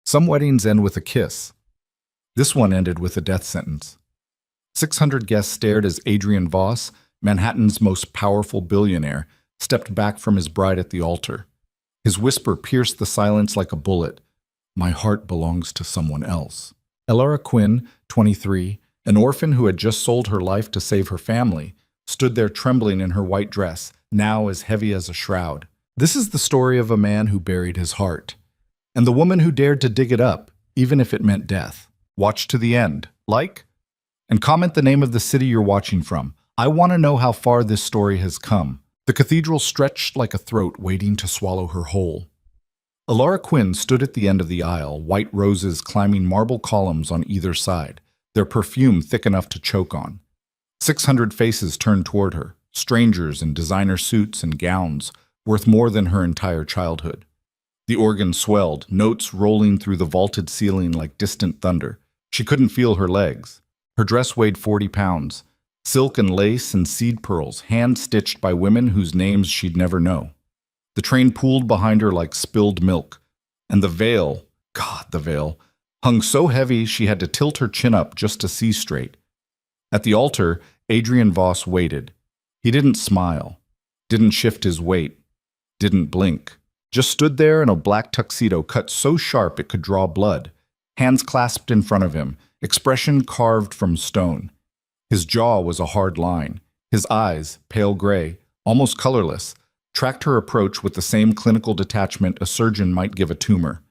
Some weddings end with a kiss. This one ended with a death sentence. 600 guests stared as Adrian Voss, Manhattan's most powerful billionaire, stepped back from his bride at the altar. His whisper pierced the silence like a bullet. "My heart belongs to someone else." Elara Quinn, 23, an orphan who had just sold her life to save her family, stood there trembling in her white dress, now as heavy as a shroud. This is the story of a man who buried his heart, and the woman who dared to dig it up, even if it meant death. Watch to the end, like, and comment the name of the city you're watching from. I want to know how far this story has come. The cathedral stretched like a throat waiting to swallow her whole. Elara Quinn stood at the end of the aisle, white roses climbing marble columns on either side, their perfume thick enough to choke on. 600 faces turned toward her, strangers in designer suits and gowns, worth more than her entire childhood. The organ swelled, notes rolling through the vaulted ceiling like distant thunder. She couldn't feel her legs. Her dress weighed 40 pounds. Silk and lace and seed pearls, hand-stitched by women whose names she'd never know. The train pooled behind her like spilled milk, and the veil, God, the veil, hung so heavy she had to tilt her chin up just to see straight. At the altar, Adrian Voss waited. He didn't smile, didn't shift his weight, didn't blink. Just stood there in a black tuxedo cut so sharp it could draw blood, hands clasped in front of him, expression carved from stone. His jaw was a hard line. His eyes, pale gray, almost colorless, tracked her approach with the same clinical detachment a surgeon might give a tumor.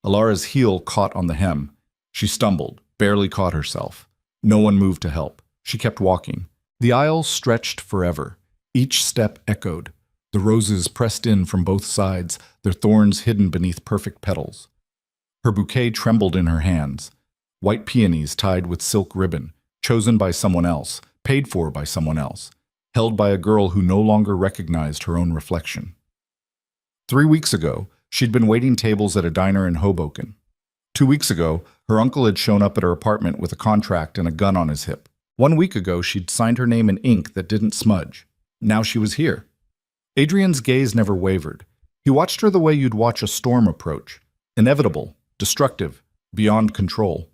Elara's heel caught on the hem. She stumbled, barely caught herself. No one moved to help. She kept walking. The aisle stretched forever. Each step echoed. The roses pressed in from both sides, their thorns hidden beneath perfect petals. Her bouquet trembled in her hands. White peonies tied with silk ribbon, chosen by someone else, paid for by someone else, held by a girl who no longer recognized her own reflection. 3 weeks ago, she'd been waiting tables at a diner in Hoboken. 2 weeks ago, her uncle had shown up at her apartment with a contract and a gun on his hip. 1 week ago, she'd signed her name in ink that didn't smudge. Now she was here. Adrian's gaze never wavered. He watched her the way you'd watch a storm approach. Inevitable, destructive, beyond control.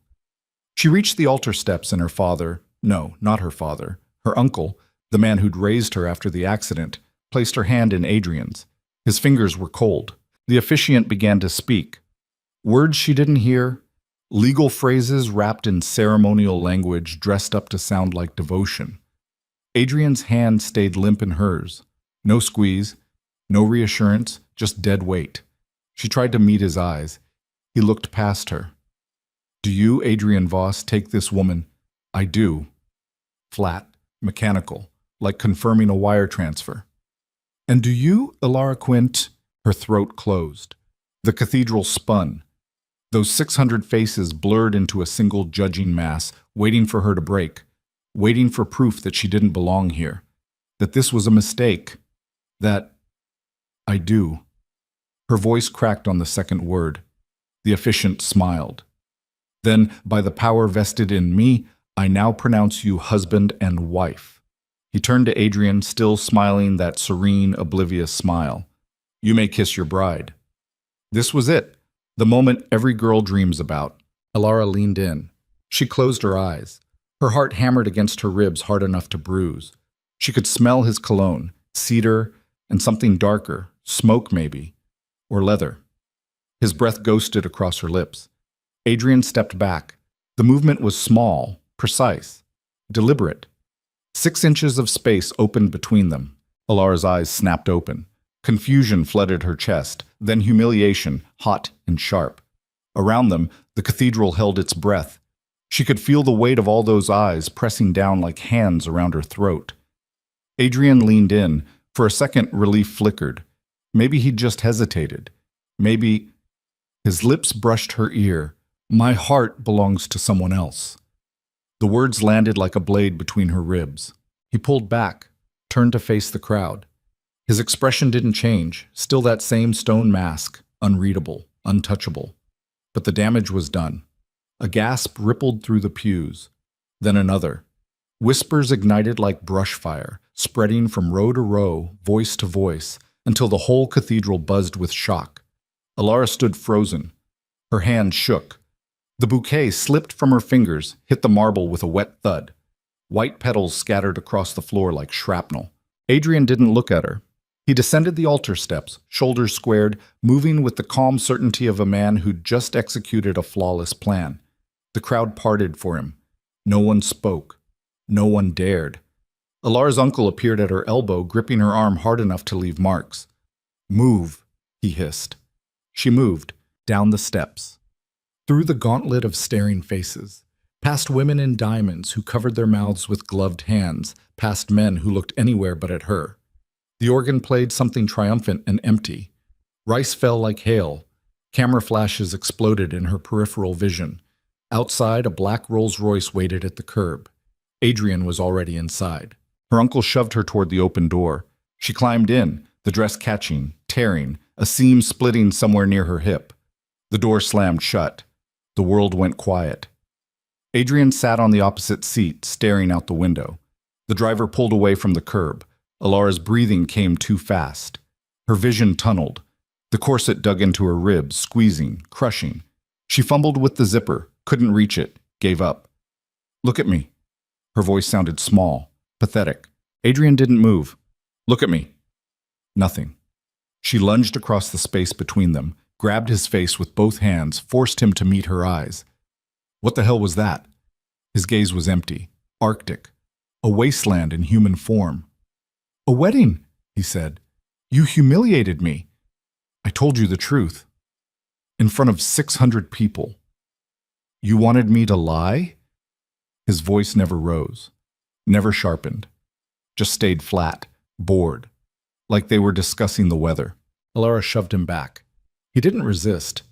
She reached the altar steps and her father, no, not her father, her uncle, the man who'd raised her after the accident, placed her hand in Adrian's. His fingers were cold. The officiant began to speak. Words she didn't hear, legal phrases wrapped in ceremonial language dressed up to sound like devotion. Adrian's hand stayed limp in hers. No squeeze, no reassurance, just dead weight. She tried to meet his eyes. He looked past her. "Do you, Adrian Voss, take this woman?" "I do." Flat, mechanical, like confirming a wire transfer. "And do you, Elara Quinn?" Her throat closed. The cathedral spun. Those 600 faces blurred into a single judging mass, waiting for her to break, waiting for proof that she didn't belong here, that this was a mistake, that "I do." Her voice cracked on the second word. The officiant smiled. "Then, by the power vested in me, I now pronounce you husband and wife." He turned to Adrian, still smiling that serene, oblivious smile. "You may kiss your bride." This was it, the moment every girl dreams about. Elara leaned in. She closed her eyes. Her heart hammered against her ribs hard enough to bruise. She could smell his cologne, cedar, and something darker, smoke maybe, or leather. His breath ghosted across her lips. Adrian stepped back. The movement was small, precise, deliberate. 6 inches of space opened between them. Elara's eyes snapped open. Confusion flooded her chest, then humiliation, hot and sharp. Around them, the cathedral held its breath. She could feel the weight of all those eyes pressing down like hands around her throat. Adrian leaned in. For a second, relief flickered. Maybe he'd just hesitated. Maybe... His lips brushed her ear. "My heart belongs to someone else." The words landed like a blade between her ribs. He pulled back, turned to face the crowd. His expression didn't change, still that same stone mask, unreadable, untouchable. But the damage was done. A gasp rippled through the pews, then another. Whispers ignited like brush fire, spreading from row to row, voice to voice, until the whole cathedral buzzed with shock. Elara stood frozen. Her hand shook. The bouquet slipped from her fingers, hit the marble with a wet thud. White petals scattered across the floor like shrapnel. Adrian didn't look at her. He descended the altar steps, shoulders squared, moving with the calm certainty of a man who'd just executed a flawless plan. The crowd parted for him. No one spoke. No one dared. Alara's uncle appeared at her elbow, gripping her arm hard enough to leave marks. "Move," he hissed. She moved, down the steps. Through the gauntlet of staring faces, past women in diamonds who covered their mouths with gloved hands, past men who looked anywhere but at her. The organ played something triumphant and empty. Rice fell like hail. Camera flashes exploded in her peripheral vision. Outside, a black Rolls-Royce waited at the curb. Adrian was already inside. Her uncle shoved her toward the open door. She climbed in, the dress catching, tearing, a seam splitting somewhere near her hip. The door slammed shut. The world went quiet. Adrian sat on the opposite seat, staring out the window. The driver pulled away from the curb. Alara's breathing came too fast. Her vision tunneled. The corset dug into her ribs, squeezing, crushing. She fumbled with the zipper, couldn't reach it, gave up. "Look at me." Her voice sounded small, pathetic. Adrian didn't move. "Look at me." Nothing. She lunged across the space between them, grabbed his face with both hands, forced him to meet her eyes. What the hell was that? His gaze was empty, arctic, a wasteland in human form. "A wedding," he said. "You humiliated me. I told you the truth. In front of 600 people. You wanted me to lie?" His voice never rose, never sharpened, just stayed flat, bored, like they were discussing the weather. Alara shoved him back. He didn't resist.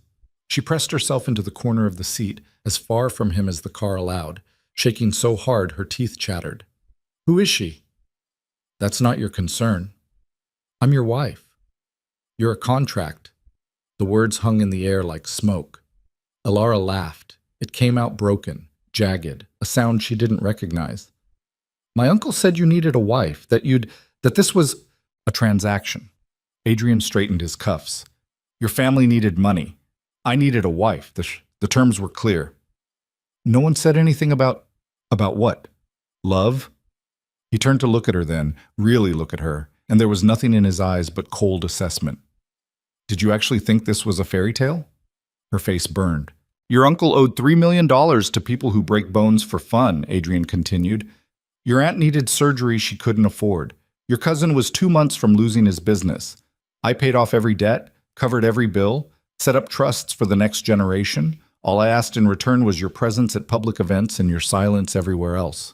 She pressed herself into the corner of the seat, as far from him as the car allowed, shaking so hard her teeth chattered. "Who is she?" "That's not your concern. I'm your wife. You're a contract." The words hung in the air like smoke. Alara laughed. It came out broken, jagged, a sound she didn't recognize. "My uncle said you needed a wife, that this was a transaction." Adrian straightened his cuffs. "Your family needed money. I needed a wife. The terms were clear." "No one said anything about what? Love?" He turned to look at her then, really look at her, and there was nothing in his eyes but cold assessment. "Did you actually think this was a fairy tale?" Her face burned. "Your uncle owed $3 million to people who break bones for fun," Adrian continued. "Your aunt needed surgery she couldn't afford. Your cousin was 2 months from losing his business. I paid off every debt, covered every bill, set up trusts for the next generation. All I asked in return was your presence at public events and your silence everywhere else.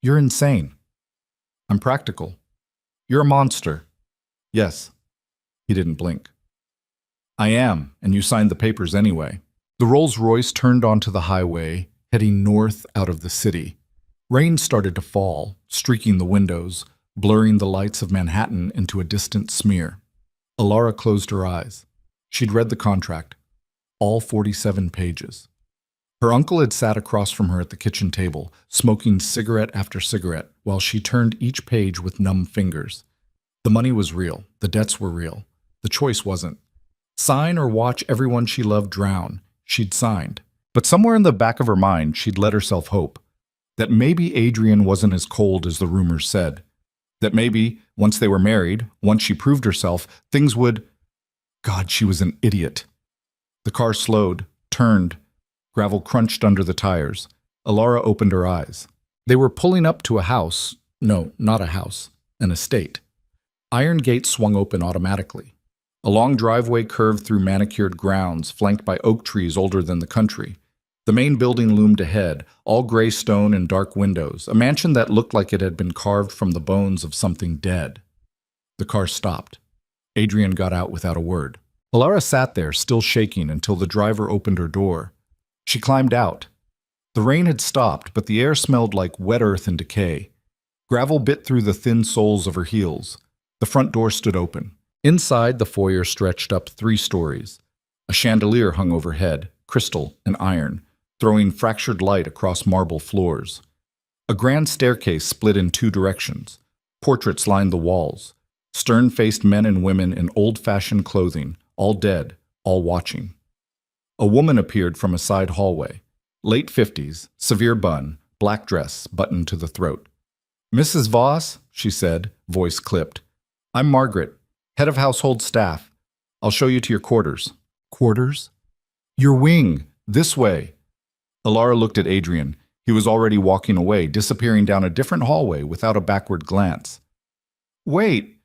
You're insane." "I'm practical." "You're a monster." "Yes." He didn't blink. "I am, and you signed the papers anyway." The Rolls-Royce turned onto the highway, heading north out of the city. Rain started to fall, streaking the windows, blurring the lights of Manhattan into a distant smear. Alara closed her eyes. She'd read the contract, all 47 pages. Her uncle had sat across from her at the kitchen table, smoking cigarette after cigarette, while she turned each page with numb fingers. The money was real, the debts were real. The choice wasn't. Sign or watch everyone she loved drown. She'd signed. But somewhere in the back of her mind, she'd let herself hope that maybe Adrian wasn't as cold as the rumors said. That maybe, once they were married, once she proved herself, things would... God, she was an idiot. The car slowed, turned. Gravel crunched under the tires. Alara opened her eyes. They were pulling up to a house. No, not a house. An estate. Iron gates swung open automatically. A long driveway curved through manicured grounds, flanked by oak trees older than the country. The main building loomed ahead, all gray stone and dark windows, a mansion that looked like it had been carved from the bones of something dead. The car stopped. Adrian got out without a word. Alara sat there, still shaking, until the driver opened her door. She climbed out. The rain had stopped, but the air smelled like wet earth and decay. Gravel bit through the thin soles of her heels. The front door stood open. Inside, the foyer stretched up 3 stories. A chandelier hung overhead, crystal and iron, throwing fractured light across marble floors. A grand staircase split in 2 directions. Portraits lined the walls. Stern-faced men and women in old-fashioned clothing, all dead, all watching. A woman appeared from a side hallway. Late 50s, severe bun, black dress, buttoned to the throat. "Mrs. Voss," she said, voice clipped. "I'm Margaret, head of household staff. I'll show you to your quarters." "Quarters?" "Your wing. This way." Alara looked at Adrian. He was already walking away, disappearing down a different hallway without a backward glance. "Wait!"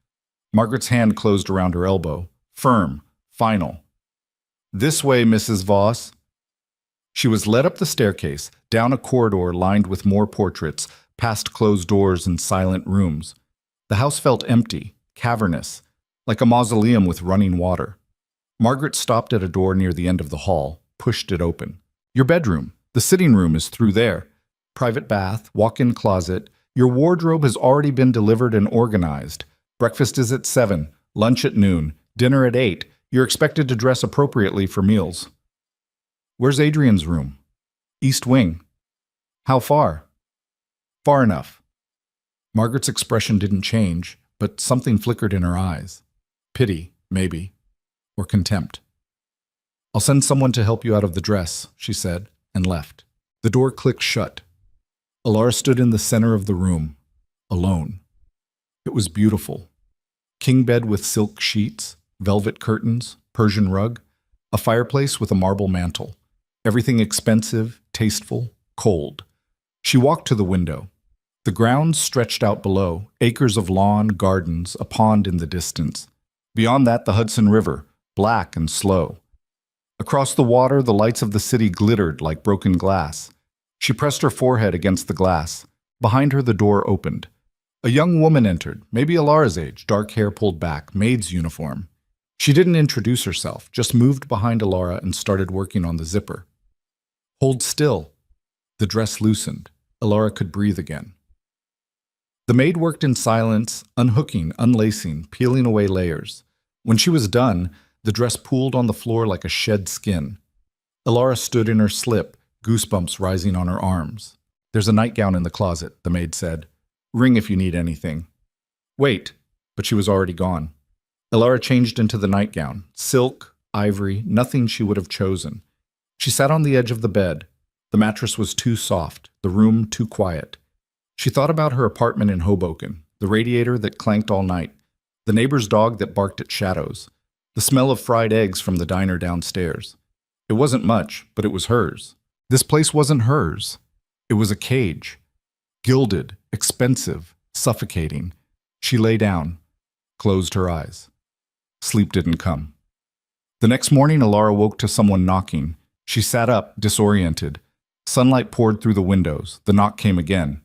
Margaret's hand closed around her elbow. Firm. Final. "This way, Mrs. Voss." She was led up the staircase, down a corridor lined with more portraits, past closed doors and silent rooms. The house felt empty, cavernous, like a mausoleum with running water. Margaret stopped at a door near the end of the hall, pushed it open. "Your bedroom. The sitting room is through there. Private bath, walk-in closet. Your wardrobe has already been delivered and organized. Breakfast is at 7, lunch at noon, dinner at 8. You're expected to dress appropriately for meals." "Where's Adrian's room?" "East wing." "How far?" "Far enough." Margaret's expression didn't change, but something flickered in her eyes. Pity, maybe, or contempt. "I'll send someone to help you out of the dress," she said, and left. The door clicked shut. Alara stood in the center of the room, alone. It was beautiful. King bed with silk sheets, velvet curtains, Persian rug, a fireplace with a marble mantel. Everything expensive, tasteful, cold. She walked to the window. The grounds stretched out below, acres of lawn, gardens, a pond in the distance. Beyond that, the Hudson River, black and slow. Across the water, the lights of the city glittered like broken glass. She pressed her forehead against the glass. Behind her, the door opened. A young woman entered, maybe Alara's age, dark hair pulled back, maid's uniform. She didn't introduce herself, just moved behind Alara and started working on the zipper. "Hold still." The dress loosened. Alara could breathe again. The maid worked in silence, unhooking, unlacing, peeling away layers. When she was done, the dress pooled on the floor like a shed skin. Alara stood in her slip, goosebumps rising on her arms. "There's a nightgown in the closet," the maid said. "Ring if you need anything." "Wait," but she was already gone. Alara changed into the nightgown, silk, ivory, nothing she would have chosen. She sat on the edge of the bed. The mattress was too soft, the room too quiet. She thought about her apartment in Hoboken, the radiator that clanked all night, the neighbor's dog that barked at shadows, the smell of fried eggs from the diner downstairs. It wasn't much, but it was hers. This place wasn't hers. It was a cage. Gilded, expensive, suffocating. She lay down, closed her eyes. Sleep didn't come. The next morning, Alara woke to someone knocking. She sat up, disoriented. Sunlight poured through the windows. The knock came again.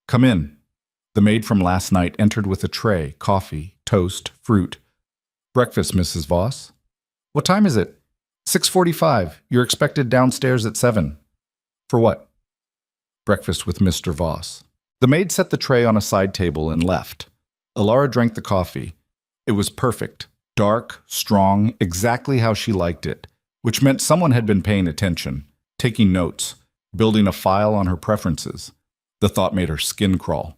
"Come in." The maid from last night entered with a tray, coffee, toast, fruit. "Breakfast, Mrs. Voss." "What time is it?" 6:45. You're expected downstairs at 7. "For what?" "Breakfast with Mr. Voss." The maid set the tray on a side table and left. Alara drank the coffee. It was perfect, dark, strong, exactly how she liked it, which meant someone had been paying attention, taking notes, building a file on her preferences. The thought made her skin crawl.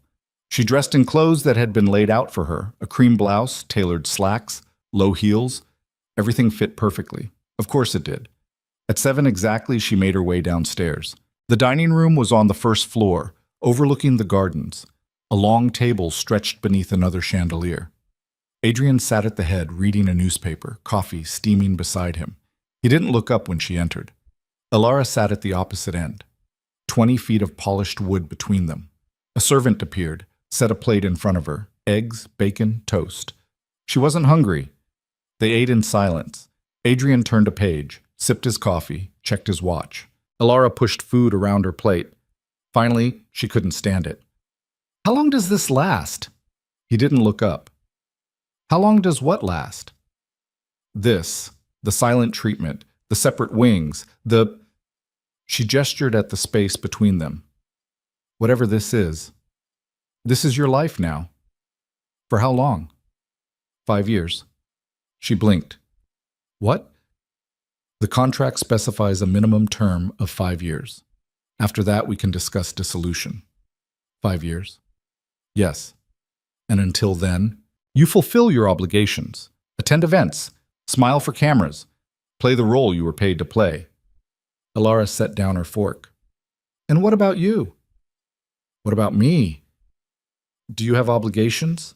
She dressed in clothes that had been laid out for her, a cream blouse, tailored slacks, low heels. Everything fit perfectly. Of course it did. At 7 exactly, she made her way downstairs. The dining room was on the first floor, overlooking the gardens. A long table stretched beneath another chandelier. Adrian sat at the head, reading a newspaper, coffee steaming beside him. He didn't look up when she entered. Alara sat at the opposite end. 20 feet of polished wood between them. A servant appeared, set a plate in front of her, eggs, bacon, toast. She wasn't hungry. They ate in silence. Adrian turned a page, sipped his coffee, checked his watch. Alara pushed food around her plate. Finally, she couldn't stand it. "How long does this last?" He didn't look up. "How long does what last?" "This, the silent treatment, the separate wings, the..." She gestured at the space between them. "Whatever this is your life now." "For how long?" 5 years. She blinked. "What?" "The contract specifies a minimum term of 5 years. After that, we can discuss dissolution." 5 years. "Yes. And until then, you fulfill your obligations. Attend events. Smile for cameras. Play the role you were paid to play. Alara set down her fork. And what about you? What about me? Do you have obligations?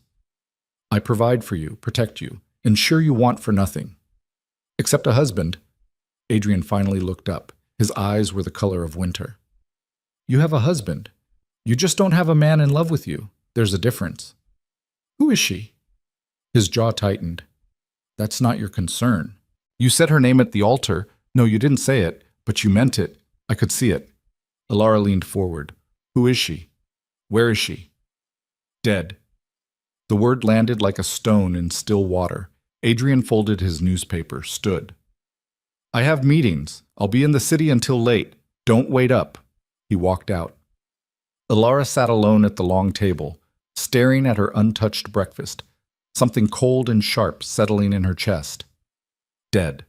I provide for you, protect you, ensure you want for nothing. Except a husband. Adrian finally looked up. His eyes were the color of winter. You have a husband. You just don't have a man in love with you. There's a difference. Who is she? His jaw tightened. That's not your concern. You said her name at the altar. No, you didn't say it, but you meant it. I could see it. Alara leaned forward. Who is she? Where is she? Dead. The word landed like a stone in still water. Adrian folded his newspaper, stood. I have meetings. I'll be in the city until late. Don't wait up. He walked out. Alara sat alone at the long table, staring at her untouched breakfast, something cold and sharp settling in her chest. Dead.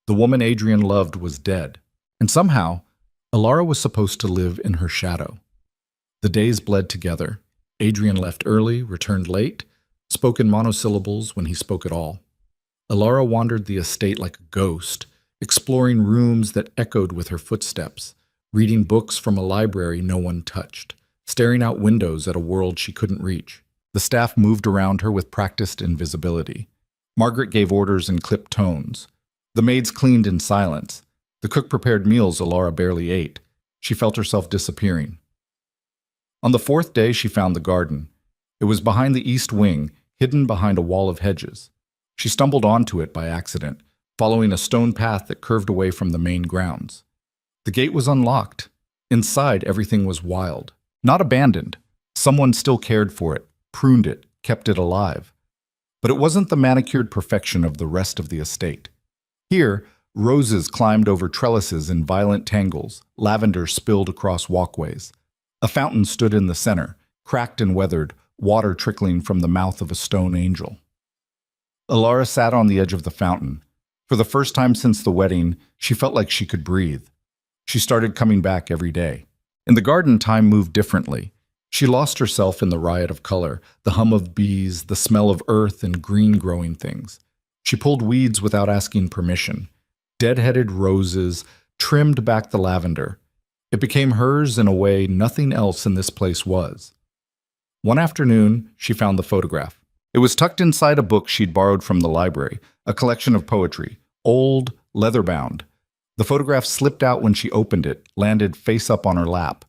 The woman Adrian loved was dead, and somehow, Alara was supposed to live in her shadow. The days bled together. Adrian left early, returned late, spoke in monosyllables when he spoke at all. Alara wandered the estate like a ghost, exploring rooms that echoed with her footsteps, reading books from a library no one touched, staring out windows at a world she couldn't reach. The staff moved around her with practiced invisibility. Margaret gave orders in clipped tones. The maids cleaned in silence. The cook prepared meals Alara barely ate. She felt herself disappearing. On the fourth day, she found the garden. It was behind the east wing, hidden behind a wall of hedges. She stumbled onto it by accident, following a stone path that curved away from the main grounds. The gate was unlocked. Inside, everything was wild. Not abandoned. Someone still cared for it, pruned it, kept it alive. But it wasn't the manicured perfection of the rest of the estate. Here, roses climbed over trellises in violent tangles, lavender spilled across walkways. A fountain stood in the center, cracked and weathered, water trickling from the mouth of a stone angel. Alara sat on the edge of the fountain. For the first time since the wedding, she felt like she could breathe. She started coming back every day. In the garden, time moved differently. She lost herself in the riot of color, the hum of bees, the smell of earth and green growing things. She pulled weeds without asking permission. Dead-headed roses, trimmed back the lavender. It became hers in a way nothing else in this place was. One afternoon, she found the photograph. It was tucked inside a book she'd borrowed from the library, a collection of poetry, old, leather-bound. The photograph slipped out when she opened it, landed face up on her lap.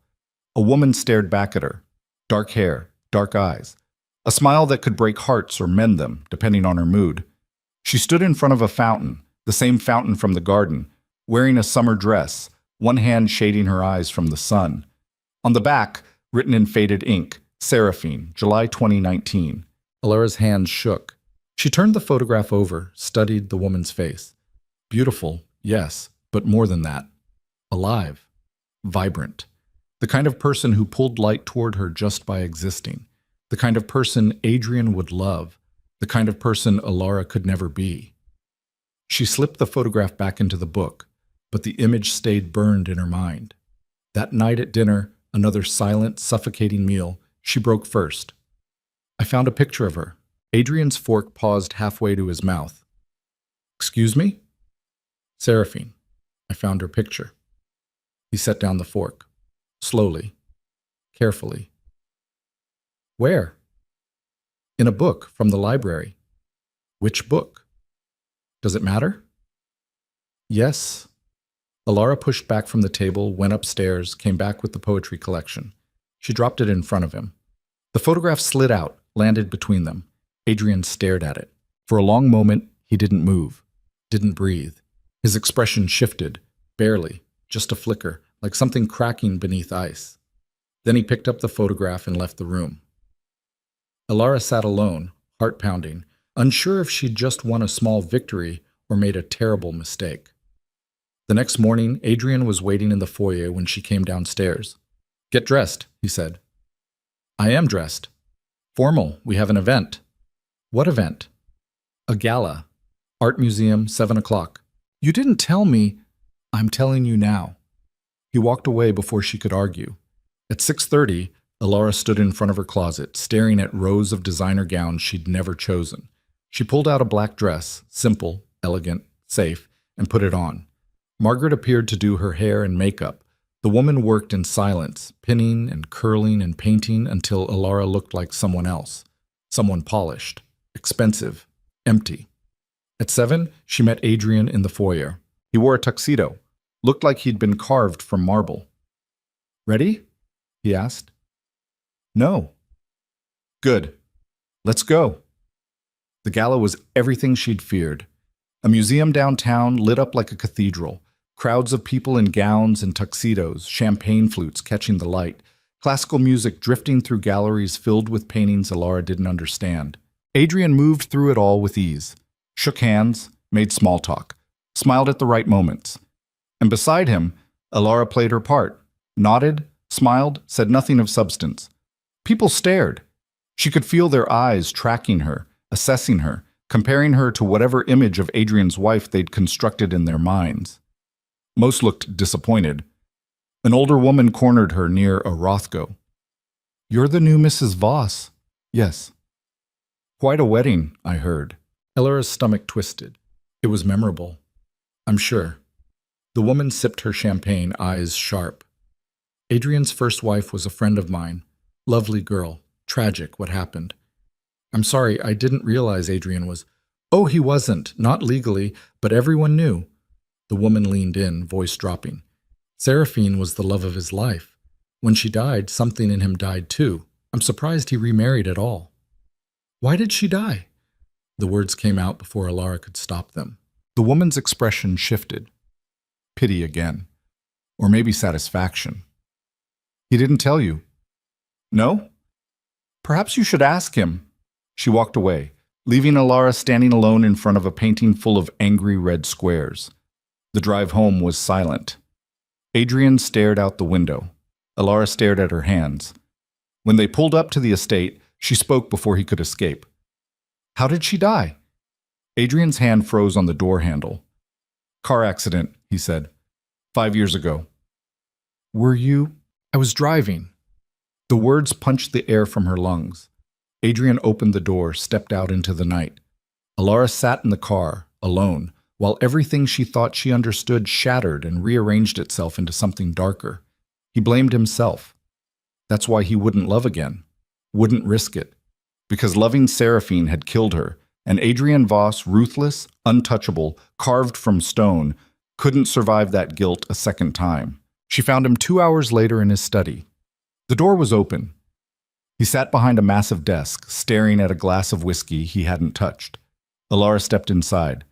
A woman stared back at her. Dark hair, dark eyes. A smile that could break hearts or mend them, depending on her mood. She stood in front of a fountain, the same fountain from the garden, wearing a summer dress, one hand shading her eyes from the sun. On the back, written in faded ink, Seraphine, July 2019. Alara's hands shook. She turned the photograph over, studied the woman's face. Beautiful, yes, but more than that. Alive. Vibrant. The kind of person who pulled light toward her just by existing. The kind of person Adrian would love. The kind of person Alara could never be. She slipped the photograph back into the book, but the image stayed burned in her mind. That night at dinner, another silent, suffocating meal, she broke first. I found a picture of her. Adrian's fork paused halfway to his mouth. Excuse me? Seraphine. I found her picture. He set down the fork. Slowly. Carefully. Where? In a book from the library. Which book? Does it matter? Yes. Alara pushed back from the table, went upstairs, came back with the poetry collection. She dropped it in front of him. The photograph slid out, landed between them. Adrian stared at it. For a long moment, he didn't move, didn't breathe. His expression shifted, barely, just a flicker, like something cracking beneath ice. Then he picked up the photograph and left the room. Alara sat alone, heart pounding, unsure if she'd just won a small victory or made a terrible mistake. The next morning, Adrian was waiting in the foyer when she came downstairs. Get dressed, he said. I am dressed. Formal, we have an event. What event? A gala. Art museum, 7 o'clock. You didn't tell me. I'm telling you now. He walked away before she could argue. At 6:30, Alara stood in front of her closet, staring at rows of designer gowns she'd never chosen. She pulled out a black dress, simple, elegant, safe, and put it on. Margaret appeared to do her hair and makeup. The woman worked in silence, pinning and curling and painting until Alara looked like someone else. Someone polished, expensive, empty. At 7, she met Adrian in the foyer. He wore a tuxedo, looked like he'd been carved from marble. "Ready?" he asked. "No." "Good. Let's go." The gala was everything she'd feared. A museum downtown lit up like a cathedral. Crowds of people in gowns and tuxedos, champagne flutes catching the light, classical music drifting through galleries filled with paintings Alara didn't understand. Adrian moved through it all with ease, shook hands, made small talk, smiled at the right moments. And beside him, Alara played her part, nodded, smiled, said nothing of substance. People stared. She could feel their eyes tracking her, assessing her, comparing her to whatever image of Adrian's wife they'd constructed in their minds. Most looked disappointed. An older woman cornered her near a Rothko. "You're the new Mrs. Voss." "Yes." "Quite a wedding, I heard." Elara's stomach twisted. It was memorable. "I'm sure." The woman sipped her champagne, eyes sharp. "Adrian's first wife was a friend of mine. Lovely girl. Tragic, what happened. I'm sorry, I didn't realize Adrian was—" "Oh, he wasn't. Not legally, but everyone knew." The woman leaned in, voice dropping. "Seraphine was the love of his life. When she died, something in him died too. I'm surprised he remarried at all." "Why did she die?" The words came out before Alara could stop them. The woman's expression shifted. Pity again. Or maybe satisfaction. "He didn't tell you?" "No?" "Perhaps you should ask him." She walked away, leaving Alara standing alone in front of a painting full of angry red squares. The drive home was silent. Adrian stared out the window. Alara stared at her hands. When they pulled up to the estate, she spoke before he could escape. "How did she die?" Adrian's hand froze on the door handle. "Car accident," he said. 5 years ago." "Were you—" "I was driving." The words punched the air from her lungs. Adrian opened the door, stepped out into the night. Alara sat in the car, alone, while everything she thought she understood shattered and rearranged itself into something darker. He blamed himself. That's why he wouldn't love again, wouldn't risk it. Because loving Seraphine had killed her, and Adrian Voss, ruthless, untouchable, carved from stone, couldn't survive that guilt a second time. She found him 2 hours later in his study. The door was open. He sat behind a massive desk, staring at a glass of whiskey he hadn't touched. Alara stepped inside.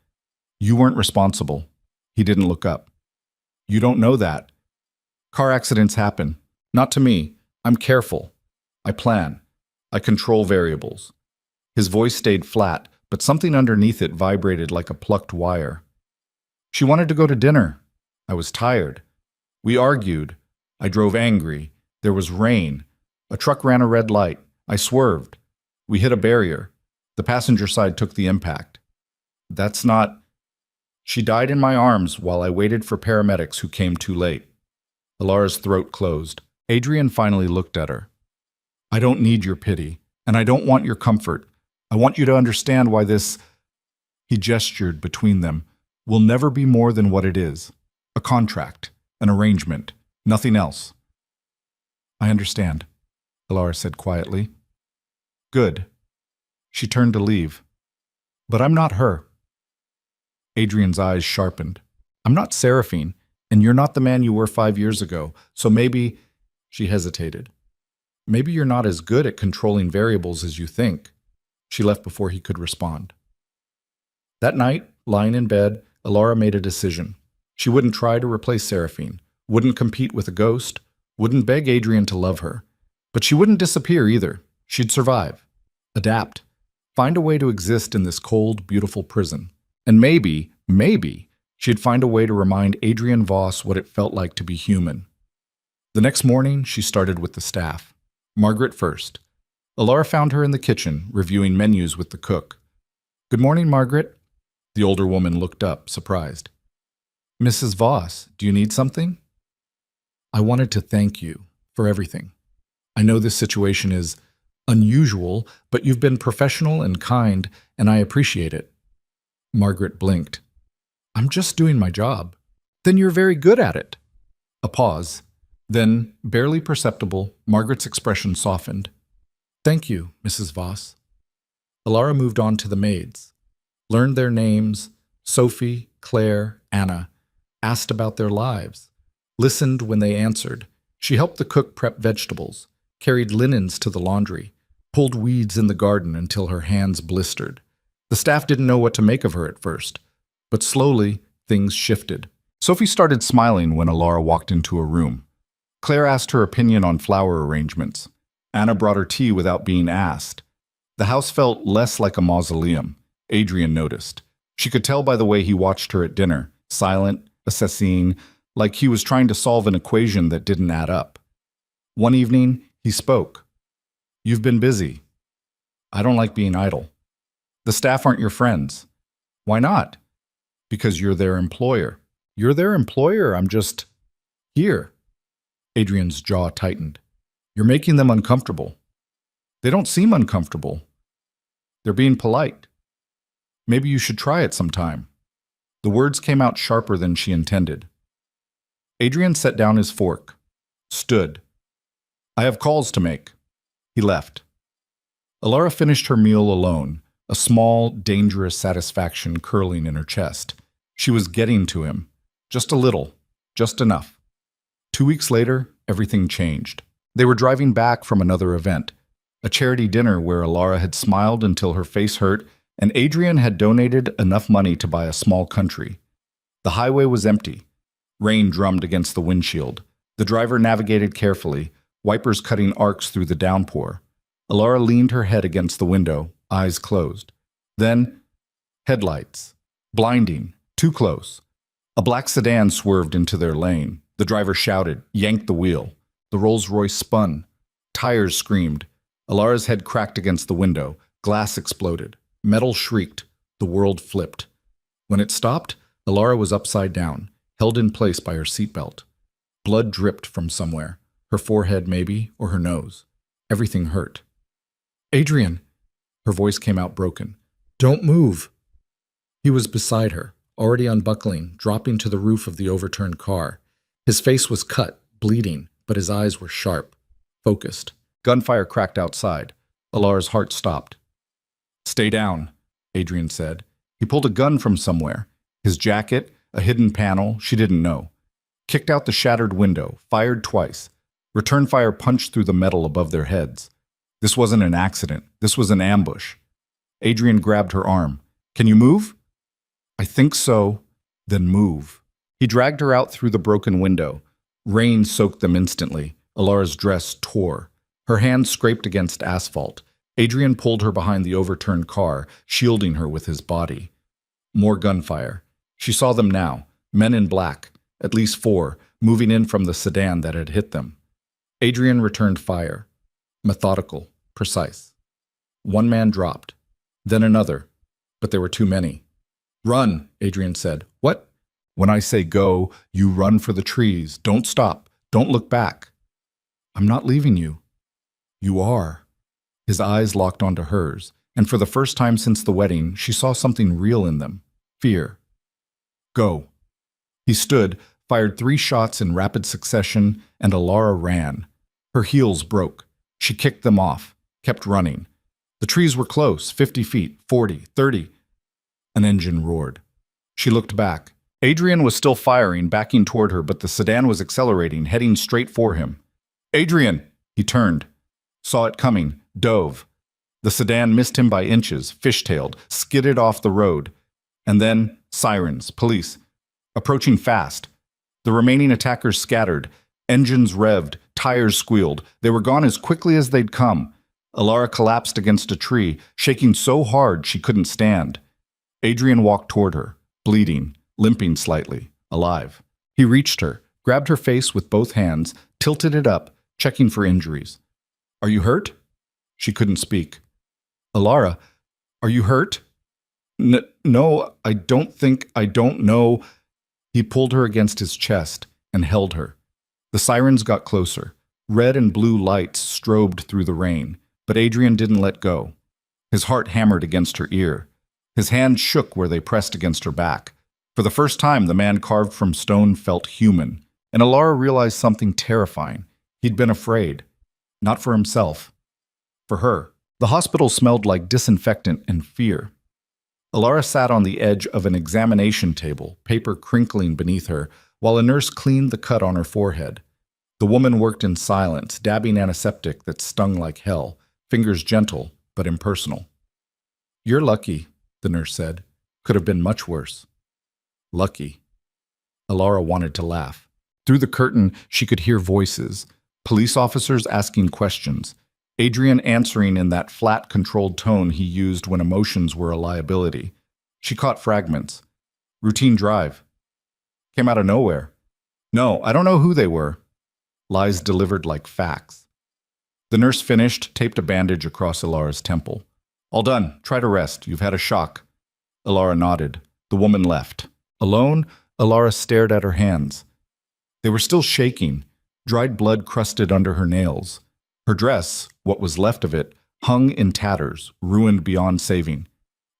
"You weren't responsible." He didn't look up. "You don't know that. Car accidents happen. Not to me. I'm careful. I plan. I control variables." His voice stayed flat, but something underneath it vibrated like a plucked wire. "She wanted to go to dinner. I was tired. We argued. I drove angry. There was rain. A truck ran a red light. I swerved. We hit a barrier. The passenger side took the impact. That's not—" "She died in my arms while I waited for paramedics who came too late." Alara's throat closed. Adrian finally looked at her. "I don't need your pity, and I don't want your comfort. I want you to understand why this—" he gestured between them— "will never be more than what it is. A contract, an arrangement, nothing else." "I understand," Alara said quietly. "Good." She turned to leave. "But I'm not her." Adrian's eyes sharpened. "I'm not Seraphine, and you're not the man you were 5 years ago, so maybe—" She hesitated. "Maybe you're not as good at controlling variables as you think." She left before he could respond. That night, lying in bed, Alara made a decision. She wouldn't try to replace Seraphine, wouldn't compete with a ghost, wouldn't beg Adrian to love her. But she wouldn't disappear either. She'd survive, adapt, find a way to exist in this cold, beautiful prison. And maybe, she'd find a way to remind Adrian Voss what it felt like to be human. The next morning, she started with the staff. Margaret first. Alara found her in the kitchen, reviewing menus with the cook. "Good morning, Margaret." The older woman looked up, surprised. "Mrs. Voss, do you need something?" "I wanted to thank you for everything. I know this situation is unusual, but you've been professional and kind, and I appreciate it." Margaret blinked. I'm just doing my job. Then you're very good at it. A pause. Then, barely perceptible, Margaret's expression softened. Thank you, Mrs. Voss. Alara moved on to the maids. Learned their names, Sophie, Claire, Anna, asked about their lives, listened when they answered. She helped the cook prep vegetables, carried linens to the laundry, pulled weeds in the garden until her hands blistered. The staff didn't know what to make of her at first, but slowly things shifted. Sophie started smiling when Alara walked into a room. Claire asked her opinion on flower arrangements. Anna brought her tea without being asked. The house felt less like a mausoleum, Adrian noticed. She could tell by the way he watched her at dinner, silent, assessing, like he was trying to solve an equation that didn't add up. One evening, he spoke. You've been busy. I don't like being idle. The staff aren't your friends. Why not? Because you're their employer. You're their employer, I'm just here. Adrian's jaw tightened. You're making them uncomfortable. They don't seem uncomfortable. They're being polite. Maybe you should try it sometime. The words came out sharper than she intended. Adrian set down his fork, stood. I have calls to make. He left. Alara finished her meal alone, a small, dangerous satisfaction curling in her chest. She was getting to him. Just a little. Just enough. 2 weeks later, everything changed. They were driving back from another event, a charity dinner where Alara had smiled until her face hurt, and Adrian had donated enough money to buy a small country. The highway was empty. Rain drummed against the windshield. The driver navigated carefully, wipers cutting arcs through the downpour. Alara leaned her head against the window, eyes closed. Then, headlights. Blinding. Too close. A black sedan swerved into their lane. The driver shouted, yanked the wheel. The Rolls-Royce spun. Tires screamed. Alara's head cracked against the window. Glass exploded. Metal shrieked. The world flipped. When it stopped, Alara was upside down, held in place by her seatbelt. Blood dripped from somewhere. Her forehead, maybe, or her nose. Everything hurt. Adrian! Her voice came out broken. Don't move! He was beside her, already unbuckling, dropping to the roof of the overturned car. His face was cut, bleeding, but his eyes were sharp, focused. Gunfire cracked outside. Alara's heart stopped. Stay down, Adrian said. He pulled a gun from somewhere. His jacket, a hidden panel, she didn't know. Kicked out the shattered window, fired twice. Return fire punched through the metal above their heads. This wasn't an accident. This was an ambush. Adrian grabbed her arm. Can you move? I think so. Then move. He dragged her out through the broken window. Rain soaked them instantly. Alara's dress tore. Her hands scraped against asphalt. Adrian pulled her behind the overturned car, shielding her with his body. More gunfire. She saw them now, men in black, at least 4, moving in from the sedan that had hit them. Adrian returned fire. Methodical, precise. One man dropped. Then another. But there were too many. Run, Adrian said. What? When I say go, you run for the trees. Don't stop. Don't look back. I'm not leaving you. You are. His eyes locked onto hers, and for the first time since the wedding, she saw something real in them. Fear. Go. He stood, fired 3 shots in rapid succession, and Alara ran. Her heels broke. She kicked them off, kept running. The trees were close, 50 feet, 40, 30. An engine roared. She looked back. Adrian was still firing, backing toward her, but the sedan was accelerating, heading straight for him. Adrian! He turned. Saw it coming, dove. The sedan missed him by inches, fishtailed, skidded off the road. And then, sirens, police. Approaching fast. The remaining attackers scattered. Engines revved, tires squealed. They were gone as quickly as they'd come. Alara collapsed against a tree, shaking so hard she couldn't stand. Adrian walked toward her, bleeding, limping slightly, alive. He reached her, grabbed her face with both hands, tilted it up, checking for injuries. Are you hurt? She couldn't speak. Alara, are you hurt? No, I don't know. He pulled her against his chest and held her. The sirens got closer. Red and blue lights strobed through the rain, but Adrian didn't let go. His heart hammered against her ear. His hands shook where they pressed against her back. For the first time, the man carved from stone felt human, and Alara realized something terrifying. He'd been afraid. Not for himself. For her. The hospital smelled like disinfectant and fear. Alara sat on the edge of an examination table, paper crinkling beneath her, while a nurse cleaned the cut on her forehead. The woman worked in silence, dabbing antiseptic that stung like hell, fingers gentle but impersonal. "You're lucky," the nurse said. "Could have been much worse." Lucky. Alara wanted to laugh. Through the curtain, she could hear voices, police officers asking questions, Adrian answering in that flat, controlled tone he used when emotions were a liability. She caught fragments. "Routine drive. Came out of nowhere. No, I don't know who they were." Lies delivered like facts. The nurse finished, taped a bandage across Alara's temple. "All done. Try to rest. You've had a shock." Alara nodded. The woman left. Alone, Alara stared at her hands. They were still shaking, dried blood crusted under her nails. Her dress, what was left of it, hung in tatters, ruined beyond saving.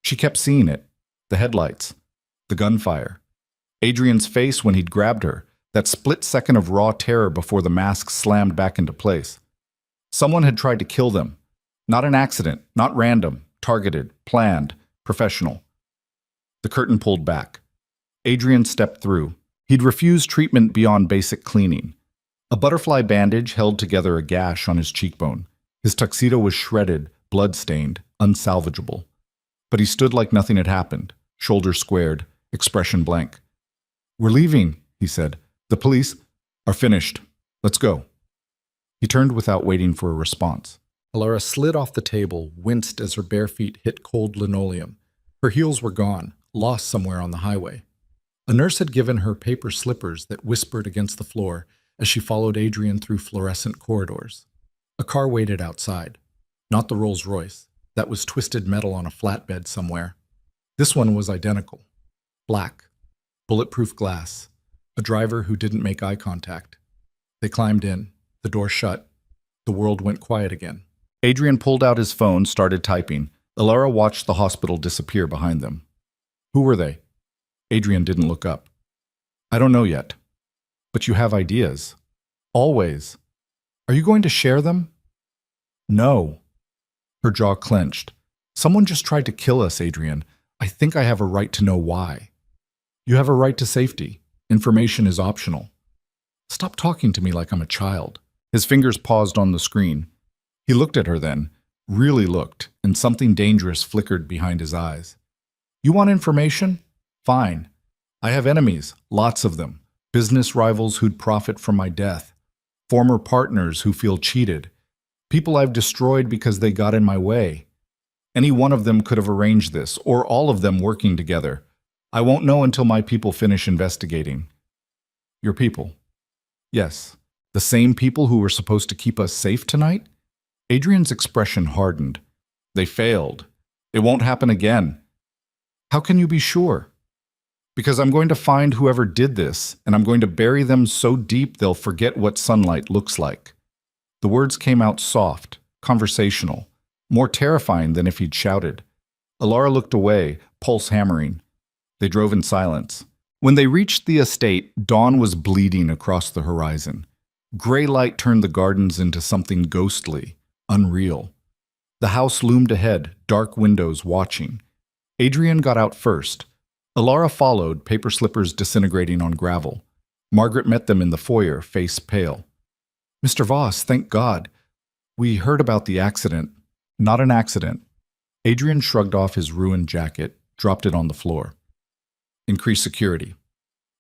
She kept seeing it. The headlights. The gunfire. Adrian's face when he'd grabbed her. That split second of raw terror before the mask slammed back into place. Someone had tried to kill them. Not an accident, not random, targeted, planned, professional. The curtain pulled back. Adrian stepped through. He'd refused treatment beyond basic cleaning. A butterfly bandage held together a gash on his cheekbone. His tuxedo was shredded, blood-stained, unsalvageable. But he stood like nothing had happened, shoulders squared, expression blank. "We're leaving," he said. "The police are finished. Let's go." He turned without waiting for a response. Alara slid off the table, winced as her bare feet hit cold linoleum. Her heels were gone, lost somewhere on the highway. A nurse had given her paper slippers that whispered against the floor as she followed Adrian through fluorescent corridors. A car waited outside. Not the Rolls-Royce. That was twisted metal on a flatbed somewhere. This one was identical. Black. Bulletproof glass. A driver who didn't make eye contact. They climbed in. The door shut. The world went quiet again. Adrian pulled out his phone, started typing. Alara watched the hospital disappear behind them. Who were they? Adrian didn't look up. "I don't know yet. But you have ideas. Always. Are you going to share them?" "No." Her jaw clenched. "Someone just tried to kill us, Adrian. I think I have a right to know why." "You have a right to safety. Information is optional." "Stop talking to me like I'm a child." His fingers paused on the screen. He looked at her then, really looked, and something dangerous flickered behind his eyes. "You want information? Fine. I have enemies, lots of them. Business rivals who'd profit from my death. Former partners who feel cheated. People I've destroyed because they got in my way. Any one of them could have arranged this, or all of them working together. I won't know until my people finish investigating." "Your people?" "Yes. The same people who were supposed to keep us safe tonight?" Adrian's expression hardened. "They failed. It won't happen again." "How can you be sure?" "Because I'm going to find whoever did this, and I'm going to bury them so deep they'll forget what sunlight looks like." The words came out soft, conversational, more terrifying than if he'd shouted. Alara looked away, pulse hammering. They drove in silence. When they reached the estate, dawn was bleeding across the horizon. Gray light turned the gardens into something ghostly, unreal. The house loomed ahead, dark windows watching. Adrian got out first. Alara followed, paper slippers disintegrating on gravel. Margaret met them in the foyer, face pale. "Mr. Voss, thank God. We heard about the accident." "Not an accident." Adrian shrugged off his ruined jacket, dropped it on the floor. "Increase security.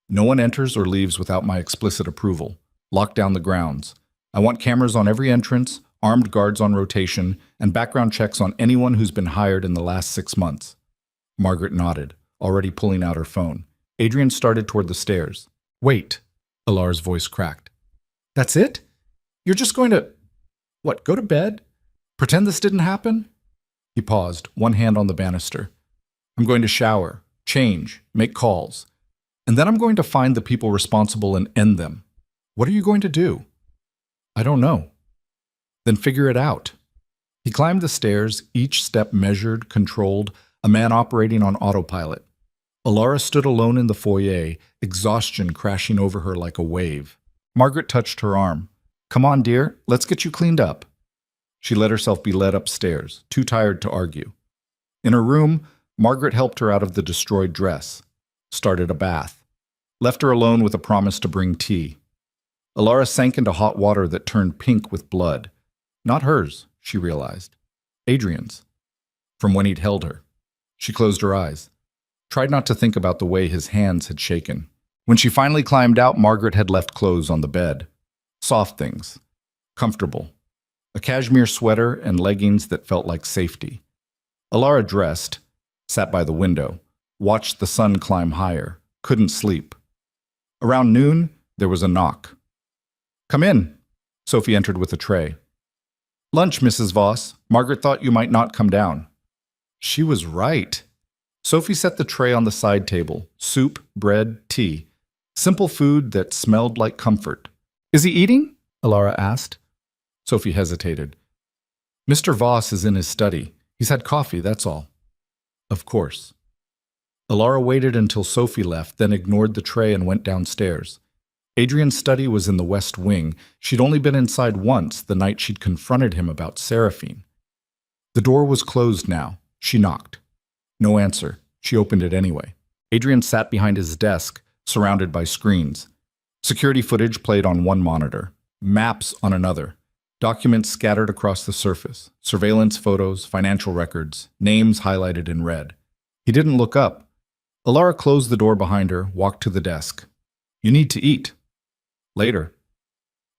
No one enters or leaves without my explicit approval. Lock down the grounds. I want cameras on every entrance, armed guards on rotation, and background checks on anyone who's been hired in the last 6 months." Margaret nodded, already pulling out her phone. Adrian started toward the stairs. "Wait," Alara's voice cracked. "That's it? You're just going to, what, go to bed? Pretend this didn't happen?" He paused, one hand on the banister. "I'm going to shower, change, make calls. And then I'm going to find the people responsible and end them. What are you going to do?" "I don't know." "Then figure it out." He climbed the stairs, each step measured, controlled, a man operating on autopilot. Alara stood alone in the foyer, exhaustion crashing over her like a wave. Margaret touched her arm. "Come on, dear, let's get you cleaned up." She let herself be led upstairs, too tired to argue. In her room, Margaret helped her out of the destroyed dress, started a bath, left her alone with a promise to bring tea. Alara sank into hot water that turned pink with blood. Not hers, she realized. Adrian's. From when he'd held her. She closed her eyes, tried not to think about the way his hands had shaken. When she finally climbed out, Margaret had left clothes on the bed. Soft things. Comfortable. A cashmere sweater and leggings that felt like safety. Alara dressed, sat by the window, watched the sun climb higher, couldn't sleep. Around noon, there was a knock. "Come in." Sophie entered with a tray. "Lunch, Mrs. Voss. Margaret thought you might not come down." She was right. Sophie set the tray on the side table. Soup, bread, tea. Simple food that smelled like comfort. "Is he eating?" Alara asked. Sophie hesitated. "Mr. Voss is in his study. He's had coffee, that's all." "Of course." Alara waited until Sophie left, then ignored the tray and went downstairs. Adrian's study was in the west wing. She'd only been inside once, the night she'd confronted him about Seraphine. The door was closed now. She knocked. No answer. She opened it anyway. Adrian sat behind his desk, surrounded by screens. Security footage played on one monitor, maps on another, documents scattered across the surface, surveillance photos, financial records, names highlighted in red. He didn't look up. Alara closed the door behind her, walked to the desk. "You need to eat." "Later."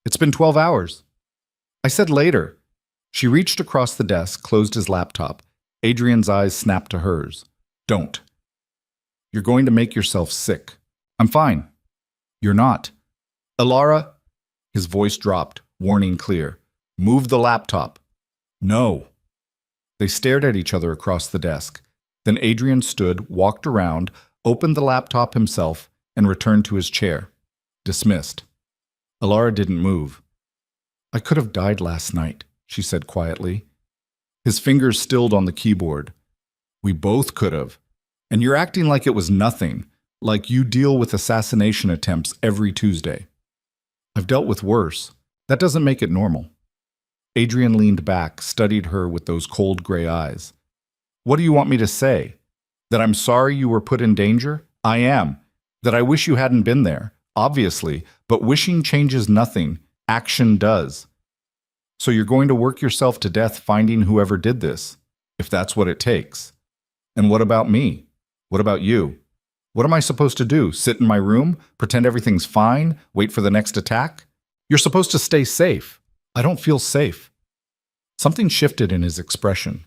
"It's been 12 hours." "I said later." She reached across the desk, closed his laptop. Adrian's eyes snapped to hers. "Don't. You're going to make yourself sick." "I'm fine." "You're not." "Alara," his voice dropped, warning clear. "Move the laptop." "No." They stared at each other across the desk. Then Adrian stood, walked around, opened the laptop himself, and returned to his chair. Dismissed. Alara didn't move. "I could have died last night," she said quietly. His fingers stilled on the keyboard. "We both could have. And you're acting like it was nothing, like you deal with assassination attempts every Tuesday." "I've dealt with worse. That doesn't make it normal." Adrian leaned back, studied her with those cold gray eyes. "What do you want me to say? That I'm sorry you were put in danger? I am. That I wish you hadn't been there, obviously, but wishing changes nothing. Action does. So you're going to work yourself to death finding whoever did this, if that's what it takes. And what about me? What about you? What am I supposed to do? Sit in my room? Pretend everything's fine? Wait for the next attack? You're supposed to stay safe. I don't feel safe." Something shifted in his expression,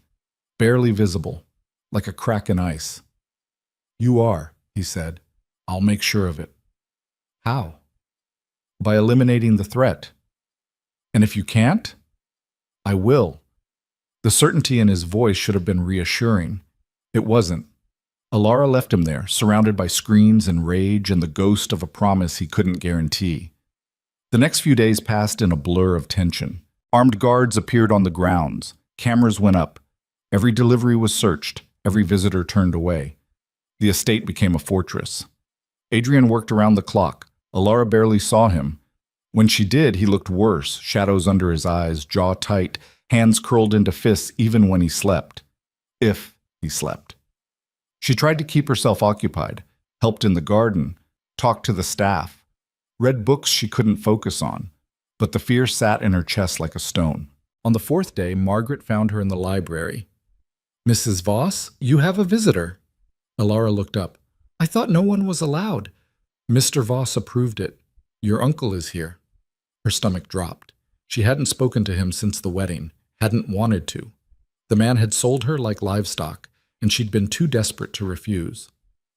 barely visible, like a crack in ice. "You are," he said. "I'll make sure of it." "How?" "By eliminating the threat. And if you can't, I will." The certainty in his voice should have been reassuring. It wasn't. Alara left him there, surrounded by screens and rage and the ghost of a promise he couldn't guarantee. The next few days passed in a blur of tension. Armed guards appeared on the grounds. Cameras went up. Every delivery was searched. Every visitor turned away. The estate became a fortress. Adrian worked around the clock. Alara barely saw him. When she did, he looked worse, shadows under his eyes, jaw tight, hands curled into fists even when he slept. If he slept. She tried to keep herself occupied, helped in the garden, talked to the staff, read books she couldn't focus on, but the fear sat in her chest like a stone. On the fourth day, Margaret found her in the library. "Mrs. Voss, you have a visitor." Alara looked up. "I thought no one was allowed." "Mr. Voss approved it. Your uncle is here." Her stomach dropped. She hadn't spoken to him since the wedding, hadn't wanted to. The man had sold her like livestock, and she'd been too desperate to refuse.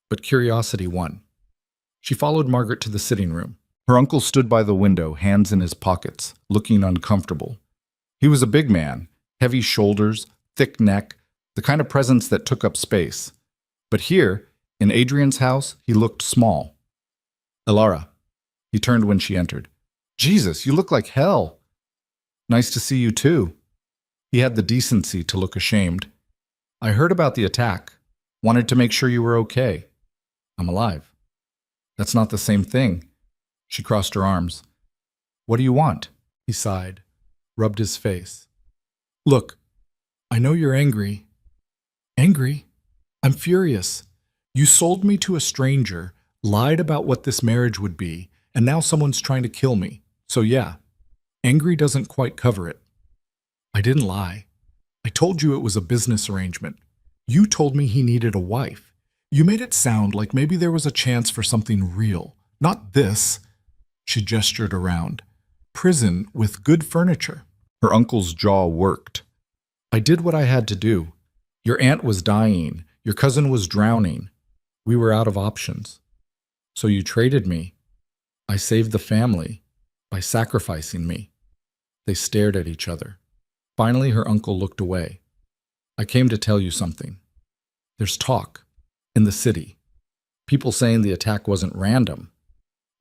But curiosity won. She followed Margaret to the sitting room. Her uncle stood by the window, hands in his pockets, looking uncomfortable. He was a big man, heavy shoulders, thick neck, the kind of presence that took up space. But here, in Adrian's house, he looked small. "Alara." He turned when she entered. "Jesus, you look like hell." "Nice to see you too." He had the decency to look ashamed. "I heard about the attack. Wanted to make sure you were okay." I'm alive. That's not the same thing. She crossed her arms. What do you want? He sighed, rubbed his face. Look, I know you're angry. Angry? I'm furious. You sold me to a stranger, lied about what this marriage would be, and now someone's trying to kill me. So yeah, angry doesn't quite cover it. I didn't lie. I told you it was a business arrangement. You told me he needed a wife. You made it sound like maybe there was a chance for something real. Not this. She gestured around. Prison with good furniture. Her uncle's jaw worked. I did what I had to do. Your aunt was dying. Your cousin was drowning. We were out of options. So you traded me. I saved the family by sacrificing me. They stared at each other. Finally, her uncle looked away. I came to tell you something. There's talk in the city. People saying the attack wasn't random.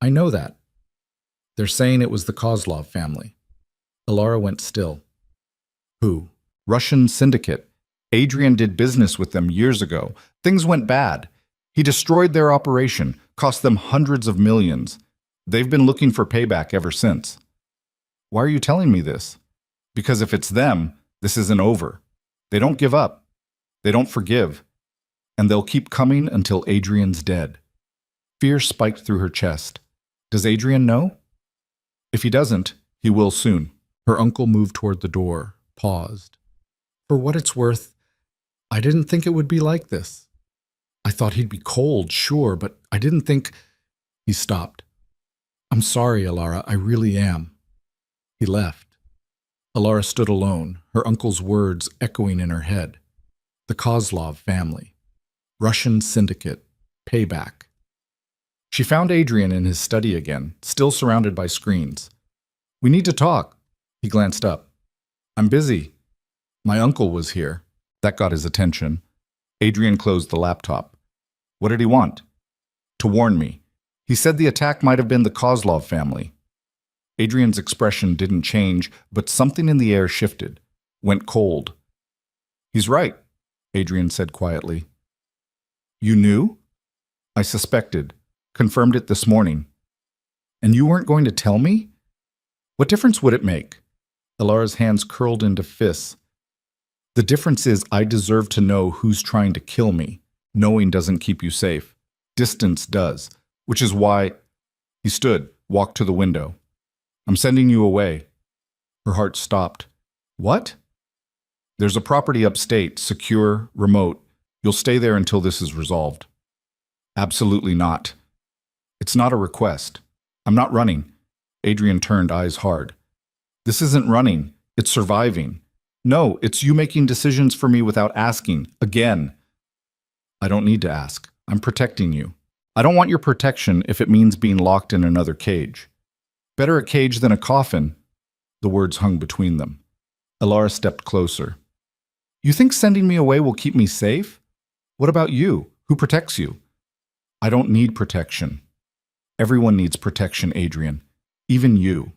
I know that. They're saying it was the Kozlov family. Alara went still. Who? Russian syndicate. Adrian did business with them years ago. Things went bad. He destroyed their operation, cost them hundreds of millions. They've been looking for payback ever since. Why are you telling me this? Because if it's them, this isn't over. They don't give up. They don't forgive. And they'll keep coming until Adrian's dead. Fear spiked through her chest. Does Adrian know? If he doesn't, he will soon. Her uncle moved toward the door, paused. For what it's worth, I didn't think it would be like this. I thought he'd be cold, sure, but I didn't think... He stopped. I'm sorry, Alara, I really am. He left. Alara stood alone, her uncle's words echoing in her head. The Kozlov family. Russian syndicate. Payback. She found Adrian in his study again, still surrounded by screens. We need to talk. He glanced up. I'm busy. My uncle was here. That got his attention. Adrian closed the laptop. What did he want? To warn me. He said the attack might have been the Kozlov family. Adrian's expression didn't change, but something in the air shifted, went cold. He's right, Adrian said quietly. You knew? I suspected. Confirmed it this morning. And you weren't going to tell me? What difference would it make? Alara's hands curled into fists. The difference is I deserve to know who's trying to kill me. Knowing doesn't keep you safe. Distance does, which is why... He stood, walked to the window. I'm sending you away. Her heart stopped. What? There's a property upstate, secure, remote. You'll stay there until this is resolved. Absolutely not. It's not a request. I'm not running. Adrian turned, eyes hard. This isn't running. It's surviving. No, it's you making decisions for me without asking. Again. I don't need to ask. I'm protecting you. I don't want your protection if it means being locked in another cage. Better a cage than a coffin. The words hung between them. Alara stepped closer. You think sending me away will keep me safe? What about you? Who protects you? I don't need protection. Everyone needs protection, Adrian. Even you.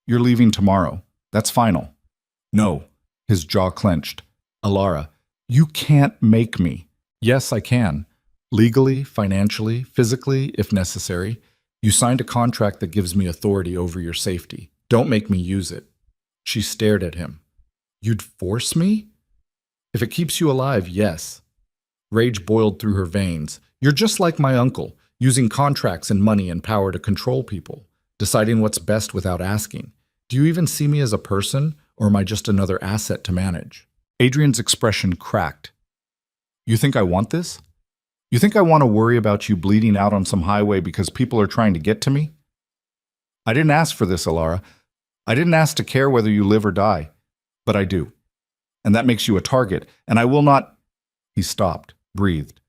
You're leaving tomorrow. That's final. No. His jaw clenched. Alara, you can't make me. Yes, I can. Legally, financially, physically, if necessary. You signed a contract that gives me authority over your safety. Don't make me use it. She stared at him. You'd force me? If it keeps you alive, yes. Rage boiled through her veins. You're just like my uncle, using contracts and money and power to control people, deciding what's best without asking. Do you even see me as a person, or am I just another asset to manage? Adrian's expression cracked. You think I want this? You think I want to worry about you bleeding out on some highway because people are trying to get to me? I didn't ask for this, Alara. I didn't ask to care whether you live or die. But I do. And that makes you a target, and I will not... He stopped, breathed.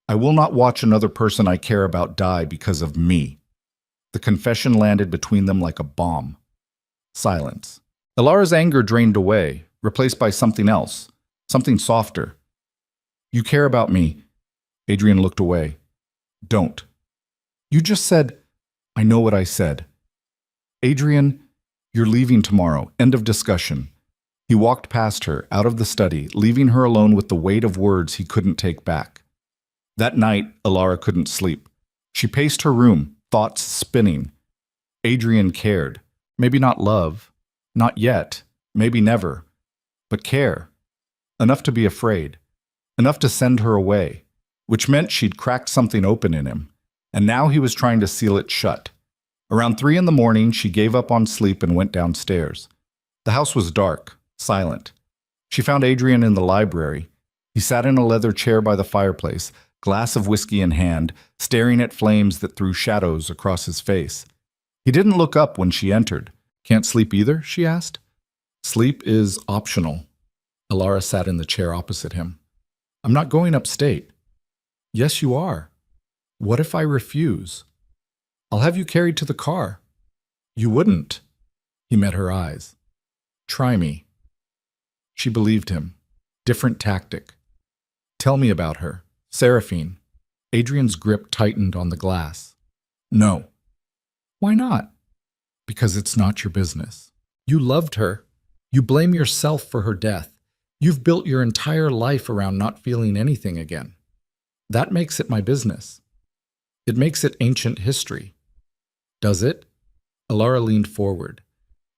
I will not watch another person I care about die because of me. The confession landed between them like a bomb. Silence. Alara's anger drained away, replaced by something else, something softer. You care about me. Adrian looked away. Don't. You just said, I know what I said. Adrian, you're leaving tomorrow. End of discussion. He walked past her, out of the study, leaving her alone with the weight of words he couldn't take back. That night, Alara couldn't sleep. She paced her room, thoughts spinning. Adrian cared. Maybe not love. Not yet. Maybe never. But care. Enough to be afraid. Enough to send her away. Which meant she'd cracked something open in him. And now he was trying to seal it shut. Around 3 in the morning, she gave up on sleep and went downstairs. The house was dark, silent. She found Adrian in the library. He sat in a leather chair by the fireplace, glass of whiskey in hand, staring at flames that threw shadows across his face. He didn't look up when she entered. "Can't sleep either?" she asked. "Sleep is optional." Alara sat in the chair opposite him. "I'm not going upstate." "Yes, you are." "What if I refuse?" "I'll have you carried to the car." "You wouldn't." He met her eyes. "Try me." She believed him. Different tactic. "Tell me about her. Seraphine." Adrian's grip tightened on the glass. "No." "Why not?" "Because it's not your business. You loved her. You blame yourself for her death. You've built your entire life around not feeling anything again. That makes it my business. It makes it ancient history." "Does it?" Alara leaned forward.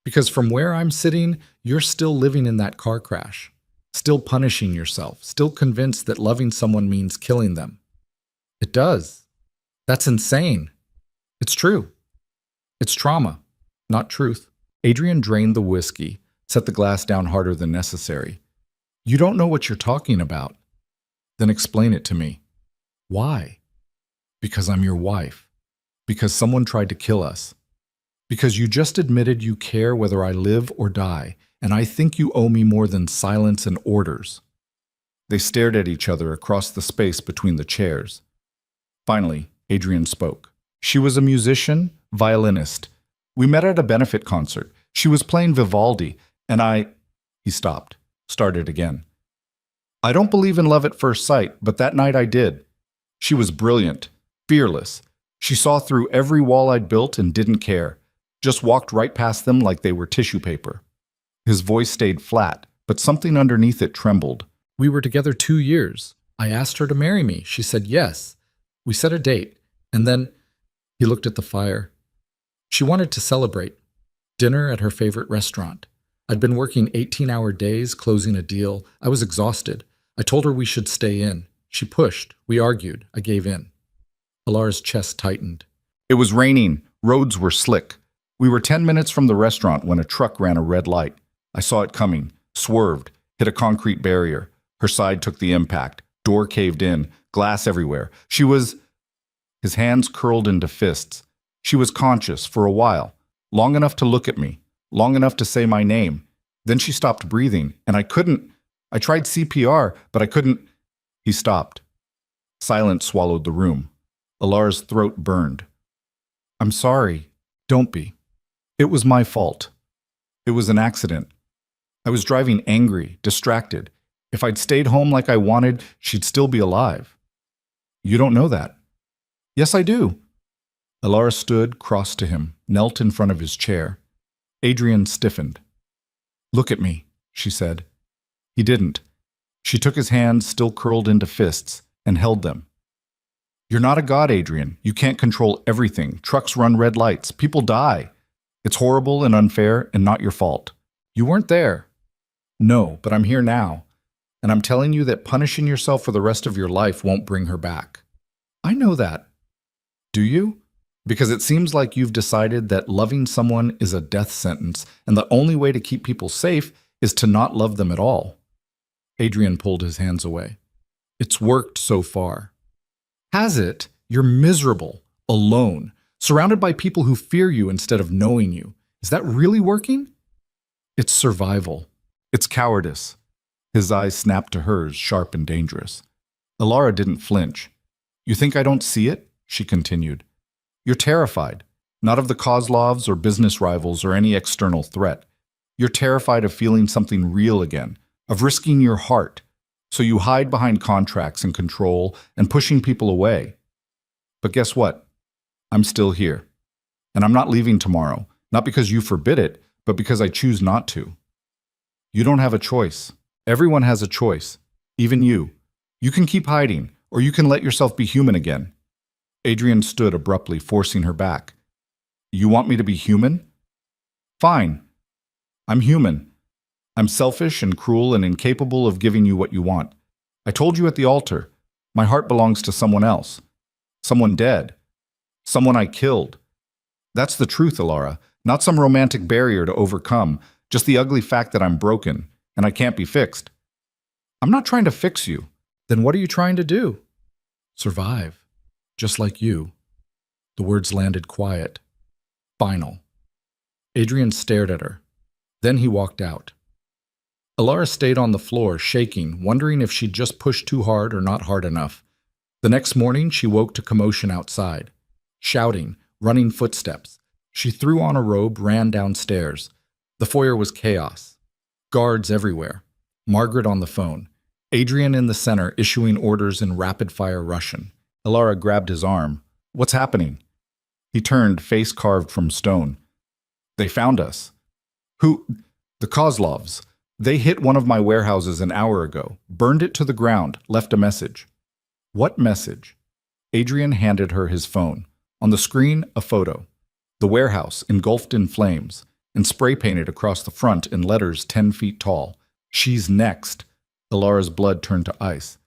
"Because from where I'm sitting, you're still living in that car crash. Still punishing yourself. Still convinced that loving someone means killing them." "It does. That's insane." "It's true. It's trauma, not truth." Adrian drained the whiskey, set the glass down harder than necessary. "You don't know what you're talking about." "Then explain it to me." "Why?" "Because I'm your wife. Because someone tried to kill us. Because you just admitted you care whether I live or die, and I think you owe me more than silence and orders." They stared at each other across the space between the chairs. Finally, Adrian spoke. "She was a musician, violinist. We met at a benefit concert. She was playing Vivaldi, and He stopped, started again. "I don't believe in love at first sight, but that night I did. She was brilliant, fearless. She saw through every wall I'd built and didn't care. Just walked right past them like they were tissue paper." His voice stayed flat, but something underneath it trembled. "We were together 2 years. I asked her to marry me. She said yes. We set a date, and then..." He looked at the fire. "She wanted to celebrate. Dinner at her favorite restaurant. I'd been working 18-hour days, closing a deal. I was exhausted. I told her we should stay in. She pushed. We argued. I gave in." Alara's chest tightened. "It was raining. Roads were slick. We were 10 minutes from the restaurant when a truck ran a red light. I saw it coming, swerved, hit a concrete barrier. Her side took the impact. Door caved in, glass everywhere. She was..." His hands curled into fists. "She was conscious for a while, long enough to look at me, long enough to say my name. Then she stopped breathing, and I couldn't. I tried CPR, but I couldn't..." He stopped. Silence swallowed the room. Alara's throat burned. "I'm sorry. Don't be. It was my fault. It was an accident. I was driving angry, distracted. If I'd stayed home like I wanted, she'd still be alive." "You don't know that." "Yes, I do." Alara stood, crossed to him, knelt in front of his chair. Adrian stiffened. "Look at me," she said. He didn't. She took his hands, still curled into fists, and held them. "You're not a god, Adrian. You can't control everything. Trucks run red lights. People die. It's horrible and unfair and not your fault. You weren't there." "No, but I'm here now. And I'm telling you that punishing yourself for the rest of your life won't bring her back." "I know that." "Do you? Because it seems like you've decided that loving someone is a death sentence, and the only way to keep people safe is to not love them at all." Adrian pulled his hands away. "It's worked so far." "Has it? You're miserable, alone, surrounded by people who fear you instead of knowing you. Is that really working?" "It's survival. It's cowardice." His eyes snapped to hers, sharp and dangerous. Alara didn't flinch. "You think I don't see it?" she continued. "You're terrified, not of the Kozlovs or business rivals or any external threat. You're terrified of feeling something real again, of risking your heart. So you hide behind contracts and control and pushing people away. But guess what? I'm still here. And I'm not leaving tomorrow, not because you forbid it, but because I choose not to. You don't have a choice. Everyone has a choice, even you. You can keep hiding, or you can let yourself be human again." Adrian stood abruptly, forcing her back. "You want me to be human? Fine. I'm human. I'm selfish and cruel and incapable of giving you what you want. I told you at the altar, my heart belongs to someone else. Someone dead. Someone I killed. That's the truth, Alara. Not some romantic barrier to overcome, just the ugly fact that I'm broken, and I can't be fixed." "I'm not trying to fix you." "Then what are you trying to do?" "Survive. Just like you." The words landed quiet. Final. Adrian stared at her. Then he walked out. Alara stayed on the floor, shaking, wondering if she'd just pushed too hard or not hard enough. The next morning, she woke to commotion outside. Shouting, running footsteps. She threw on a robe, ran downstairs. The foyer was chaos. Guards everywhere. Margaret on the phone. Adrian in the center, issuing orders in rapid-fire Russian. Alara grabbed his arm. "What's happening?" He turned, face carved from stone. "They found us." "Who?" "The Kozlovs. They hit one of my warehouses an hour ago, burned it to the ground, left a message." "What message?" Adrian handed her his phone. On the screen, a photo. The warehouse, engulfed in flames, and spray-painted across the front in letters 10 feet tall. "She's next." Alara's blood turned to ice.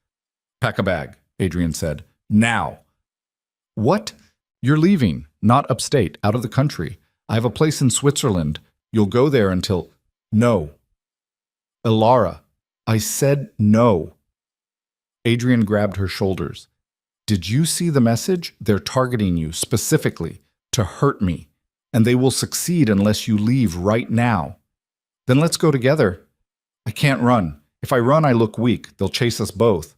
"Pack a bag," Adrian said. "Now." "What?" "You're leaving, not upstate, out of the country. I have a place in Switzerland. You'll go there until—" "No." "Alara, I said no." Adrian grabbed her shoulders. "Did you see the message? They're targeting you, specifically, to hurt me. And they will succeed unless you leave right now." "Then let's go together." "I can't run. If I run, I look weak. They'll chase us both."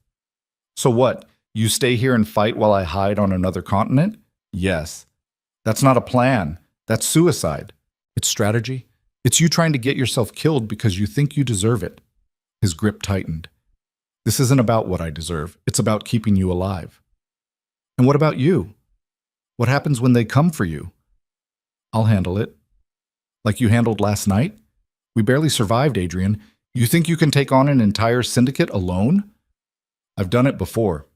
"So what? You stay here and fight while I hide on another continent?" "Yes." "That's not a plan. That's suicide." "It's strategy. It's you trying to get yourself killed because you think you deserve it." His grip tightened. "This isn't about what I deserve. It's about keeping you alive." "And what about you? What happens when they come for you?" "I'll handle it." "Like you handled last night? We barely survived, Adrian. You think you can take on an entire syndicate alone?" "I've done it before."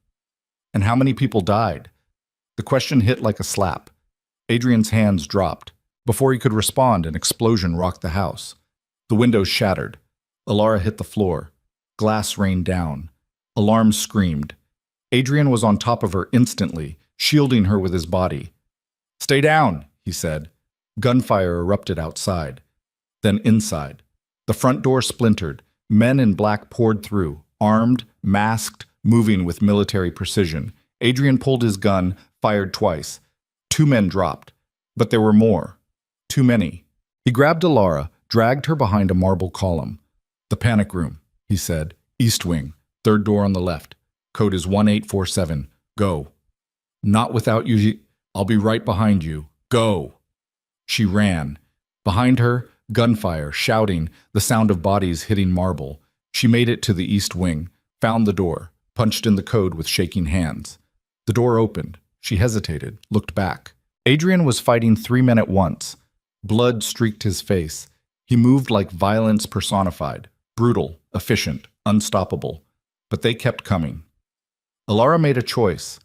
"And how many people died?" The question hit like a slap. Adrian's hands dropped. Before he could respond, an explosion rocked the house. The windows shattered. Alara hit the floor. Glass rained down. Alarms screamed. Adrian was on top of her instantly, shielding her with his body. "Stay down," he said. Gunfire erupted outside. Then inside. The front door splintered. Men in black poured through, armed, masked, moving with military precision. Adrian pulled his gun, fired twice. 2 men dropped. But there were more. Too many. He grabbed Alara, dragged her behind a marble column. "The panic room," he said. "East wing. 3rd door on the left. Code is 1847. Go." "Not without you. I'll be right behind you. Go." She ran. Behind her, gunfire, shouting, the sound of bodies hitting marble. She made it to the east wing, found the door, punched in the code with shaking hands. The door opened. She hesitated, looked back. Adrian was fighting 3 men at once. Blood streaked his face. He moved like violence personified, brutal, efficient, unstoppable. But they kept coming. Alara made a choice.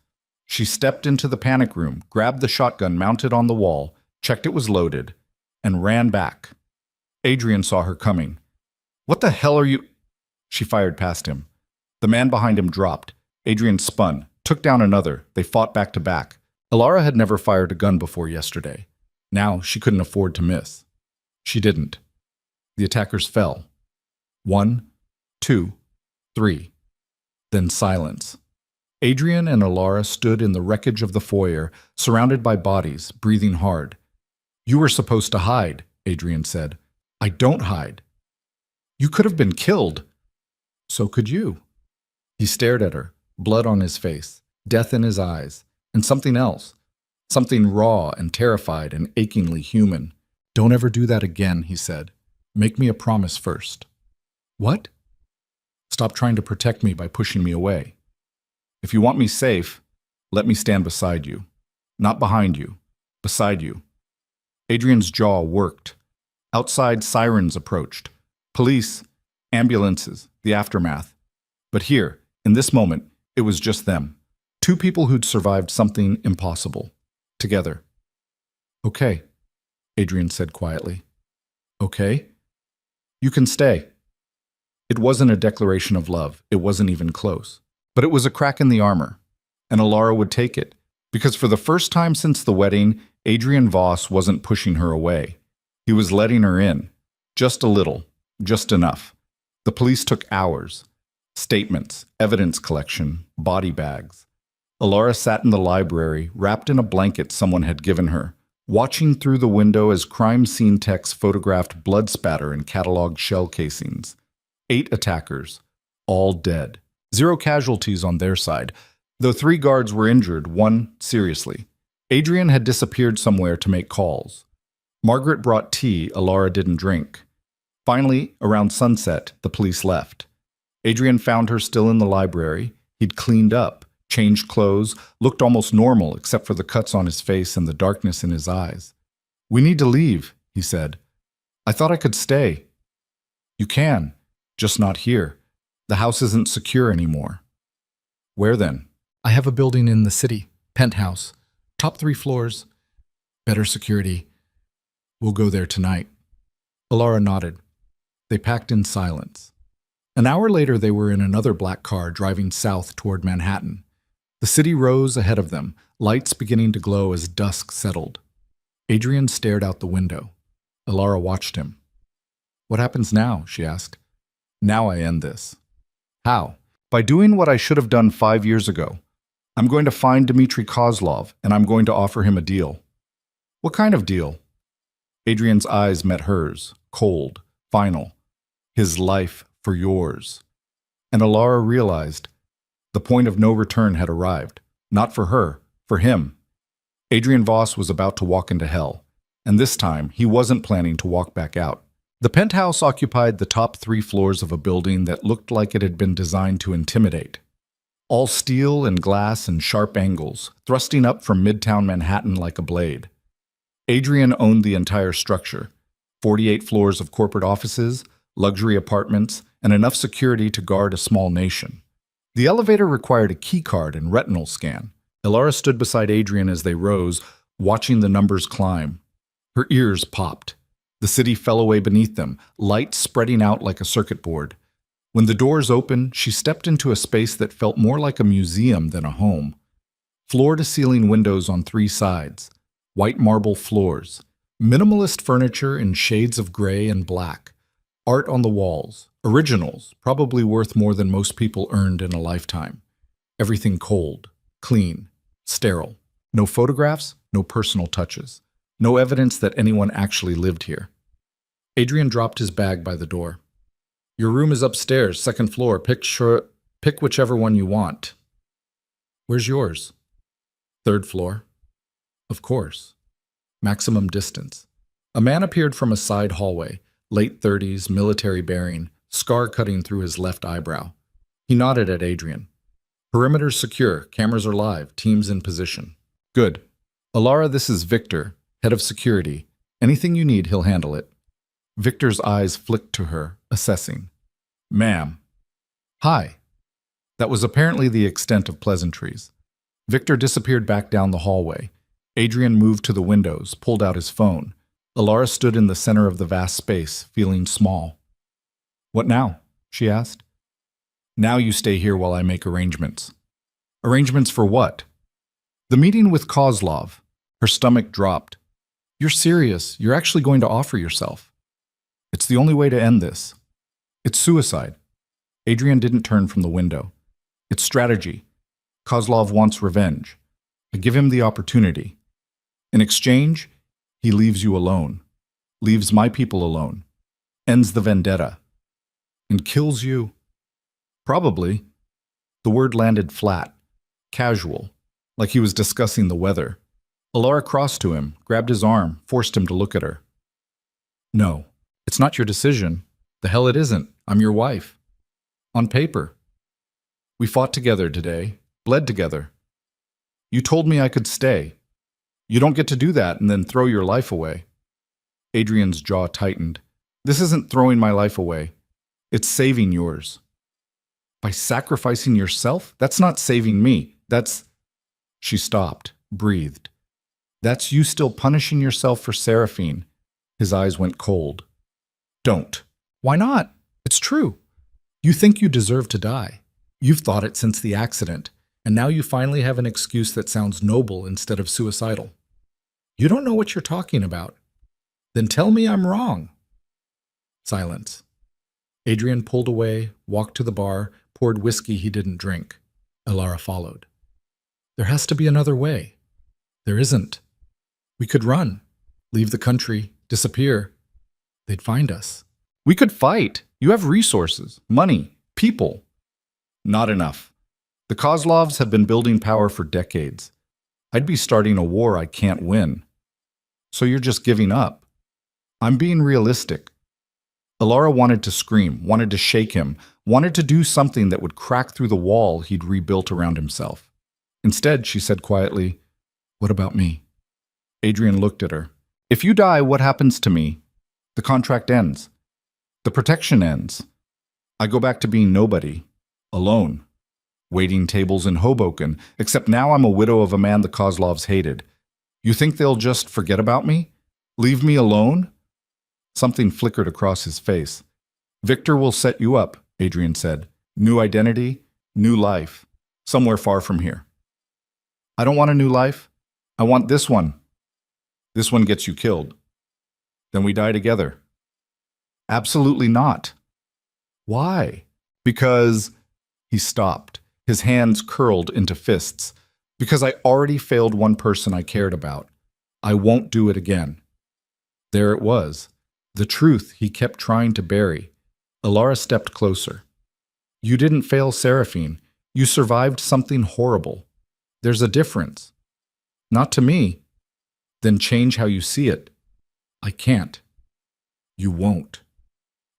She stepped into the panic room, grabbed the shotgun mounted on the wall, checked it was loaded, and ran back. Adrian saw her coming. "What the hell are you—" She fired past him. The man behind him dropped. Adrian spun, took down another. They fought back to back. Alara had never fired a gun before yesterday. Now she couldn't afford to miss. She didn't. The attackers fell. 1, 2, 3. Then silence. Adrian and Alara stood in the wreckage of the foyer, surrounded by bodies, breathing hard. "You were supposed to hide," Adrian said. "I don't hide." "You could have been killed." "So could you." He stared at her, blood on his face, death in his eyes, and something else. Something raw and terrified and achingly human. "Don't ever do that again," he said. "Make me a promise first." "What?" "Stop trying to protect me by pushing me away. If you want me safe, let me stand beside you. Not behind you, beside you." Adrian's jaw worked. Outside, sirens approached. Police, ambulances, the aftermath. But here, in this moment, it was just them. Two people who'd survived something impossible. Together. Okay, Adrian said quietly. Okay? You can stay. It wasn't a declaration of love. It wasn't even close. But it was a crack in the armor. And Alara would take it. Because for the first time since the wedding, Adrian Voss wasn't pushing her away. He was letting her in. Just a little. Just enough. The police took hours. Statements, evidence collection, body bags. Alara sat in the library, wrapped in a blanket someone had given her, watching through the window as crime scene techs photographed blood spatter and cataloged shell casings. 8 attackers, all dead. 0 casualties on their side, though 3 guards were injured, 1 seriously. Adrian had disappeared somewhere to make calls. Margaret brought tea Alara didn't drink. Finally, around sunset, the police left. Adrian found her still in the library. He'd cleaned up, changed clothes, looked almost normal except for the cuts on his face and the darkness in his eyes. "We need to leave," he said. "I thought I could stay." "You can, just not here. The house isn't secure anymore." "Where then?" "I have a building in the city, penthouse, top 3 floors, better security. We'll go there tonight." Alara nodded. They packed in silence. An hour later, they were in another black car driving south toward Manhattan. The city rose ahead of them, lights beginning to glow as dusk settled. Adrian stared out the window. Alara watched him. "What happens now?" she asked. "Now I end this." "How?" "By doing what I should have done 5 years ago. I'm going to find Dmitry Kozlov, and I'm going to offer him a deal." "What kind of deal?" Adrian's eyes met hers, cold, final. "His life for yours." And Alara realized the point of no return had arrived. Not for her, for him. Adrian Voss was about to walk into hell, and this time he wasn't planning to walk back out. The penthouse occupied the top 3 floors of a building that looked like it had been designed to intimidate. All steel and glass and sharp angles, thrusting up from midtown Manhattan like a blade. Adrian owned the entire structure. 48 floors of corporate offices, luxury apartments, and enough security to guard a small nation. The elevator required a key card and retinal scan. Alara stood beside Adrian as they rose, watching the numbers climb. Her ears popped. The city fell away beneath them, light spreading out like a circuit board. When the doors opened, she stepped into a space that felt more like a museum than a home. Floor-to-ceiling windows on 3 sides, white marble floors, minimalist furniture in shades of gray and black, art on the walls, originals, probably worth more than most people earned in a lifetime. Everything cold, clean, sterile. No photographs, no personal touches. No evidence that anyone actually lived here. Adrian dropped his bag by the door. "Your room is upstairs, 2nd floor. Pick whichever one you want." "Where's yours?" "3rd floor." "Of course." Maximum distance. A man appeared from a side hallway, late 30s, military bearing, scar cutting through his left eyebrow. He nodded at Adrian. "Perimeter's secure, cameras are live, teams in position." "Good. Alara, this is Victor, head of security. Anything you need, he'll handle it." Victor's eyes flicked to her, assessing. "Ma'am." "Hi." That was apparently the extent of pleasantries. Victor disappeared back down the hallway. Adrian moved to the windows, pulled out his phone. Alara stood in the center of the vast space, feeling small. "What now?" she asked. "Now you stay here while I make arrangements." "Arrangements for what?" "The meeting with Kozlov." Her stomach dropped. "You're serious. You're actually going to offer yourself." "It's the only way to end this." "It's suicide." Adrian didn't turn from the window. "It's strategy. Kozlov wants revenge. I give him the opportunity. In exchange, he leaves you alone. Leaves my people alone. Ends the vendetta. And kills you." "Probably." The word landed flat, casual, like he was discussing the weather. Alara crossed to him, grabbed his arm, forced him to look at her. "No, it's not your decision. The hell it isn't. I'm your wife. On paper. We fought together today, bled together. You told me I could stay. You don't get to do that and then throw your life away." Adrian's jaw tightened. "This isn't throwing my life away. It's saving yours." "By sacrificing yourself? That's not saving me. That's..." She stopped, breathed. That's you still punishing yourself for Seraphine. His eyes went cold. Don't. Why not? It's true. You think you deserve to die. You've thought it since the accident, and now you finally have an excuse that sounds noble instead of suicidal. You don't know what you're talking about. Then tell me I'm wrong. Silence. Adrian pulled away, walked to the bar, poured whiskey he didn't drink. Elara followed. There has to be another way. There isn't. We could run, leave the country, disappear. They'd find us. We could fight. You have resources, money, people. Not enough. The Kozlovs have been building power for decades. I'd be starting a war I can't win. So you're just giving up. I'm being realistic. Elara wanted to scream, wanted to shake him, wanted to do something that would crack through the wall he'd rebuilt around himself. Instead, she said quietly, "What about me?" Adrian looked at her. "If you die, what happens to me? The contract ends. The protection ends. I go back to being nobody, alone, waiting tables in Hoboken, except now I'm a widow of a man the Kozlovs hated. You think they'll just forget about me? Leave me alone?" Something flickered across his face. "Victor will set you up," Adrian said. "New identity, new life, somewhere far from here." "I don't want a new life. I want this one. This one gets you killed. Then we die together." "Absolutely not." "Why?" "Because—" He stopped, his hands curled into fists. "Because I already failed one person I cared about. I won't do it again." There it was, the truth he kept trying to bury. Elara stepped closer. "You didn't fail Seraphine. You survived something horrible. There's a difference." "Not to me." "Then change how you see it." "I can't." "You won't."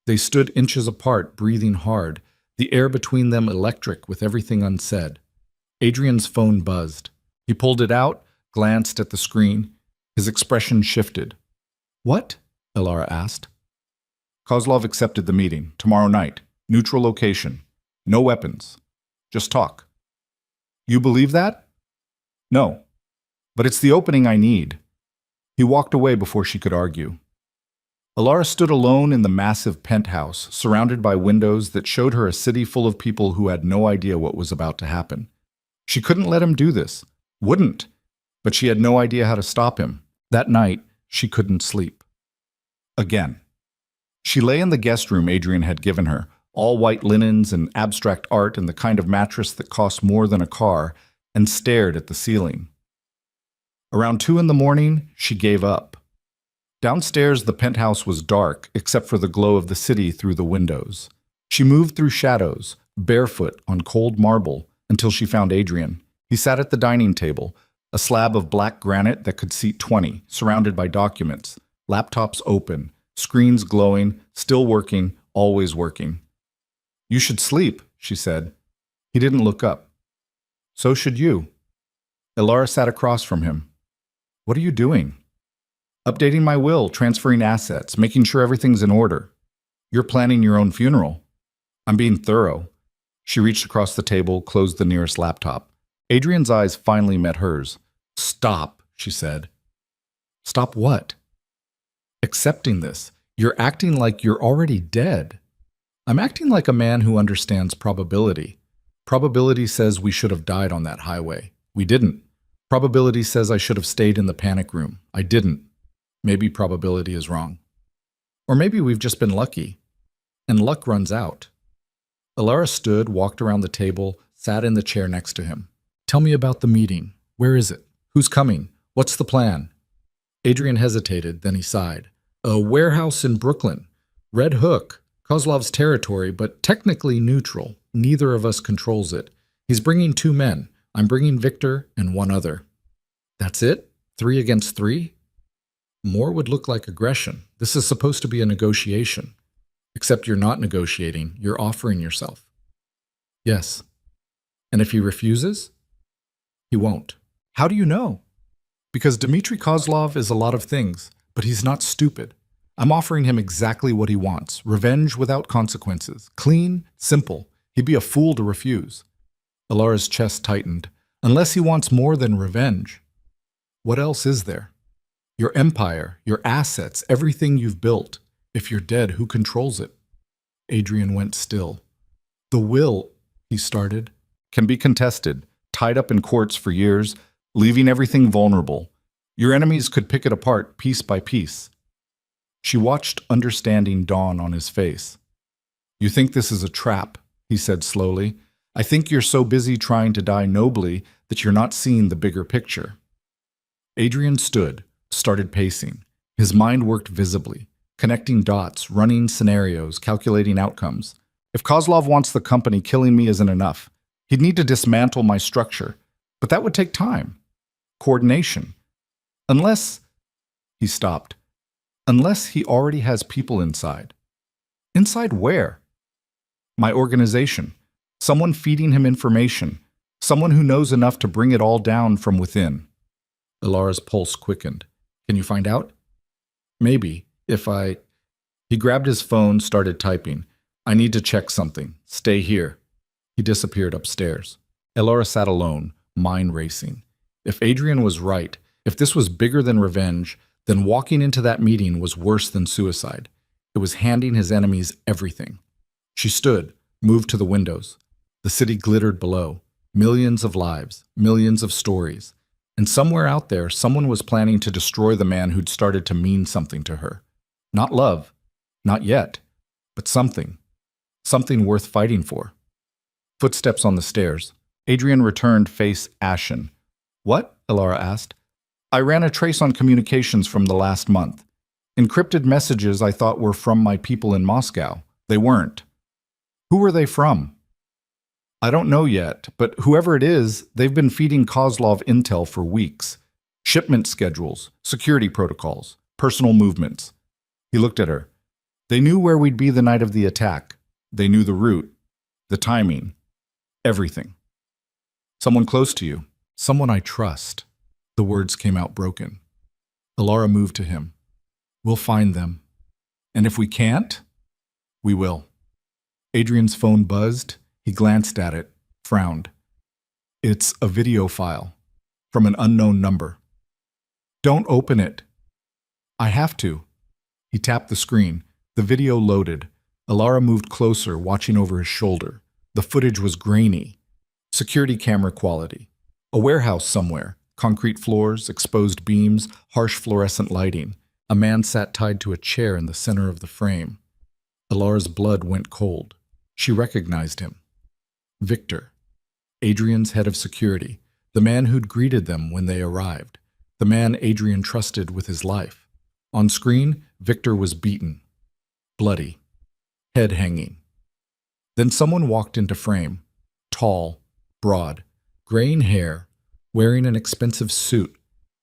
They stood inches apart, breathing hard, the air between them electric with everything unsaid. Adrian's phone buzzed. He pulled it out, glanced at the screen. His expression shifted. "What?" Elara asked. "Kozlov accepted the meeting. Tomorrow night. Neutral location. No weapons. Just talk." "You believe that?" "No. But it's the opening I need." He walked away before she could argue. Elara stood alone in the massive penthouse, surrounded by windows that showed her a city full of people who had no idea what was about to happen. She couldn't let him do this. Wouldn't. But she had no idea how to stop him. That night, she couldn't sleep. Again. She lay in the guest room Adrian had given her, all white linens and abstract art and the kind of mattress that cost more than a car, and stared at the ceiling. Around 2 a.m, she gave up. Downstairs, the penthouse was dark, except for the glow of the city through the windows. She moved through shadows, barefoot on cold marble, until she found Adrian. He sat at the dining table, a slab of black granite that could seat 20, surrounded by documents, laptops open, screens glowing, still working, always working. "You should sleep," she said. He didn't look up. "So should you." Elara sat across from him. "What are you doing?" "Updating my will, transferring assets, making sure everything's in order." "You're planning your own funeral." "I'm being thorough." She reached across the table, closed the nearest laptop. Adrian's eyes finally met hers. "Stop," she said. "Stop what?" "Accepting this. You're acting like you're already dead." "I'm acting like a man who understands probability. Probability says we should have died on that highway. We didn't. Probability says I should have stayed in the panic room. I didn't. Maybe probability is wrong. Or maybe we've just been lucky. And luck runs out." Elara stood, walked around the table, sat in the chair next to him. "Tell me about the meeting. Where is it? Who's coming? What's the plan?" Adrian hesitated, then he sighed. "A warehouse in Brooklyn. Red Hook. Kozlov's territory, but technically neutral. Neither of us controls it. He's bringing 2 men. I'm bringing Victor and 1 other." "That's it? 3 against 3? More would look like aggression. This is supposed to be a negotiation. Except you're not negotiating, you're offering yourself." "Yes." "And if he refuses?" "He won't." "How do you know?" "Because Dmitry Kozlov is a lot of things, but he's not stupid. I'm offering him exactly what he wants. Revenge without consequences. Clean, simple. He'd be a fool to refuse." Elara's chest tightened. Unless he wants more than revenge. What else is there? Your empire, your assets, everything you've built. If you're dead, who controls it? Adrian went still. The will, he started, can be contested, tied up in courts for years, leaving everything vulnerable. Your enemies could pick it apart piece by piece. She watched understanding dawn on his face. You think this is a trap, he said slowly. I think you're so busy trying to die nobly that you're not seeing the bigger picture. Adrian stood, started pacing. His mind worked visibly, connecting dots, running scenarios, calculating outcomes. If Kozlov wants the company, killing me isn't enough. He'd need to dismantle my structure, but that would take time. Coordination. Unless, he stopped, unless he already has people inside. Inside where? My organization. Someone feeding him information. Someone who knows enough to bring it all down from within. Ilara's pulse quickened. Can you find out? Maybe, if I... He grabbed his phone, started typing. I need to check something. Stay here. He disappeared upstairs. Ilara sat alone, mind racing. If Adrian was right, if this was bigger than revenge, then walking into that meeting was worse than suicide. It was handing his enemies everything. She stood, moved to the windows. The city glittered below. Millions of lives, millions of stories. And somewhere out there, someone was planning to destroy the man who'd started to mean something to her. Not love, not yet, but something. Something worth fighting for. Footsteps on the stairs. Adrian returned, face ashen. What? Ilara asked. I ran a trace on communications from the last month. Encrypted messages I thought were from my people in Moscow. They weren't. Who were they from? I don't know yet, but whoever it is, they've been feeding Kozlov intel for weeks. Shipment schedules, security protocols, personal movements. He looked at her. They knew where we'd be the night of the attack. They knew the route, the timing, everything. Someone close to you, someone I trust. The words came out broken. Ilara moved to him. We'll find them. And if we can't, we will. Adrian's phone buzzed. He glanced at it, frowned. It's a video file from an unknown number. Don't open it. I have to. He tapped the screen. The video loaded. Ilara moved closer, watching over his shoulder. The footage was grainy. Security camera quality. A warehouse somewhere. Concrete floors, exposed beams, harsh fluorescent lighting. A man sat tied to a chair in the center of the frame. Ilara's blood went cold. She recognized him. Victor, Adrian's head of security, the man who'd greeted them when they arrived, the man Adrian trusted with his life. On screen, Victor was beaten, bloody, head hanging. Then someone walked into frame, tall, broad, graying hair, wearing an expensive suit.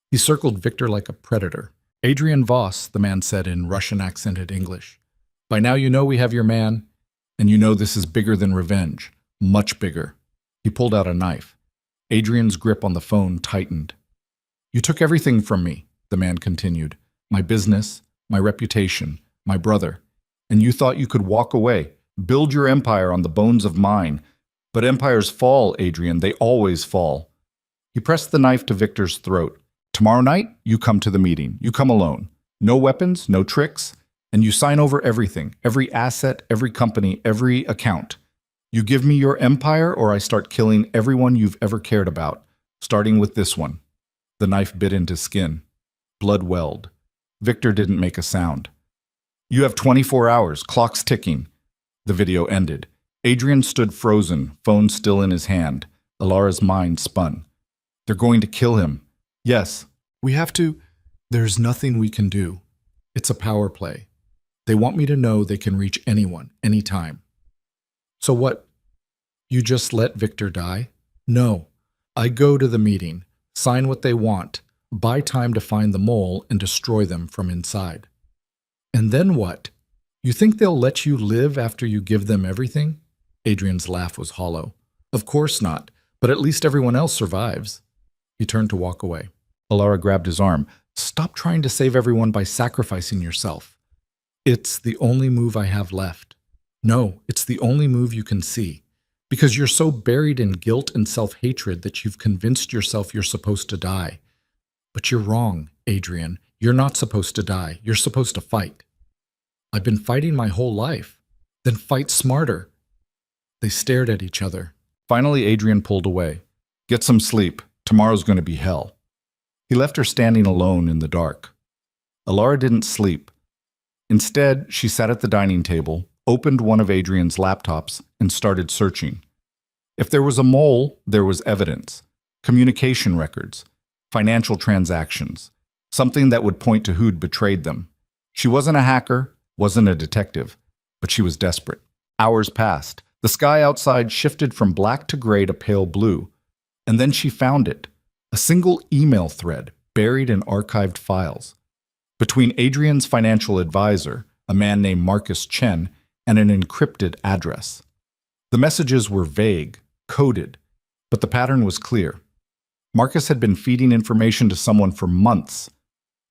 He circled Victor like a predator. Adrian Voss, the man said in Russian-accented English. By now you know we have your man, and you know this is bigger than revenge. Much bigger. He pulled out a knife. Adrian's grip on the phone tightened. You took everything from me, the man continued. My business, my reputation, my brother. And you thought you could walk away, build your empire on the bones of mine. But empires fall, Adrian. They always fall. He pressed the knife to Victor's throat. Tomorrow night, you come to the meeting. You come alone. No weapons, no tricks. And you sign over everything, every asset, every company, every account. You give me your empire or I start killing everyone you've ever cared about, starting with this one. The knife bit into skin. Blood welled. Victor didn't make a sound. You have 24 hours, clock's ticking. The video ended. Adrian stood frozen, phone still in his hand. Ilara's mind spun. They're going to kill him. Yes, we have to. There's nothing we can do. It's a power play. They want me to know they can reach anyone, anytime. So what? You just let Victor die? No. I go to the meeting, sign what they want, buy time to find the mole and destroy them from inside. And then what? You think they'll let you live after you give them everything? Adrian's laugh was hollow. Of course not, but at least everyone else survives. He turned to walk away. Ilara grabbed his arm. Stop trying to save everyone by sacrificing yourself. It's the only move I have left. No, it's the only move you can see. Because you're so buried in guilt and self-hatred that you've convinced yourself you're supposed to die. But you're wrong, Adrian. You're not supposed to die. You're supposed to fight. I've been fighting my whole life. Then fight smarter. They stared at each other. Finally, Adrian pulled away. Get some sleep. Tomorrow's going to be hell. He left her standing alone in the dark. Alara didn't sleep. Instead, she sat at the dining table, opened one of Adrian's laptops, and started searching. If there was a mole, there was evidence. Communication records. Financial transactions. Something that would point to who'd betrayed them. She wasn't a hacker, wasn't a detective, but she was desperate. Hours passed. The sky outside shifted from black to gray to pale blue. And then she found it. A single email thread buried in archived files. Between Adrian's financial advisor, a man named Marcus Chen, and an encrypted address. The messages were vague, coded, but the pattern was clear. Marcus had been feeding information to someone for months,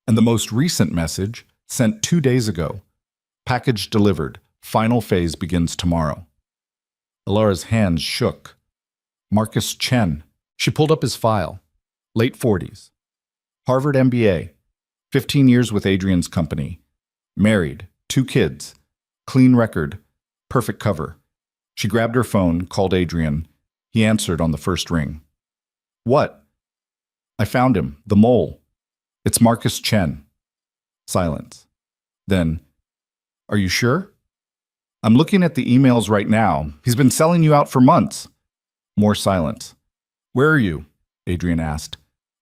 and the most recent message, sent 2 days ago, package delivered, final phase begins tomorrow. Alara's hands shook. Marcus Chen. She pulled up his file. Late 40s. Harvard MBA. 15 years with Adrian's company. Married. 2 kids. Clean record. Perfect cover. She grabbed her phone, called Adrian. He answered on the first ring. What? I found him. The mole. It's Marcus Chen. Silence. Then, are you sure? I'm looking at the emails right now. He's been selling you out for months. More silence. Where are you? Adrian asked.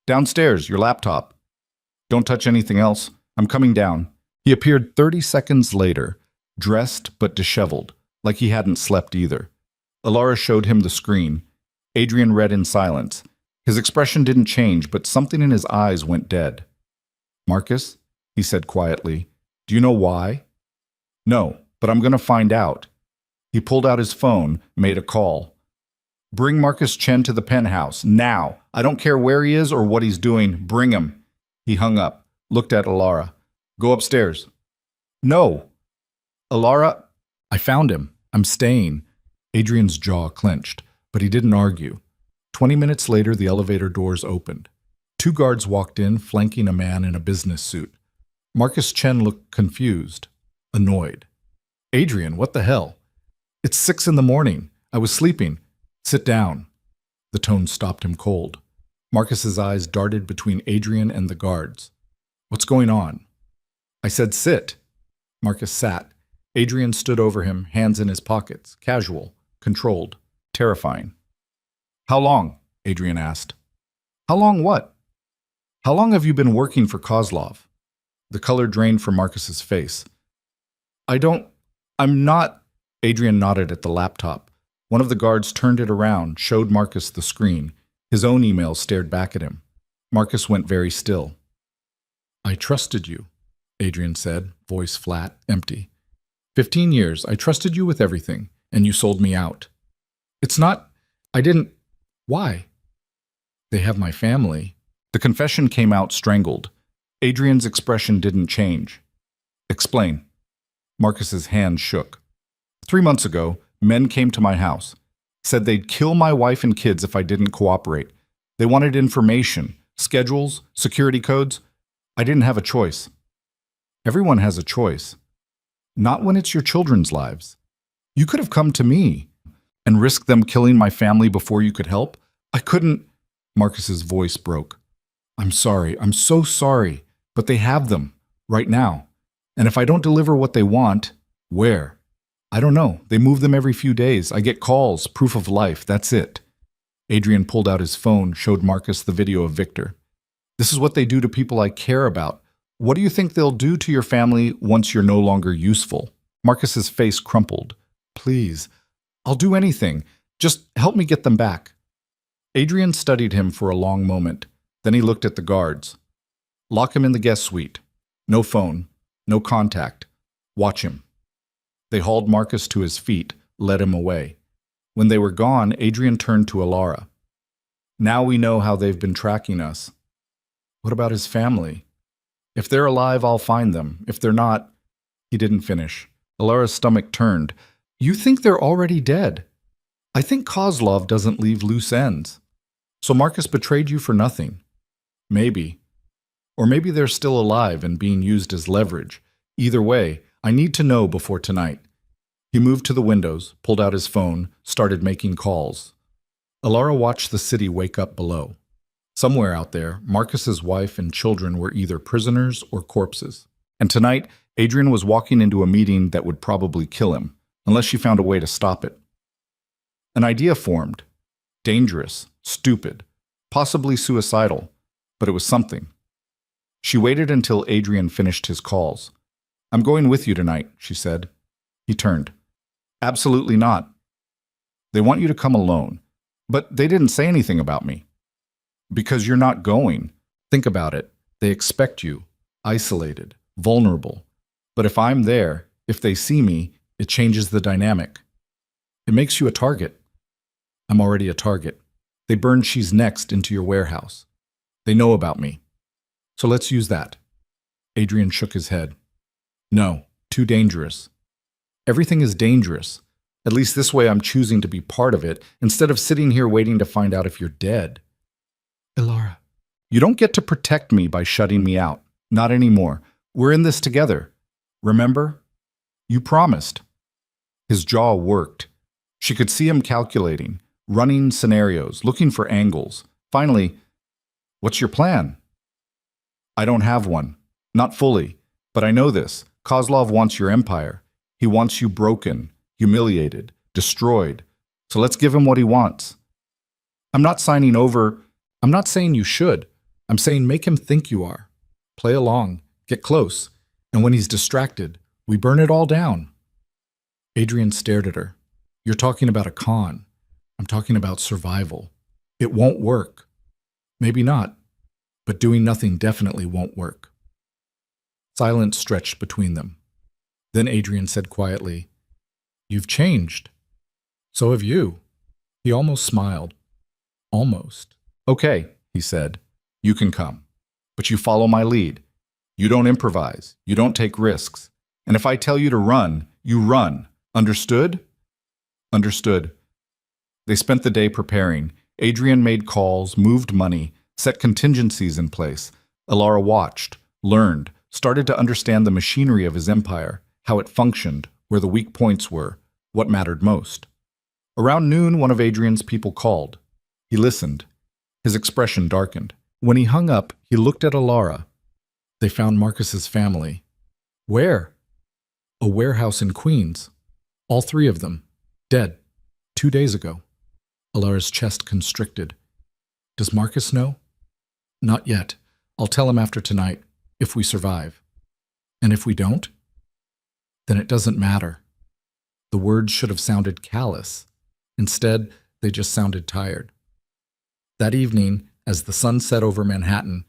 Downstairs, your laptop. Don't touch anything else. I'm coming down. He appeared 30 seconds later, dressed but disheveled, like he hadn't slept either. Alara showed him the screen. Adrian read in silence. His expression didn't change, but something in his eyes went dead. Marcus, he said quietly, do you know why? No, but I'm going to find out. He pulled out his phone, made a call. Bring Marcus Chen to the penthouse, now. I don't care where he is or what he's doing. Bring him. He hung up, looked at Alara. Go upstairs. No. Alara, I found him. I'm staying. Adrian's jaw clenched, but he didn't argue. 20 minutes later, the elevator doors opened. 2 guards walked in, flanking a man in a business suit. Marcus Chen looked confused, annoyed. Adrian, what the hell? It's 6 in the morning. I was sleeping. Sit down. The tone stopped him cold. Marcus's eyes darted between Adrian and the guards. What's going on? I said sit. Marcus sat. Adrian stood over him, hands in his pockets, casual, controlled, terrifying. How long? Adrian asked. How long what? How long have you been working for Kozlov? The color drained from Marcus's face. I'm not. Adrian nodded at the laptop. One of the guards turned it around, showed Marcus the screen. His own email stared back at him. Marcus went very still. I trusted you, Adrian said, voice flat, empty. 15 years, I trusted you with everything, and you sold me out. It's not. I didn't. Why? They have my family. The confession came out strangled. Adrian's expression didn't change. Explain. Marcus's hand shook. 3 months ago, men came to my house. Said they'd kill my wife and kids if I didn't cooperate. They wanted information, schedules, security codes. I didn't have a choice. Everyone has a choice. Not when it's your children's lives. You could have come to me and risked them killing my family before you could help. I couldn't. Marcus's voice broke. I'm sorry. I'm so sorry. But they have them right now. And if I don't deliver what they want, where? I don't know. They move them every few days. I get calls, proof of life. That's it. Adrian pulled out his phone, showed Marcus the video of Victor. This is what they do to people I care about. What do you think they'll do to your family once you're no longer useful? Marcus's face crumpled. Please, I'll do anything. Just help me get them back. Adrian studied him for a long moment. Then he looked at the guards. Lock him in the guest suite. No phone. No contact. Watch him. They hauled Marcus to his feet, led him away. When they were gone, Adrian turned to Alara. Now we know how they've been tracking us. What about his family? If they're alive, I'll find them. If they're not... He didn't finish. Alara's stomach turned. You think they're already dead? I think Kozlov doesn't leave loose ends. So Marcus betrayed you for nothing. Maybe. Or maybe they're still alive and being used as leverage. Either way, I need to know before tonight. He moved to the windows, pulled out his phone, started making calls. Alara watched the city wake up below. Somewhere out there, Marcus's wife and children were either prisoners or corpses. And tonight, Adrian was walking into a meeting that would probably kill him, unless she found a way to stop it. An idea formed. Dangerous, stupid, possibly suicidal, but it was something. She waited until Adrian finished his calls. I'm going with you tonight, she said. He turned. Absolutely not. They want you to come alone, but they didn't say anything about me. Because you're not going. Think about it. They expect you, isolated, vulnerable. But if I'm there, if they see me, it changes the dynamic. It makes you a target. I'm already a target. They burned She's Next into your warehouse. They know about me. So let's use that. Adrian shook his head. No, too dangerous. Everything is dangerous. At least this way I'm choosing to be part of it, instead of sitting here waiting to find out if you're dead. Alara. You don't get to protect me by shutting me out. Not anymore. We're in this together. Remember? You promised. His jaw worked. She could see him calculating, running scenarios, looking for angles. Finally, what's your plan? I don't have one. Not fully. But I know this. Kozlov wants your empire. He wants you broken, humiliated, destroyed. So let's give him what he wants. I'm not signing over. I'm not saying you should. I'm saying make him think you are. Play along. Get close. And when he's distracted, we burn it all down. Adrian stared at her. You're talking about a con. I'm talking about survival. It won't work. Maybe not, but doing nothing definitely won't work. Silence stretched between them. Then Adrian said quietly, You've changed. So have you. He almost smiled. Almost. Okay, he said. You can come. But you follow my lead. You don't improvise. You don't take risks. And if I tell you to run, you run. Understood? Understood. They spent the day preparing. Adrian made calls, moved money, set contingencies in place. Alara watched, learned, started to understand the machinery of his empire, how it functioned, where the weak points were, what mattered most. Around noon, one of Adrian's people called. He listened. His expression darkened. When he hung up, he looked at Alara. They found Marcus's family. Where? A warehouse in Queens. All three of them. Dead. 2 days ago. Alara's chest constricted. Does Marcus know? Not yet. I'll tell him after tonight, if we survive. And if we don't? Then it doesn't matter. The words should have sounded callous. Instead, they just sounded tired. That evening, as the sun set over Manhattan,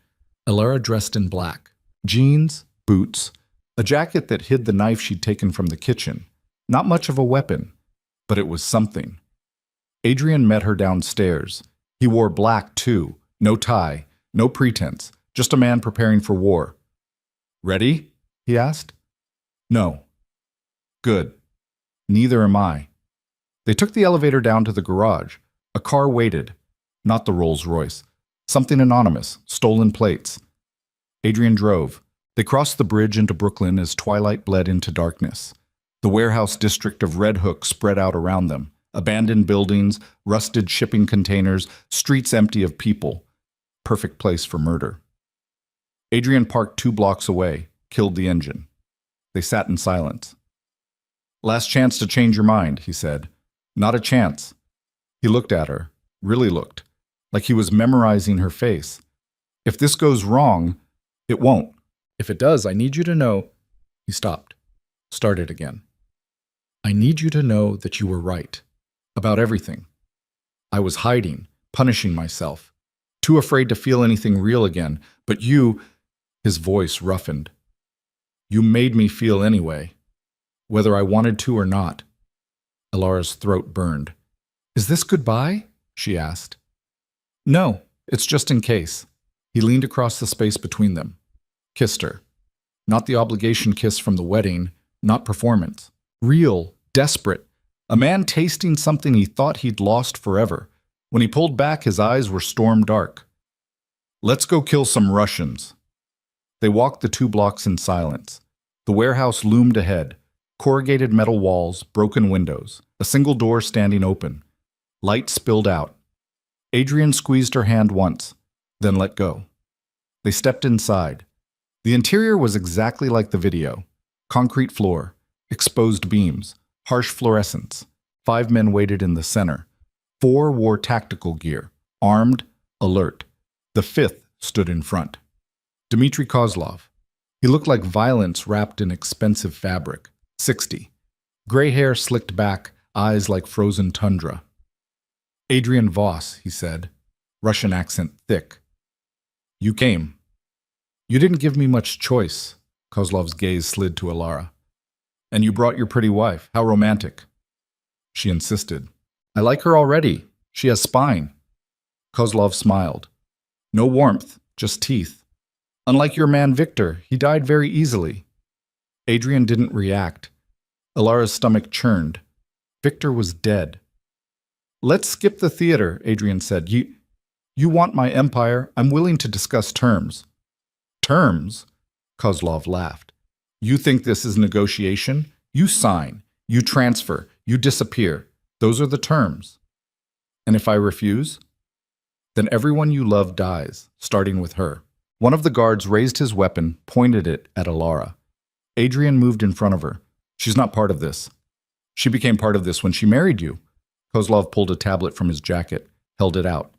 Alara dressed in black. Jeans, boots, a jacket that hid the knife she'd taken from the kitchen. Not much of a weapon, but it was something. Adrian met her downstairs. He wore black, too. No tie, no pretense, just a man preparing for war. Ready? He asked. No. Good. Neither am I. They took the elevator down to the garage. A car waited. Not the Rolls-Royce. Something anonymous, stolen plates. Adrian drove. They crossed the bridge into Brooklyn as twilight bled into darkness. The warehouse district of Red Hook spread out around them. Abandoned buildings, rusted shipping containers, streets empty of people. Perfect place for murder. Adrian parked 2 blocks away, killed the engine. They sat in silence. Last chance to change your mind, he said. Not a chance. He looked at her, really looked, like he was memorizing her face. If this goes wrong, it won't. If it does, I need you to know. He stopped, started again. I need you to know that you were right. About everything. I was hiding, punishing myself, too afraid to feel anything real again, but you, his voice roughened. You made me feel anyway, whether I wanted to or not. Alara's throat burned. Is this goodbye? She asked. No, it's just in case. He leaned across the space between them, kissed her. Not the obligation kiss from the wedding, not performance. Real, desperate, A man tasting something he thought he'd lost forever. When he pulled back, his eyes were storm dark. Let's go kill some Russians. They walked the 2 blocks in silence. The warehouse loomed ahead. Corrugated metal walls, broken windows, a single door standing open. Light spilled out. Adrian squeezed her hand once, then let go. They stepped inside. The interior was exactly like the video. Concrete floor, exposed beams, harsh fluorescence. 5 men waited in the center. 4 wore tactical gear, armed, alert. The 5th stood in front. Dmitry Kozlov. He looked like violence wrapped in expensive fabric. 60. Gray hair slicked back, eyes like frozen tundra. Adrian Voss, he said, Russian accent thick. You came. You didn't give me much choice. Kozlov's gaze slid to Alara. And you brought your pretty wife. How romantic. She insisted. I like her already. She has spine. Kozlov smiled. No warmth, just teeth. Unlike your man Victor, he died very easily. Adrian didn't react. Alara's stomach churned. Victor was dead. Let's skip the theater, Adrian said. You want my empire. I'm willing to discuss terms. Terms? Kozlov laughed. You think this is negotiation? You sign. You transfer. You disappear. Those are the terms. And if I refuse? Then everyone you love dies, starting with her. One of the guards raised his weapon, pointed it at Alara. Adrian moved in front of her. She's not part of this. She became part of this when she married you. Kozlov pulled a tablet from his jacket, held it out.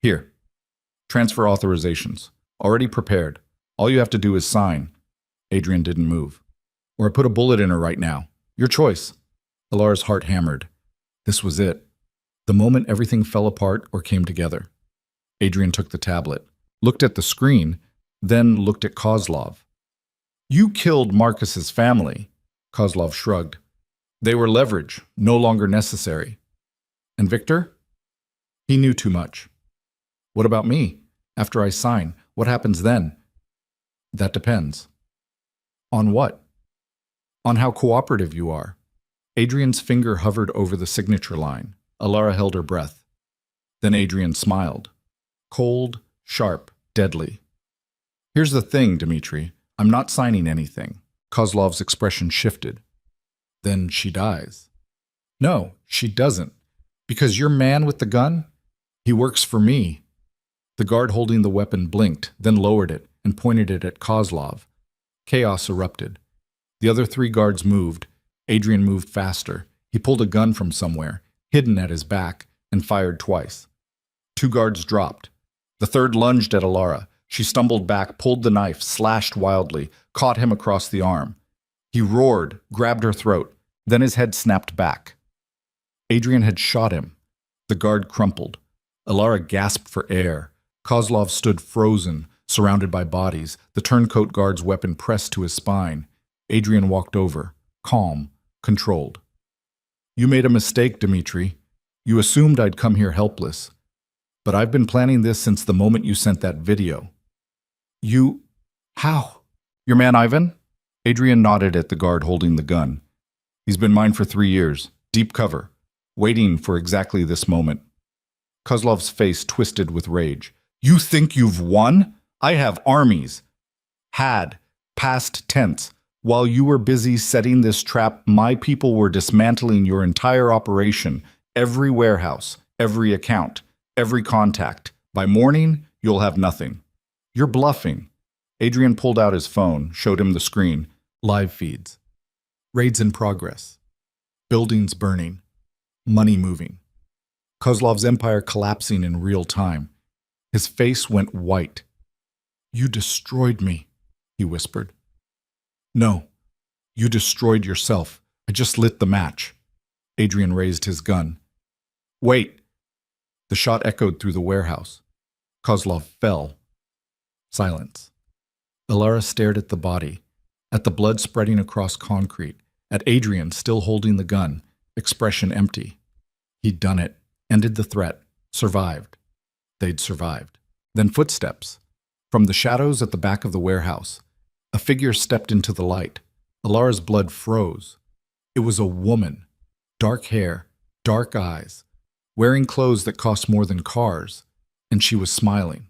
Here. Transfer authorizations. Already prepared. All you have to do is sign. Adrian didn't move. Or I put a bullet in her right now. Your choice. Alara's heart hammered. This was it. The moment everything fell apart or came together. Adrian took the tablet, looked at the screen, then looked at Kozlov. You killed Marcus's family. Kozlov shrugged. They were leverage, no longer necessary. And Victor? He knew too much. What about me? After I sign, what happens then? That depends. On what? On how cooperative you are. Adrian's finger hovered over the signature line. Alara held her breath. Then Adrian smiled. Cold, sharp, deadly. Here's the thing, Dmitri. I'm not signing anything. Kozlov's expression shifted. Then she dies. No, she doesn't. Because your man with the gun, he works for me. The guard holding the weapon blinked, then lowered it and pointed it at Kozlov. Chaos erupted. The other 3 guards moved. Adrian moved faster. He pulled a gun from somewhere, hidden at his back, and fired twice. 2 guards dropped. The 3rd lunged at Alara. She stumbled back, pulled the knife, slashed wildly, caught him across the arm. He roared, grabbed her throat. Then his head snapped back. Adrian had shot him. The guard crumpled. Alara gasped for air. Kozlov stood frozen, surrounded by bodies, the turncoat guard's weapon pressed to his spine. Adrian walked over, calm, controlled. You made a mistake, Dmitri. You assumed I'd come here helpless. But I've been planning this since the moment you sent that video. You... How? Your man Ivan? Adrian nodded at the guard holding the gun. He's been mine for 3 years, deep cover, waiting for exactly this moment. Kozlov's face twisted with rage. You think you've won? I have armies. Had, past tense. While you were busy setting this trap, my people were dismantling your entire operation, every warehouse, every account, every contact. By morning, you'll have nothing. You're bluffing. Adrian pulled out his phone, showed him the screen. Live feeds. Raids in progress. Buildings burning. Money moving. Kozlov's empire collapsing in real time. His face went white. You destroyed me, he whispered. No, you destroyed yourself. I just lit the match. Adrian raised his gun. Wait. The shot echoed through the warehouse. Kozlov fell. Silence. Alara stared at the body, at the blood spreading across concrete, at Adrian still holding the gun, expression empty. He'd done it, ended the threat, survived. They'd survived. Then footsteps. From the shadows at the back of the warehouse, a figure stepped into the light. Alara's blood froze. It was a woman. Dark hair, dark eyes, wearing clothes that cost more than cars, and she was smiling.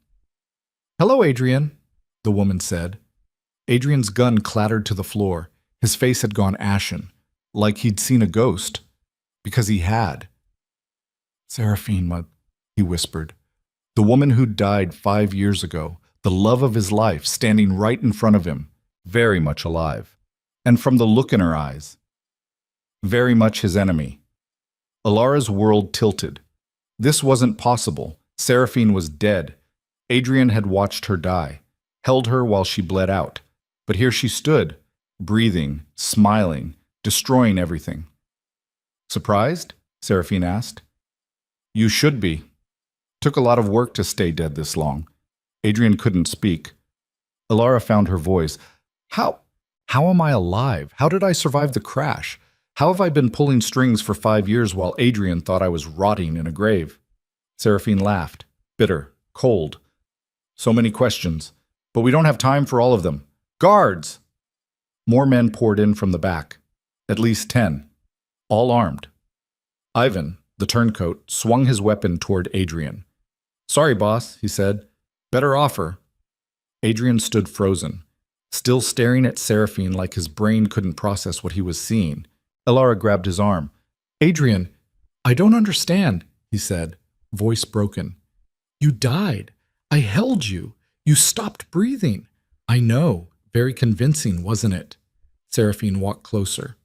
"Hello, Adrian," the woman said. Adrian's gun clattered to the floor. His face had gone ashen, like he'd seen a ghost, because he had. "Seraphine," he whispered. The woman who'd died 5 years ago, the love of his life, standing right in front of him, very much alive. And from the look in her eyes, very much his enemy. Alara's world tilted. This wasn't possible. Seraphine was dead. Adrian had watched her die, held her while she bled out. But here she stood, breathing, smiling, destroying everything. "Surprised?" Seraphine asked. "You should be. Took a lot of work to stay dead this long." Adrian couldn't speak. Alara found her voice. How am I alive? How did I survive the crash? How have I been pulling strings for 5 years while Adrian thought I was rotting in a grave?" Seraphine laughed, bitter, cold. "So many questions, but we don't have time for all of them. Guards!" More men poured in from the back, at least 10, all armed. Ivan, the turncoat, swung his weapon toward Adrian. "Sorry, boss," he said. "Better offer." Adrian stood frozen, still staring at Seraphine like his brain couldn't process what he was seeing. Alara grabbed his arm. "Adrian, I don't understand," he said, voice broken. "You died. I held you. You stopped breathing." "I know. Very convincing, wasn't it?" Seraphine walked closer.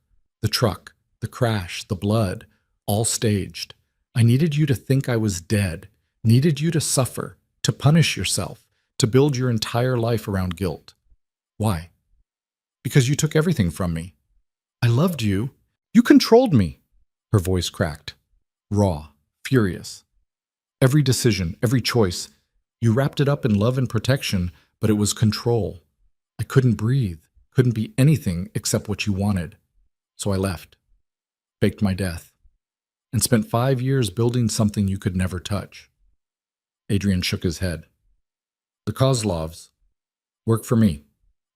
"The truck, the crash, the blood, all staged. I needed you to think I was dead, needed you to suffer, to punish yourself, to build your entire life around guilt. Why? Because you took everything from me. I loved you. You controlled me." Her voice cracked, raw, furious. "Every decision, every choice, you wrapped it up in love and protection, but it was control. I couldn't breathe, couldn't be anything except what you wanted. So I left, faked my death, and spent 5 years building something you could never touch." Adrian shook his head. "The Kozlovs worked for me.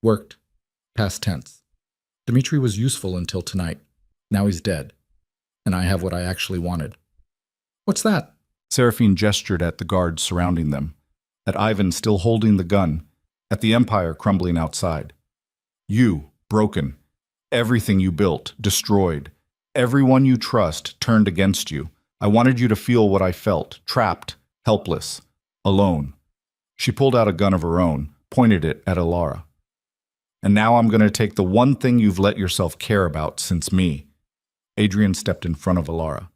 Worked. Past tense. Dmitri was useful until tonight. Now he's dead. And I have what I actually wanted." "What's that?" Seraphine gestured at the guards surrounding them, at Ivan still holding the gun, at the empire crumbling outside. "You, broken. Everything you built, destroyed. Everyone you trust turned against you. I wanted you to feel what I felt, trapped, helpless, alone." She pulled out a gun of her own, pointed it at Alara. "And now I'm going to take the one thing you've let yourself care about since me." Adrian stepped in front of Alara.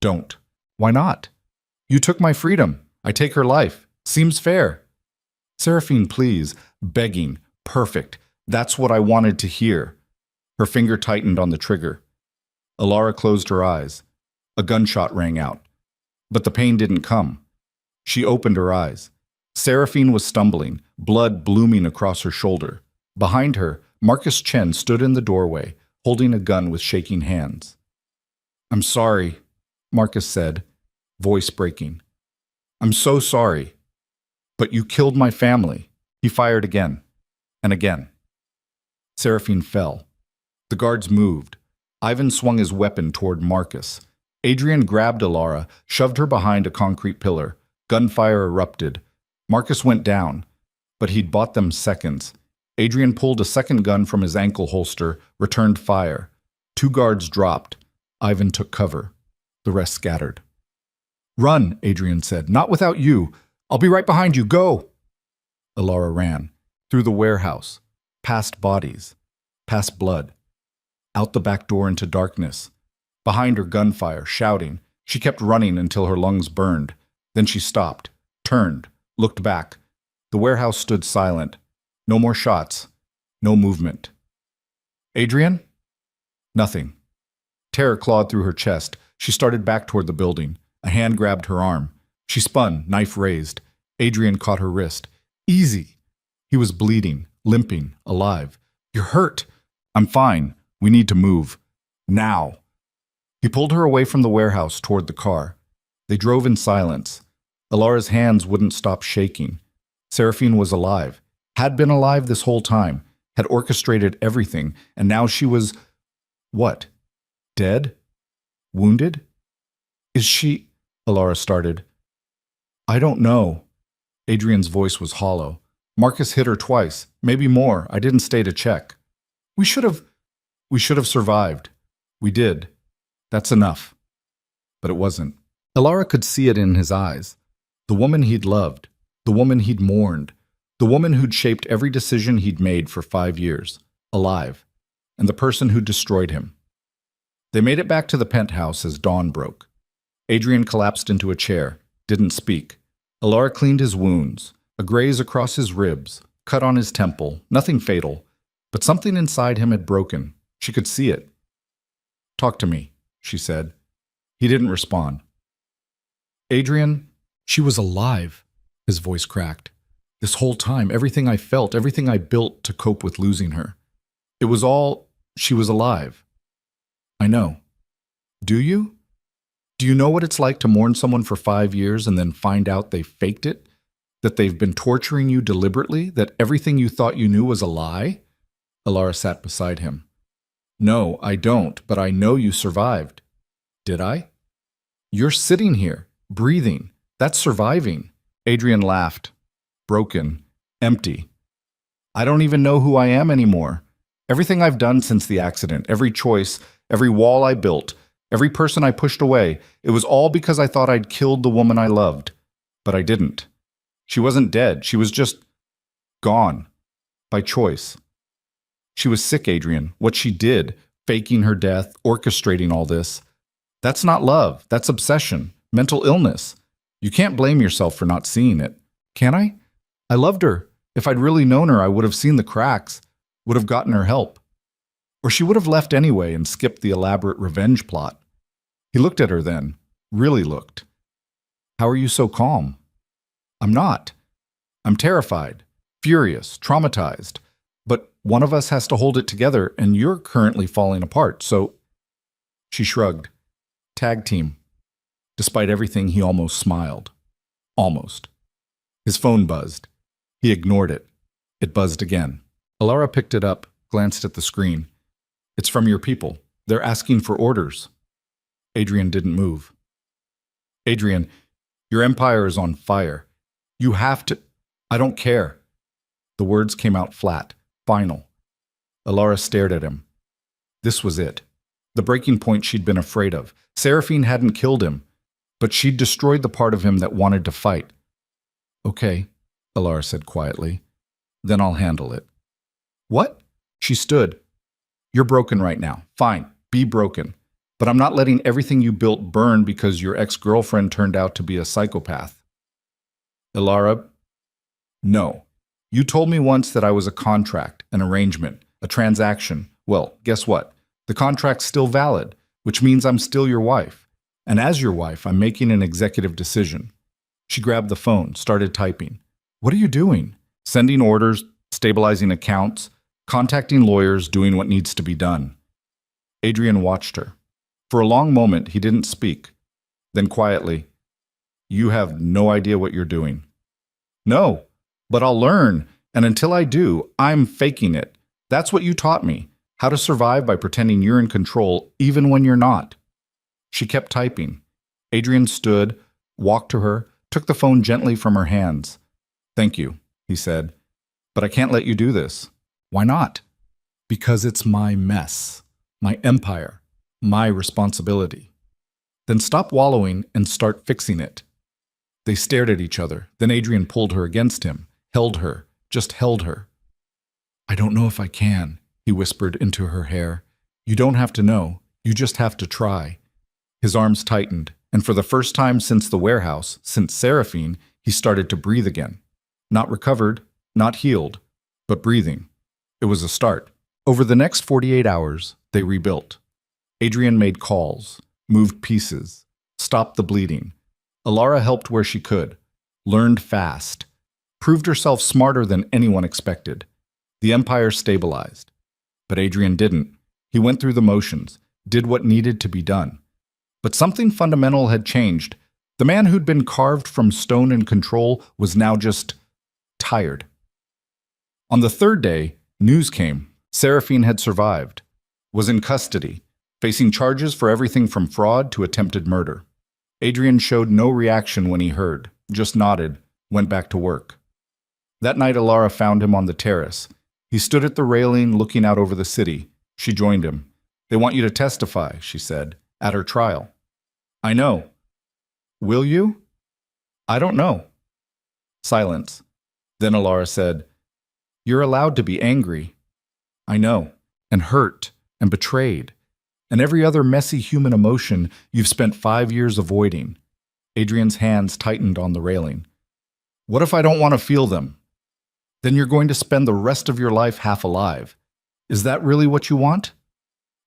"Don't." "Why not?" "You took my freedom. I take her life. Seems fair." "Seraphine, please." Begging. Perfect. That's what I wanted to hear. Her finger tightened on the trigger. Alara closed her eyes. A gunshot rang out. But the pain didn't come. She opened her eyes. Seraphine was stumbling, blood blooming across her shoulder. Behind her, Marcus Chen stood in the doorway, holding a gun with shaking hands. "I'm sorry," Marcus said, voice breaking. "I'm so sorry. But you killed my family." He fired again, and again. Seraphine fell. The guards moved. Ivan swung his weapon toward Marcus. Adrian grabbed Alara, shoved her behind a concrete pillar. Gunfire erupted. Marcus went down, but he'd bought them seconds. Adrian pulled a second gun from his ankle holster, returned fire. 2 guards dropped. Ivan took cover. The rest scattered. "Run," Adrian said. "Not without you. I'll be right behind you. Go." Alara ran. Through the warehouse. Past bodies. Past blood. Out the back door into darkness. Behind her, gunfire, shouting. She kept running until her lungs burned. Then she stopped, turned, looked back. The warehouse stood silent. No more shots. No movement. "Adrian?" Nothing. Terror clawed through her chest. She started back toward the building. A hand grabbed her arm. She spun, knife raised. Adrian caught her wrist. "Easy." He was bleeding, limping, alive. "You're hurt." "I'm fine. We need to move. Now." He pulled her away from the warehouse toward the car. They drove in silence. Alara's hands wouldn't stop shaking. Seraphine was alive, had been alive this whole time, had orchestrated everything, and now she was... what? Dead? Wounded? Is she? Alara started. I don't know. Adrian's voice was hollow. Marcus hit her twice, maybe more. I didn't stay to check. We should have survived. We did. That's enough. But it wasn't. Alara could see it in his eyes. The woman he'd loved, the woman he'd mourned, the woman who'd shaped every decision he'd made for 5 years, alive, and the person who destroyed him. They made it back to the penthouse as dawn broke. Adrian collapsed into a chair, didn't speak. Alara cleaned his wounds, a graze across his ribs, cut on his temple, nothing fatal, but something inside him had broken. She could see it. Talk to me, she said. He didn't respond. Adrian, she was alive, his voice cracked. This whole time, everything I felt, everything I built to cope with losing her. It was all, she was alive. I know. Do you? Do you know what it's like to mourn someone for 5 years and then find out they faked it? That they've been torturing you deliberately? That everything you thought you knew was a lie? Alara sat beside him. No, I don't, but I know you survived. Did I? You're sitting here, breathing. That's surviving. Adrian laughed. Broken. Empty. I don't even know who I am anymore. Everything I've done since the accident, every choice, every wall I built, every person I pushed away, it was all because I thought I'd killed the woman I loved. But I didn't. She wasn't dead. She was just gone. By choice. She was sick, Adrian. What she did, faking her death, orchestrating all this, that's not love. That's obsession. Mental illness. You can't blame yourself for not seeing it. Can I? I loved her. If I'd really known her, I would have seen the cracks, would have gotten her help. Or she would have left anyway and skipped the elaborate revenge plot. He looked at her then, really looked. How are you so calm? I'm not. I'm terrified, furious, traumatized. But one of us has to hold it together, and you're currently falling apart, so... She shrugged. Tag team. Despite everything, he almost smiled. Almost. His phone buzzed. He ignored it. It buzzed again. Alara picked it up, glanced at the screen. It's from your people. They're asking for orders. Adrian didn't move. Adrian, your empire is on fire. You have to... I don't care. The words came out flat, final. Alara stared at him. This was it. The breaking point she'd been afraid of. Seraphine hadn't killed him, but she'd destroyed the part of him that wanted to fight. Okay, Alara said quietly. Then I'll handle it. What? She stood. You're broken right now. Fine, be broken. But I'm not letting everything you built burn because your ex-girlfriend turned out to be a psychopath. Alara, no. You told me once that I was a contract, an arrangement, a transaction. Well, guess what? The contract's still valid, which means I'm still your wife. And as your wife, I'm making an executive decision. She grabbed the phone, started typing. What are you doing? Sending orders, stabilizing accounts, contacting lawyers, doing what needs to be done. Adrian watched her. For a long moment, he didn't speak. Then quietly, you have no idea what you're doing. No, but I'll learn, and until I do, I'm faking it. That's what you taught me, how to survive by pretending you're in control even when you're not. She kept typing. Adrian stood, walked to her, took the phone gently from her hands. Thank you, he said, but I can't let you do this. Why not? Because it's my mess, my empire, my responsibility. Then stop wallowing and start fixing it. They stared at each other. Then Adrian pulled her against him, held her, just held her. I don't know if I can, he whispered into her hair. You don't have to know. You just have to try. His arms tightened, and for the first time since the warehouse, since Seraphine, he started to breathe again. Not recovered, not healed, but breathing. It was a start. Over the next 48 hours, they rebuilt. Adrian made calls, moved pieces, stopped the bleeding. Alara helped where she could, learned fast, proved herself smarter than anyone expected. The empire stabilized. But Adrian didn't. He went through the motions, did what needed to be done. But something fundamental had changed. The man who'd been carved from stone and control was now just tired. On the third day, news came. Seraphine had survived, was in custody, facing charges for everything from fraud to attempted murder. Adrian showed no reaction when he heard, just nodded, went back to work. That night, Alara found him on the terrace. He stood at the railing looking out over the city. She joined him. "They want you to testify," she said, "at her trial." "I know." "Will you?" "I don't know." Silence. Then Alara said, "You're allowed to be angry." "I know, and hurt, and betrayed, and every other messy human emotion you've spent 5 years avoiding." Adrian's hands tightened on the railing. "What if I don't want to feel them? Then you're going to spend the rest of your life half alive. Is that really what you want?"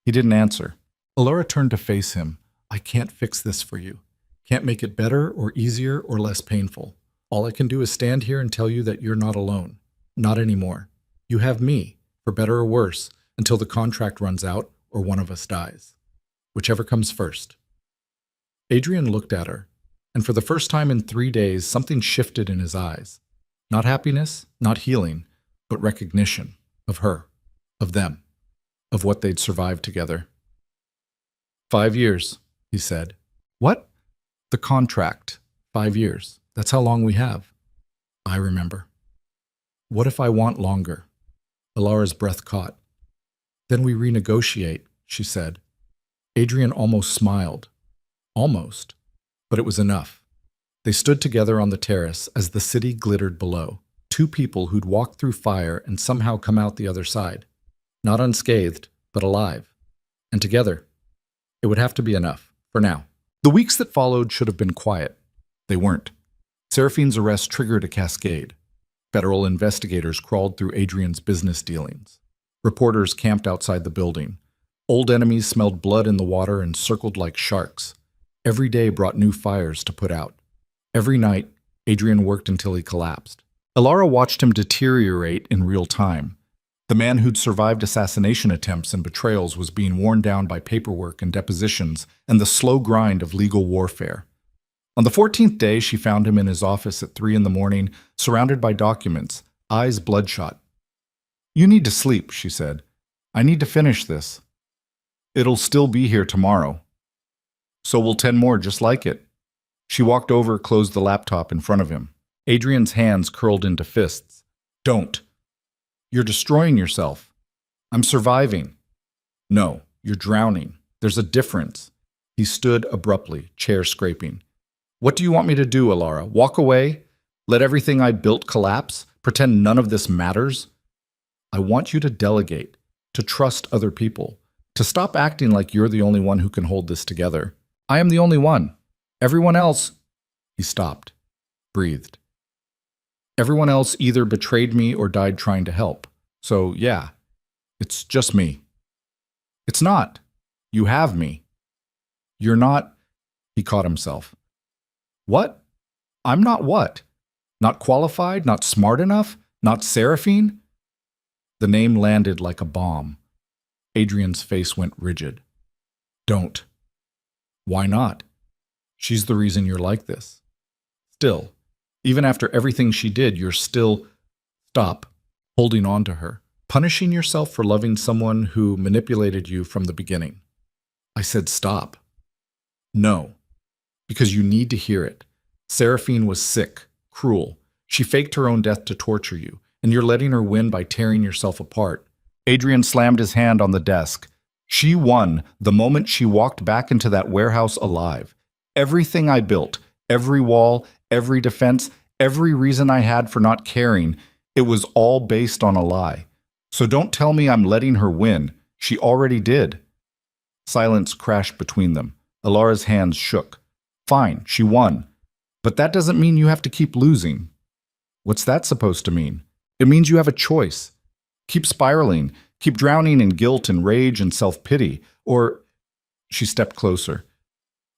He didn't answer. Alara turned to face him. "I can't fix this for you. Can't make it better or easier or less painful. All I can do is stand here and tell you that you're not alone. Not anymore. You have me, for better or worse, until the contract runs out or one of us dies. Whichever comes first." Adrian looked at her, and for the first time in 3 days, something shifted in his eyes. Not happiness, not healing, but recognition of her, of them, of what they'd survived together. 5 years, he said. "What?" "The contract. 5 years. That's how long we have." "I remember." "What if I want longer?" Alara's breath caught. "Then we renegotiate," she said. Adrian almost smiled. Almost. But it was enough. They stood together on the terrace as the city glittered below. Two people who'd walked through fire and somehow come out the other side. Not unscathed, but alive. And together. It would have to be enough, for now. The weeks that followed should have been quiet. They weren't. Seraphine's arrest triggered a cascade. Federal investigators crawled through Adrian's business dealings. Reporters camped outside the building. Old enemies smelled blood in the water and circled like sharks. Every day brought new fires to put out. Every night, Adrian worked until he collapsed. Alara watched him deteriorate in real time. The man who'd survived assassination attempts and betrayals was being worn down by paperwork and depositions and the slow grind of legal warfare. On the 14th day, she found him in his office at 3 a.m, surrounded by documents, eyes bloodshot. "You need to sleep," she said. "I need to finish this. It'll still be here tomorrow. So will 10 more just like it." She walked over, closed the laptop in front of him. Adrian's hands curled into fists. "Don't. You're destroying yourself. I'm surviving." "No, you're drowning. There's a difference." He stood abruptly, chair scraping. "What do you want me to do, Alara? Walk away? Let everything I built collapse? Pretend none of this matters?" "I want you to delegate, to trust other people, to stop acting like you're the only one who can hold this together. I am the only one. Everyone else—" He stopped, breathed. "Everyone else either betrayed me or died trying to help. So, yeah, it's just me." "It's not. You have me." "You're not—" He caught himself. "What? I'm not what? Not qualified, not smart enough, not Seraphine?" The name landed like a bomb. Adrian's face went rigid. "Don't." "Why not? She's the reason you're like this. Still, even after everything she did, you're still—" "Stop holding on to her, punishing yourself for loving someone who manipulated you from the beginning." I said stop. "No, because you need to hear it. Seraphine was sick, cruel. She faked her own death to torture you, and you're letting her win by tearing yourself apart." Adrian slammed his hand on the desk. "She won the moment she walked back into that warehouse alive. Everything I built, every wall, every defense, every reason I had for not caring, it was all based on a lie. So don't tell me I'm letting her win. She already did." Silence crashed between them. Alara's hands shook. "Fine, she won. But that doesn't mean you have to keep losing." "What's that supposed to mean?" "It means you have a choice. Keep spiraling, keep drowning in guilt and rage and self-pity, or—" She stepped closer.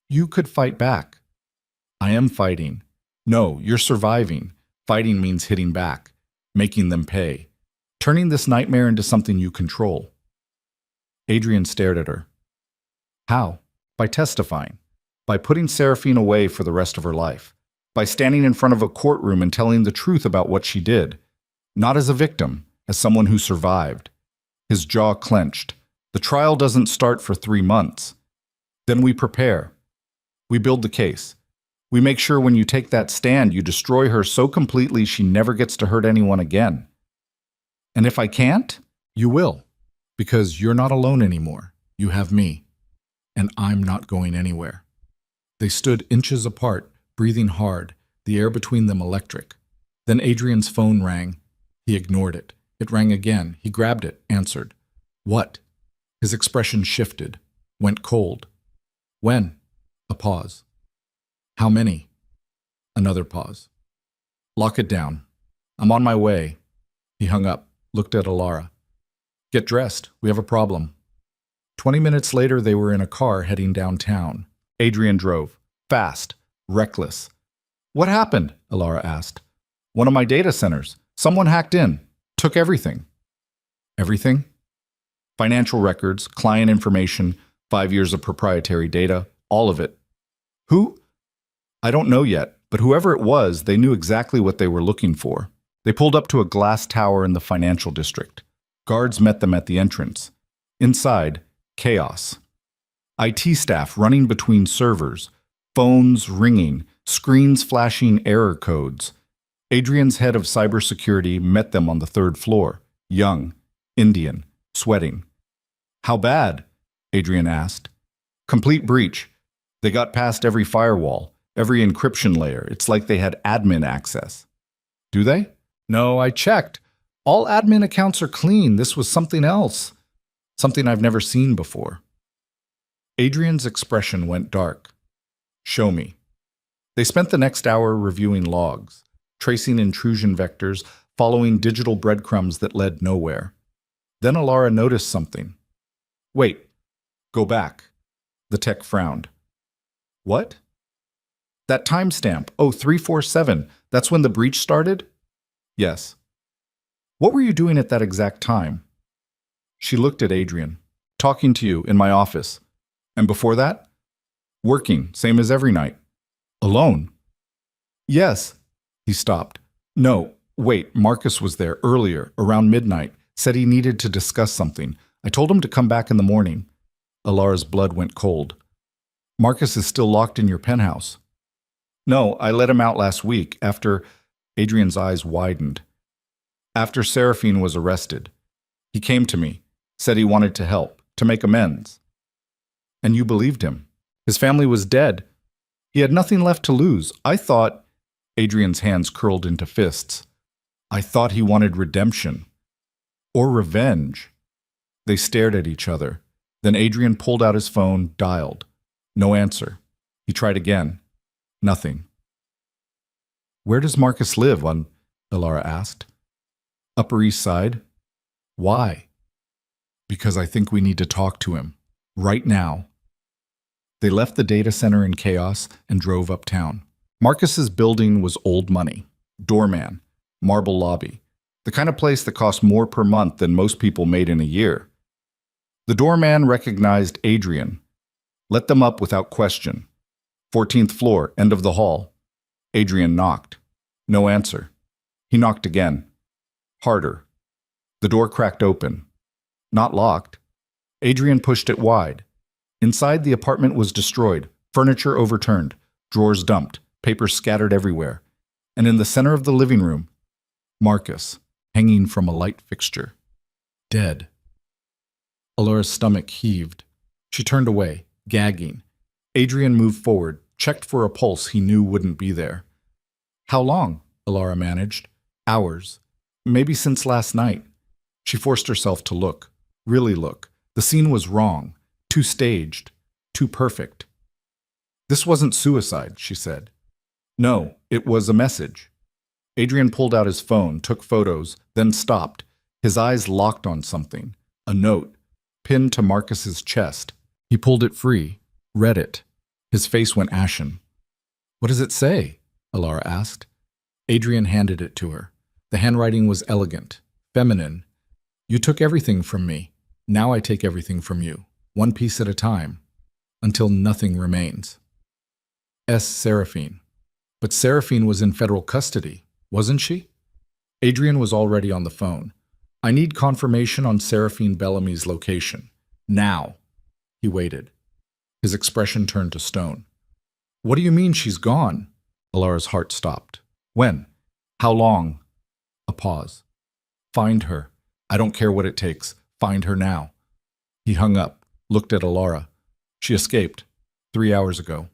"You could fight back." "I am fighting." "No, you're surviving. Fighting means hitting back, making them pay, turning this nightmare into something you control." Adrian stared at her. "How?" "By testifying. By putting Seraphine away for the rest of her life. By standing in front of a courtroom and telling the truth about what she did. Not as a victim, as someone who survived." His jaw clenched. The trial doesn't start for 3 months. Then we prepare. We build the case. We make sure when you take that stand, you destroy her so completely she never gets to hurt anyone again. And if I can't, you will. Because you're not alone anymore. You have me. And I'm not going anywhere. They stood inches apart, breathing hard, the air between them electric. Then Adrian's phone rang. He ignored it. It rang again. He grabbed it, answered. What? His expression shifted, went cold. When? A pause. How many? Another pause. Lock it down. I'm on my way. He hung up, looked at Alara. Get dressed. We have a problem. 20 minutes later, they were in a car heading downtown. Adrian drove. Fast. Reckless. What happened? Alara asked. One of my data centers. Someone hacked in. Took everything. Everything? Financial records, client information, 5 years of proprietary data, all of it. Who? I don't know yet, but whoever it was, they knew exactly what they were looking for. They pulled up to a glass tower in the financial district. Guards met them at the entrance. Inside, chaos. IT staff running between servers, phones ringing, screens flashing error codes. Adrian's head of cybersecurity met them on the 3rd floor, young, Indian, sweating. How bad? Adrian asked. Complete breach. They got past every firewall, every encryption layer. It's like they had admin access. Do they? No, I checked. All admin accounts are clean. This was something else. Something I've never seen before. Adrian's expression went dark. Show me. They spent the next hour reviewing logs, tracing intrusion vectors, following digital breadcrumbs that led nowhere. Then Alara noticed something. Wait. Go back. The tech frowned. What? That timestamp. Oh, 347. That's when the breach started? Yes. What were you doing at that exact time? She looked at Adrian. Talking to you in my office. And before that? Working, same as every night. Alone? Yes. He stopped. No, wait, Marcus was there earlier, around midnight. Said he needed to discuss something. I told him to come back in the morning. Alara's blood went cold. Marcus is still locked in your penthouse. No, I let him out last week after... Adrian's eyes widened. After Seraphine was arrested. He came to me, said he wanted to help, to make amends. And you believed him. His family was dead. He had nothing left to lose. I thought... Adrian's hands curled into fists. I thought he wanted redemption. Or revenge. They stared at each other. Then Adrian pulled out his phone, dialed. No answer. He tried again. Nothing. Where does Marcus live? Alara asked. Upper East Side. Why? Because I think we need to talk to him. Right now. They left the data center in chaos and drove uptown. Marcus's building was old money. Doorman. Marble lobby. The kind of place that cost more per month than most people made in a year. The doorman recognized Adrian. Let them up without question. 14th floor, end of the hall. Adrian knocked. No answer. He knocked again. Harder. The door cracked open. Not locked. Adrian pushed it wide. Inside, the apartment was destroyed, furniture overturned, drawers dumped, papers scattered everywhere. And in the center of the living room, Marcus, hanging from a light fixture. Dead. Alara's stomach heaved. She turned away, gagging. Adrian moved forward, checked for a pulse he knew wouldn't be there. How long? Alara managed. Hours. Maybe since last night. She forced herself to look. Really look. The scene was wrong. Too staged. Too perfect. This wasn't suicide, she said. No, it was a message. Adrian pulled out his phone, took photos, then stopped. His eyes locked on something. A note, pinned to Marcus's chest. He pulled it free, read it. His face went ashen. What does it say? Alara asked. Adrian handed it to her. The handwriting was elegant, feminine. You took everything from me. Now I take everything from you, one piece at a time, until nothing remains. S. Seraphine. But Seraphine was in federal custody, wasn't she? Adrian was already on the phone. I need confirmation on Seraphine Bellamy's location. Now. He waited. His expression turned to stone. What do you mean she's gone? Alara's heart stopped. When? How long? A pause. Find her. I don't care what it takes. Find her now. He hung up, looked at Alara. She escaped 3 hours ago,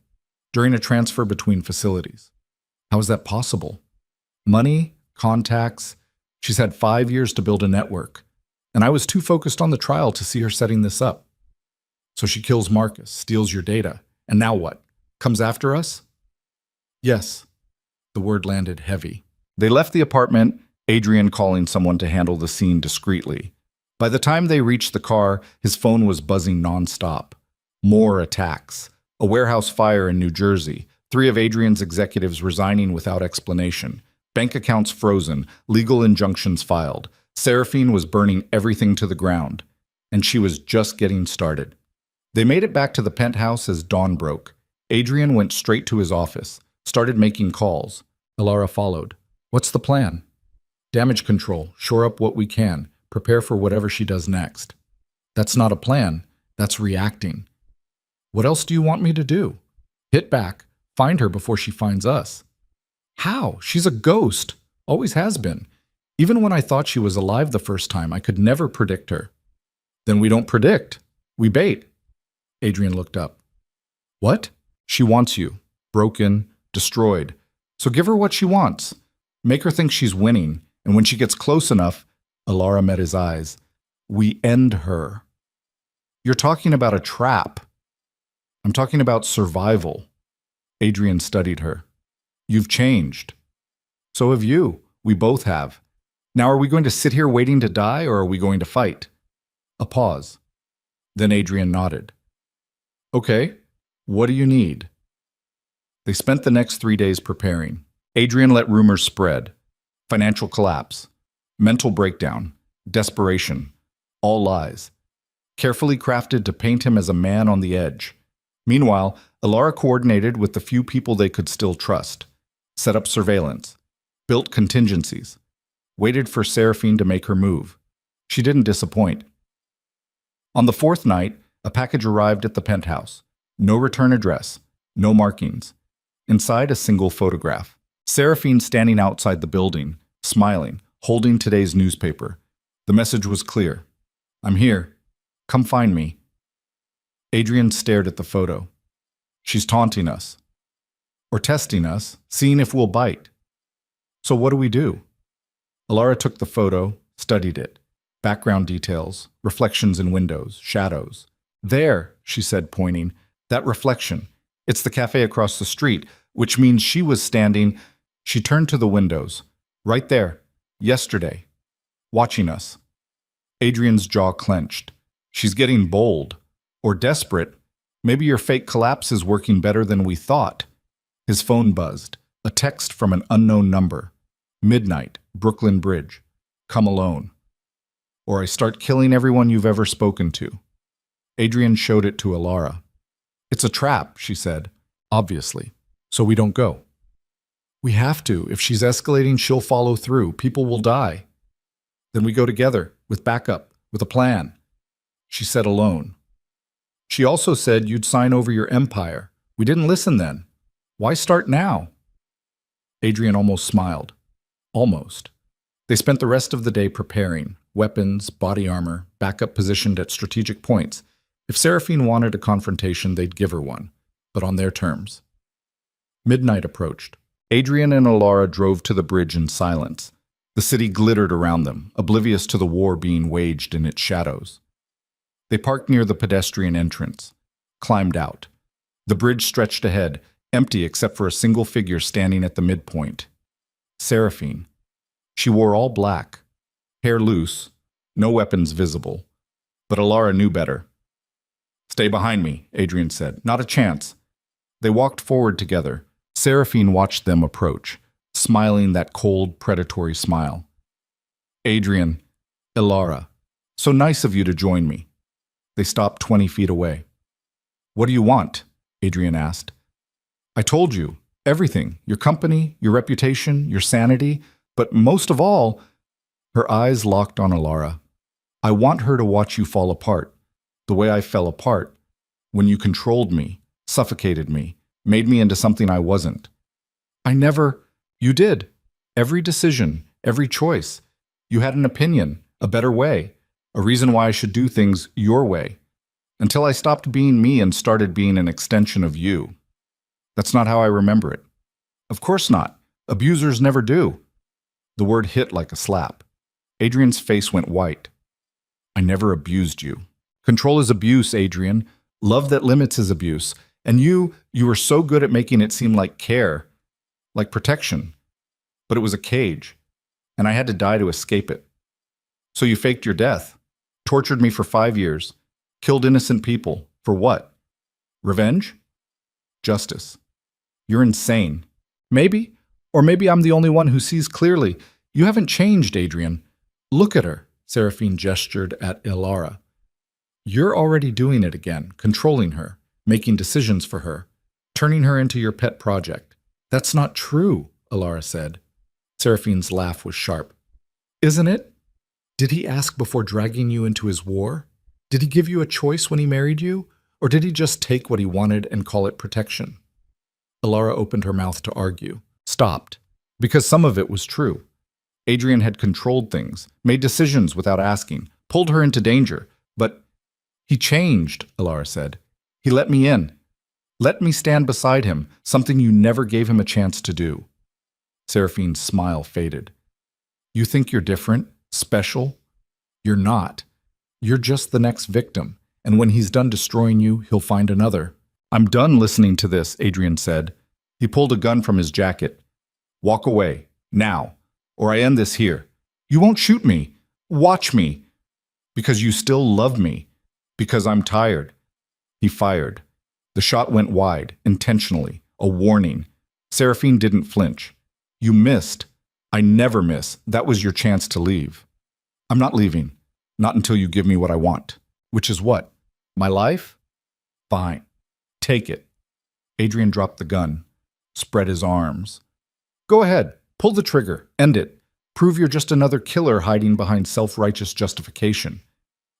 during a transfer between facilities. How is that possible? Money, contacts. She's had 5 years to build a network, and I was too focused on the trial to see her setting this up. So she kills Marcus, steals your data, and now what? Comes after us? Yes. The word landed heavy. They left the apartment, Adrian calling someone to handle the scene discreetly. By the time they reached the car, his phone was buzzing nonstop. More attacks. A warehouse fire in New Jersey. 3 of Adrian's executives resigning without explanation. Bank accounts frozen. Legal injunctions filed. Seraphine was burning everything to the ground. And she was just getting started. They made it back to the penthouse as dawn broke. Adrian went straight to his office, started making calls. Alara followed. What's the plan? Damage control. Shore up what we can. Prepare for whatever she does next. That's not a plan. That's reacting. What else do you want me to do? Hit back. Find her before she finds us. How? She's a ghost. Always has been. Even when I thought she was alive the first time, I could never predict her. Then we don't predict. We bait. Adrian looked up. What? She wants you. Broken. Destroyed. So give her what she wants. Make her think she's winning. And when she gets close enough, Alara met his eyes. We end her. You're talking about a trap. I'm talking about survival. Adrian studied her. You've changed. So have you. We both have. Now are we going to sit here waiting to die, or are we going to fight? A pause. Then Adrian nodded. Okay, what do you need? They spent the next 3 days preparing. Adrian let rumors spread. Financial collapse. Mental breakdown. Desperation. All lies. Carefully crafted to paint him as a man on the edge. Meanwhile, Alara coordinated with the few people they could still trust. Set up surveillance. Built contingencies. Waited for Seraphine to make her move. She didn't disappoint. On the 4th night, a package arrived at the penthouse. No return address. No markings. Inside, a single photograph. Seraphine standing outside the building, smiling, holding today's newspaper. The message was clear. I'm here. Come find me. Adrian stared at the photo. She's taunting us. Or testing us, seeing if we'll bite. So what do we do? Alara took the photo, studied it. Background details, reflections in windows, shadows. There, she said, pointing. That reflection. It's the cafe across the street, which means she was standing. She turned to the windows. Right there. Yesterday. Watching us. Adrian's jaw clenched. She's getting bold. Or desperate. Maybe your fake collapse is working better than we thought. His phone buzzed. A text from an unknown number. Midnight, Brooklyn Bridge. Come alone. Or I start killing everyone you've ever spoken to. Adrian showed it to Alara. It's a trap, she said. Obviously. So we don't go. We have to. If she's escalating, she'll follow through. People will die. Then we go together, with backup, with a plan. She said alone. She also said you'd sign over your empire. We didn't listen then. Why start now? Adrian almost smiled. Almost. They spent the rest of the day preparing. Weapons, body armor, backup positioned at strategic points. If Seraphine wanted a confrontation, they'd give her one, but on their terms. Midnight approached. Adrian and Alara drove to the bridge in silence. The city glittered around them, oblivious to the war being waged in its shadows. They parked near the pedestrian entrance, climbed out. The bridge stretched ahead, empty except for a single figure standing at the midpoint. Seraphine. She wore all black, hair loose, no weapons visible. But Alara knew better. Stay behind me, Adrian said. Not a chance. They walked forward together. Seraphine watched them approach, smiling that cold, predatory smile. Adrian, Alara, so nice of you to join me. They stopped 20 feet away. What do you want? Adrian asked. I told you, everything, your company, your reputation, your sanity, but most of all, her eyes locked on Alara. I want her to watch you fall apart. The way I fell apart. When you controlled me, suffocated me, made me into something I wasn't. I never... You did. Every decision, every choice. You had an opinion, a better way, a reason why I should do things your way. Until I stopped being me and started being an extension of you. That's not how I remember it. Of course not. Abusers never do. The word hit like a slap. Adrian's face went white. I never abused you. Control is abuse, Adrian. Love that limits is abuse. And you were so good at making it seem like care, like protection. But it was a cage, and I had to die to escape it. So you faked your death, tortured me for 5 years, killed innocent people. For what? Revenge? Justice. You're insane. Maybe, or maybe I'm the only one who sees clearly. You haven't changed, Adrian. Look at her, Seraphine gestured at Ilara. You're already doing it again, controlling her, making decisions for her, turning her into your pet project. That's not true, Ilara said. Seraphine's laugh was sharp. Isn't it? Did he ask before dragging you into his war? Did he give you a choice when he married you? Or did he just take what he wanted and call it protection? Ilara opened her mouth to argue, stopped, because some of it was true. Adrian had controlled things, made decisions without asking, pulled her into danger, but he changed, Ilara said. He let me in. Let me stand beside him, something you never gave him a chance to do. Seraphine's smile faded. You think you're different, special? You're not. You're just the next victim, and when he's done destroying you, he'll find another. I'm done listening to this, Adrian said. He pulled a gun from his jacket. Walk away, now, or I end this here. You won't shoot me. Watch me. Because you still love me. Because I'm tired. He fired. The shot went wide, intentionally, a warning. Seraphine didn't flinch. You missed. I never miss. That was your chance to leave. I'm not leaving. Not until you give me what I want. Which is what? My life? Fine. Take it. Adrian dropped the gun, spread his arms. Go ahead. Pull the trigger. End it. Prove you're just another killer hiding behind self-righteous justification.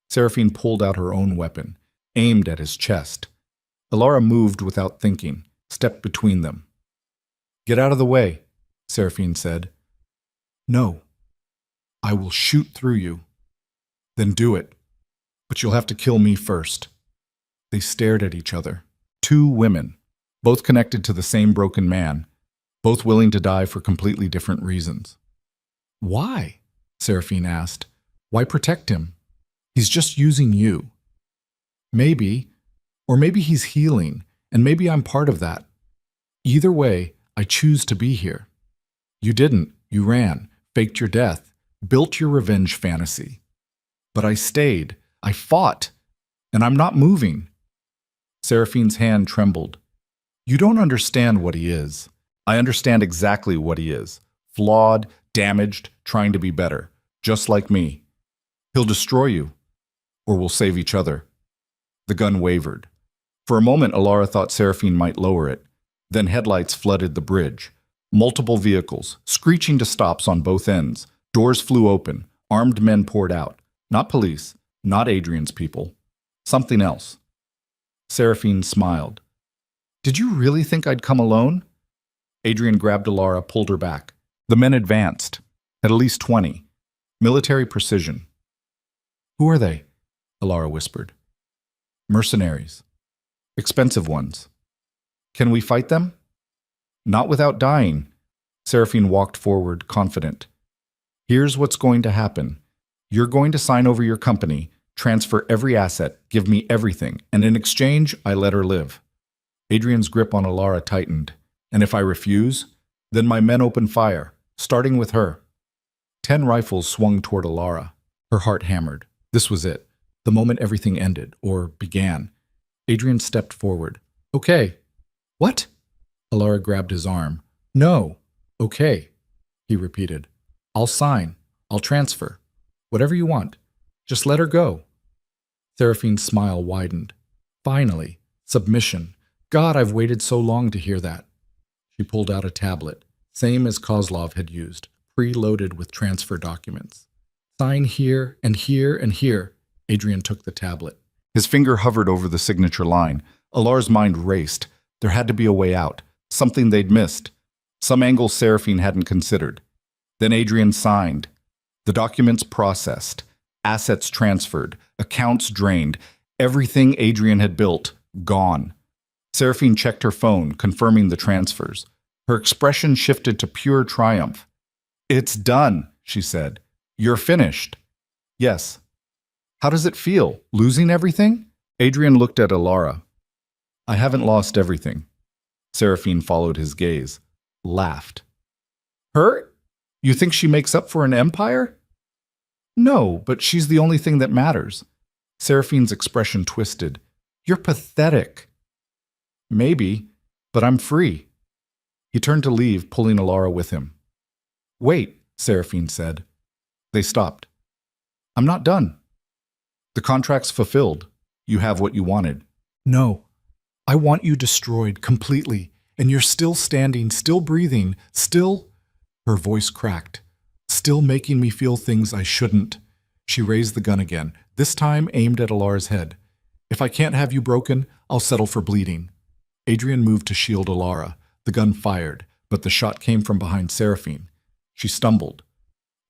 Seraphine pulled out her own weapon, aimed at his chest. Ilara moved without thinking, stepped between them. Get out of the way, Seraphine said. No. I will shoot through you. Then do it. But you'll have to kill me first. They stared at each other. Two women, both connected to the same broken man, both willing to die for completely different reasons. Why? Seraphine asked. Why protect him? He's just using you. Maybe, or maybe he's healing, and maybe I'm part of that. Either way, I choose to be here. You didn't. You ran, faked your death, built your revenge fantasy. But I stayed. I fought. And I'm not moving. Seraphine's hand trembled. You don't understand what he is. I understand exactly what he is. Flawed, damaged, trying to be better. Just like me. He'll destroy you. Or we'll save each other. The gun wavered. For a moment, Ilara thought Seraphine might lower it. Then headlights flooded the bridge. Multiple vehicles, screeching to stops on both ends. Doors flew open. Armed men poured out. Not police, not Adrian's people. Something else. Seraphine smiled. Did you really think I'd come alone? Adrian grabbed Ilara, pulled her back. The men advanced. At least 20. Military precision. Who are they? Ilara whispered. Mercenaries. Expensive ones. Can we fight them? Not without dying. Seraphine walked forward, confident. Here's what's going to happen. You're going to sign over your company, transfer every asset, give me everything, and in exchange, I let her live. Adrian's grip on Ilara tightened. And if I refuse, then my men open fire, starting with her. 10 rifles swung toward Ilara. Her heart hammered. This was it. The moment everything ended, or began. Adrian stepped forward. Okay. What? Ilara grabbed his arm. No. Okay, he repeated. I'll sign. I'll transfer. Whatever you want. Just let her go. Seraphine's smile widened. Finally. Submission. God, I've waited so long to hear that. She pulled out a tablet, same as Kozlov had used, preloaded with transfer documents. Sign here and here and here. Adrian took the tablet. His finger hovered over the signature line. Alar's mind raced. There had to be a way out, something they'd missed, some angle Seraphine hadn't considered. Then Adrian signed. The documents processed, assets transferred, accounts drained, everything Adrian had built, gone. Seraphine checked her phone, confirming the transfers. Her expression shifted to pure triumph. "It's done," she said. "You're finished." "Yes." "How does it feel, losing everything?" Adrian looked at Alara. "I haven't lost everything." Seraphine followed his gaze, laughed. "Her? You think she makes up for an empire?" "No, but she's the only thing that matters." Seraphine's expression twisted. "You're pathetic." "Maybe, but I'm free." He turned to leave, pulling Alara with him. "Wait," Seraphine said. They stopped. "I'm not done." "The contract's fulfilled. You have what you wanted." "No. I want you destroyed completely, and you're still standing, still breathing, still—" Her voice cracked. "Still making me feel things I shouldn't." She raised the gun again, this time aimed at Alara's head. "If I can't have you broken, I'll settle for bleeding." Adrian moved to shield Alara. The gun fired, but the shot came from behind Seraphine. She stumbled.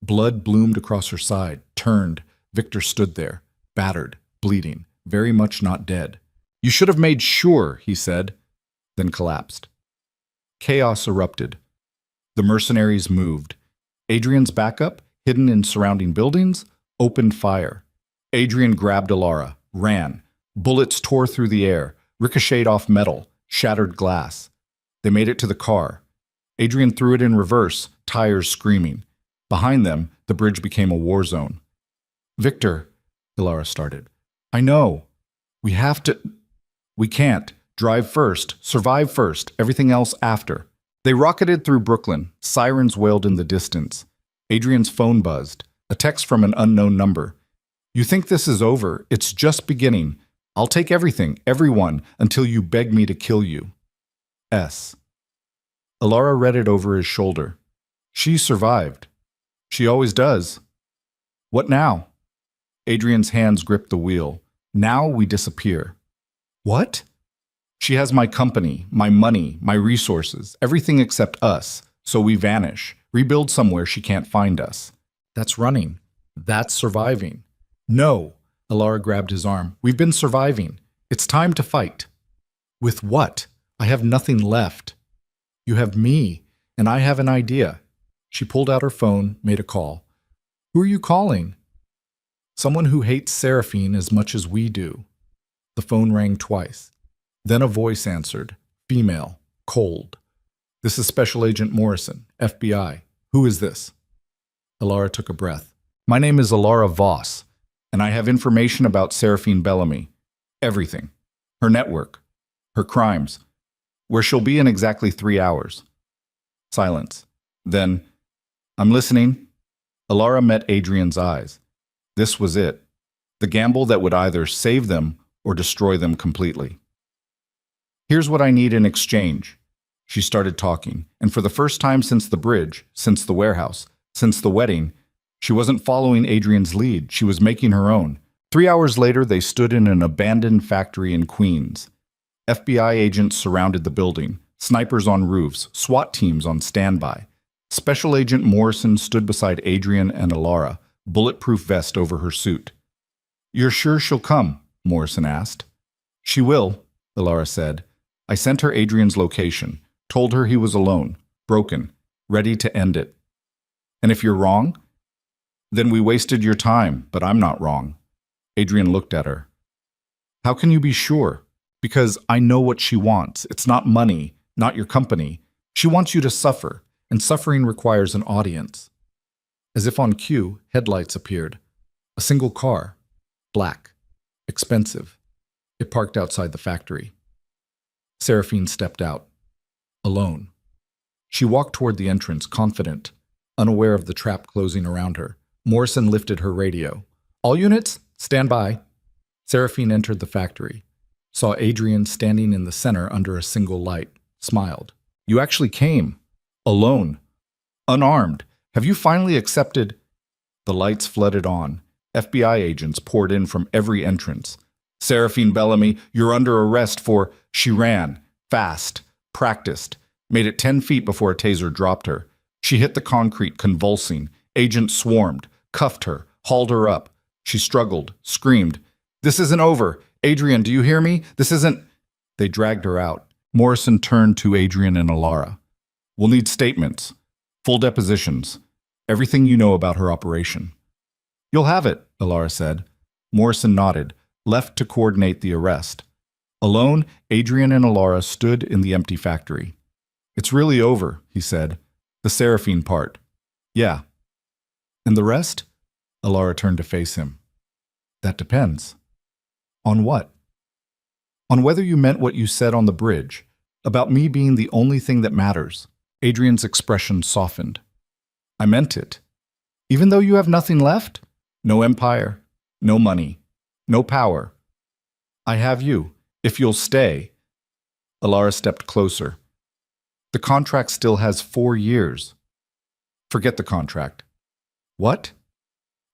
Blood bloomed across her side, turned. Victor stood there, battered, bleeding, very much not dead. "You should have made sure," he said, then collapsed. Chaos erupted. The mercenaries moved. Adrian's backup, hidden in surrounding buildings, opened fire. Adrian grabbed Alara, ran. Bullets tore through the air, ricocheted off metal, shattered glass. They made it to the car. Adrian threw it in reverse, tires screaming. Behind them, the bridge became a war zone. "Victor," Alara started. "I know. We have to... We can't. Drive first, survive first, everything else after." They rocketed through Brooklyn. Sirens wailed in the distance. Adrian's phone buzzed. A text from an unknown number. "You think this is over? It's just beginning. I'll take everything, everyone, until you beg me to kill you. S." Alara read it over his shoulder. She survived. She always does. "What now?" Adrian's hands gripped the wheel. "Now we disappear." "What?" "She has my company, my money, my resources, everything except us. So we vanish, rebuild somewhere she can't find us." "That's running. That's surviving." "No." Alara grabbed his arm. "We've been surviving. It's time to fight." "With what? I have nothing left." "You have me, and I have an idea." She pulled out her phone, made a call. "Who are you calling?" "Someone who hates Seraphine as much as we do." The phone rang twice. Then a voice answered, female, cold. "This is Special Agent Morrison, FBI. Who is this?" Alara took a breath. "My name is Alara Voss, and I have information about Seraphine Bellamy. Everything. Her network. Her crimes. Where she'll be in exactly 3 hours." Silence. Then, "I'm listening." Alara met Adrian's eyes. This was it. The gamble that would either save them or destroy them completely. "Here's what I need in exchange." She started talking, and for the first time since the bridge, since the warehouse, since the wedding, she wasn't following Adrian's lead, she was making her own. 3 hours later, they stood in an abandoned factory in Queens. FBI agents surrounded the building, snipers on roofs, SWAT teams on standby. Special Agent Morrison stood beside Adrian and Alara, bulletproof vest over her suit. "You're sure she'll come?" Morrison asked. "She will," Alara said. "I sent her Adrian's location, told her he was alone, broken, ready to end it." "And if you're wrong?" "Then we wasted your time, but I'm not wrong." Adrian looked at her. "How can you be sure?" "Because I know what she wants. It's not money, not your company. She wants you to suffer, and suffering requires an audience." As if on cue, headlights appeared. A single car. Black. Expensive. It parked outside the factory. Seraphine stepped out. Alone. She walked toward the entrance, confident, unaware of the trap closing around her. Morrison lifted her radio. "All units, stand by." Seraphine entered the factory, saw Adrian standing in the center under a single light, smiled. "You actually came. Alone. Unarmed. Have you finally accepted?" The lights flooded on. FBI agents poured in from every entrance. Seraphine Bellamy, you're under arrest for... She ran, fast, practiced, made it 10 feet before a taser dropped her. She hit the concrete, convulsing. Agents swarmed, cuffed her, hauled her up. She struggled, screamed. This isn't over. Adrian, do you hear me? This isn't... They dragged her out. Morrison turned to Adrian and Alara. We'll need statements, full depositions, everything you know about her operation. You'll have it, Alara said. Morrison nodded, left to coordinate the arrest. Alone, Adrian and Alara stood in the empty factory. It's really over, he said. The Seraphine part. Yeah. And the rest? Alara turned to face him. That depends. On what? On whether you meant what you said on the bridge, about me being the only thing that matters. Adrian's expression softened. I meant it. Even though you have nothing left? No empire, no money, no power. I have you, if you'll stay. Alara stepped closer. The contract still has 4 years. Forget the contract. What?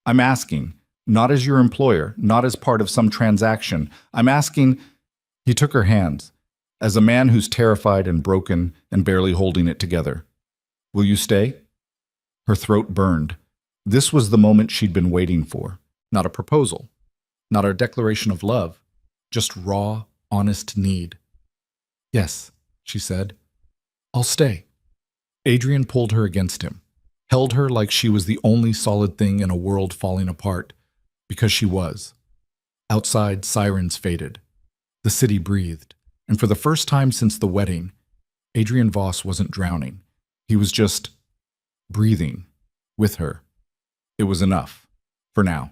I'm asking, not as your employer, not as part of some transaction. I'm asking... He took her hands, as a man who's terrified and broken and barely holding it together. Will you stay? Her throat burned. This was the moment she'd been waiting for. Not a proposal, not a declaration of love, just raw, honest need. Yes, she said. I'll stay. Adrian pulled her against him, held her like she was the only solid thing in a world falling apart, because she was. Outside, sirens faded. The city breathed, and for the first time since the wedding, Adrian Voss wasn't drowning. He was just breathing with her. It was enough, for now.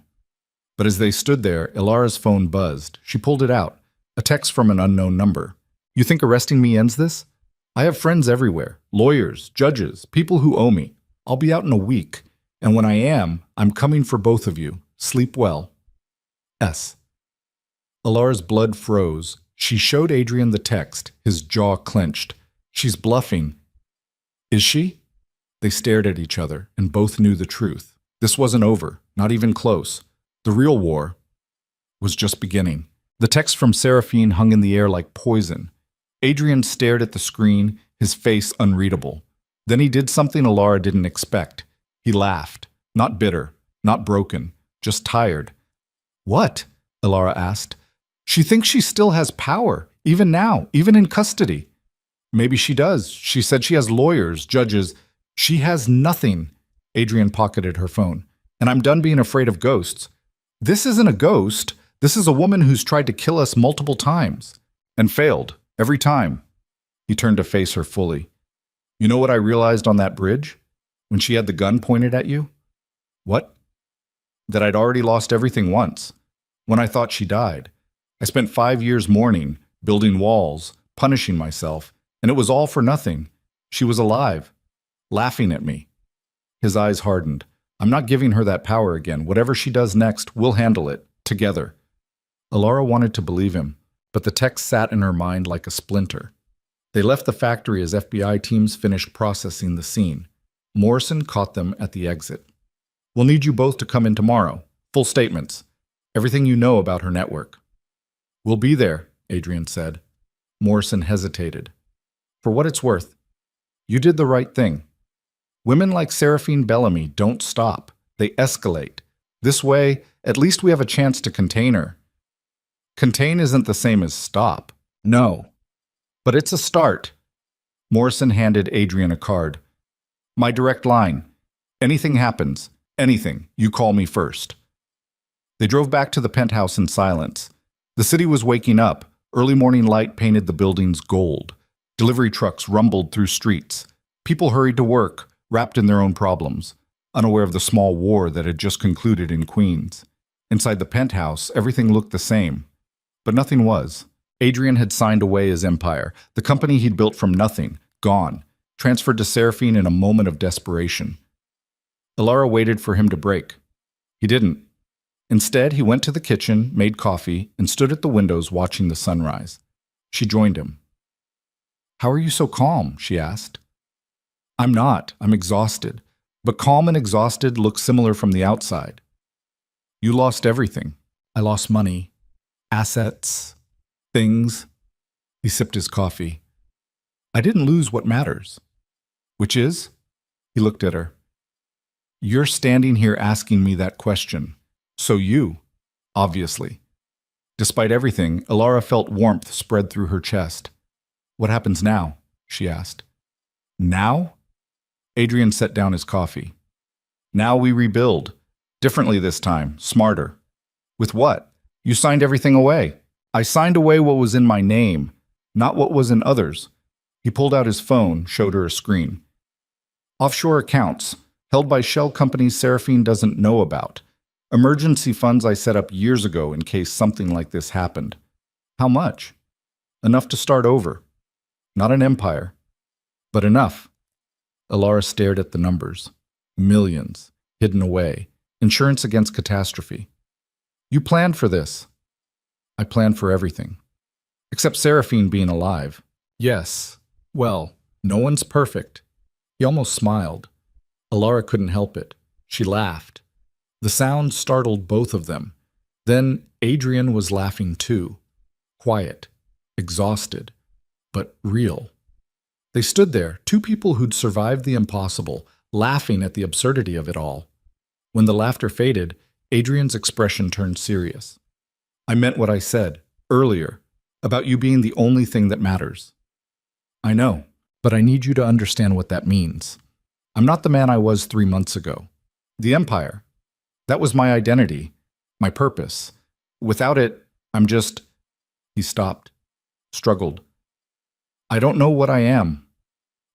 But as they stood there, Ilara's phone buzzed. She pulled it out, a text from an unknown number. You think arresting me ends this? I have friends everywhere, lawyers, judges, people who owe me. I'll be out in a week, and when I am, I'm coming for both of you. Sleep well. S. Ilara's blood froze. She showed Adrian the text, his jaw clenched. She's bluffing. Is she? They stared at each other, and both knew the truth. This wasn't over, not even close. The real war was just beginning. The text from Seraphine hung in the air like poison. Adrian stared at the screen, his face unreadable. Then he did something Alara didn't expect. He laughed, not bitter, not broken, just tired. What? Alara asked. She thinks she still has power, even now, even in custody. Maybe she does. She said she has lawyers, judges. She has nothing. Adrian pocketed her phone. And I'm done being afraid of ghosts. This isn't a ghost. This is a woman who's tried to kill us multiple times. And failed, every time. He turned to face her fully. You know what I realized on that bridge? When she had the gun pointed at you? What? That I'd already lost everything once. When I thought she died. I spent 5 years mourning, building walls, punishing myself, and it was all for nothing. She was alive, laughing at me. His eyes hardened. I'm not giving her that power again. Whatever she does next, we'll handle it, together. Alara wanted to believe him, but the text sat in her mind like a splinter. They left the factory as FBI teams finished processing the scene. Morrison caught them at the exit. We'll need you both to come in tomorrow. Full statements. Everything you know about her network. We'll be there, Adrian said. Morrison hesitated. For what it's worth, you did the right thing. Women like Seraphine Bellamy don't stop. They escalate. This way, at least we have a chance to contain her. Contain isn't the same as stop. No. But it's a start. Morrison handed Adrian a card. My direct line. Anything happens, anything, you call me first. They drove back to the penthouse in silence. The city was waking up. Early morning light painted the buildings gold. Delivery trucks rumbled through streets. People hurried to work, wrapped in their own problems, unaware of the small war that had just concluded in Queens. Inside the penthouse, everything looked the same. But nothing was. Adrian had signed away his empire, the company he'd built from nothing, gone, transferred to Seraphine in a moment of desperation. Alara waited for him to break. He didn't. Instead, he went to the kitchen, made coffee, and stood at the windows watching the sunrise. She joined him. How are you so calm? She asked. I'm not. I'm exhausted. But calm and exhausted look similar from the outside. You lost everything. I lost money. assets, things. He sipped his coffee. I didn't lose what matters. Which is? He looked at her. You're standing here asking me that question. So you, obviously. Despite everything, Alara felt warmth spread through her chest. What happens now? She asked. Now? Adrian set down his coffee. Now we rebuild. Differently this time, smarter. With what? You signed everything away. I signed away what was in my name, not what was in others. He pulled out his phone, showed her a screen. Offshore accounts, held by shell companies Seraphine doesn't know about. Emergency funds I set up years ago in case something like this happened. How much? Enough to start over. Not an empire, but enough. Alara stared at the numbers. Millions, hidden away. Insurance against catastrophe. You planned for this. I planned for everything. Except Seraphine being alive. Yes. Well, no one's perfect. He almost smiled. Alara couldn't help it. She laughed. The sound startled both of them. Then Adrian was laughing too. Quiet, exhausted, but real. They stood there, two people who'd survived the impossible, laughing at the absurdity of it all. When the laughter faded, Adrian's expression turned serious. I meant what I said, earlier, about you being the only thing that matters. I know, but I need you to understand what that means. I'm not the man I was 3 months ago. The Empire. That was my identity, my purpose. Without it, I'm just... He stopped, struggled. I don't know what I am.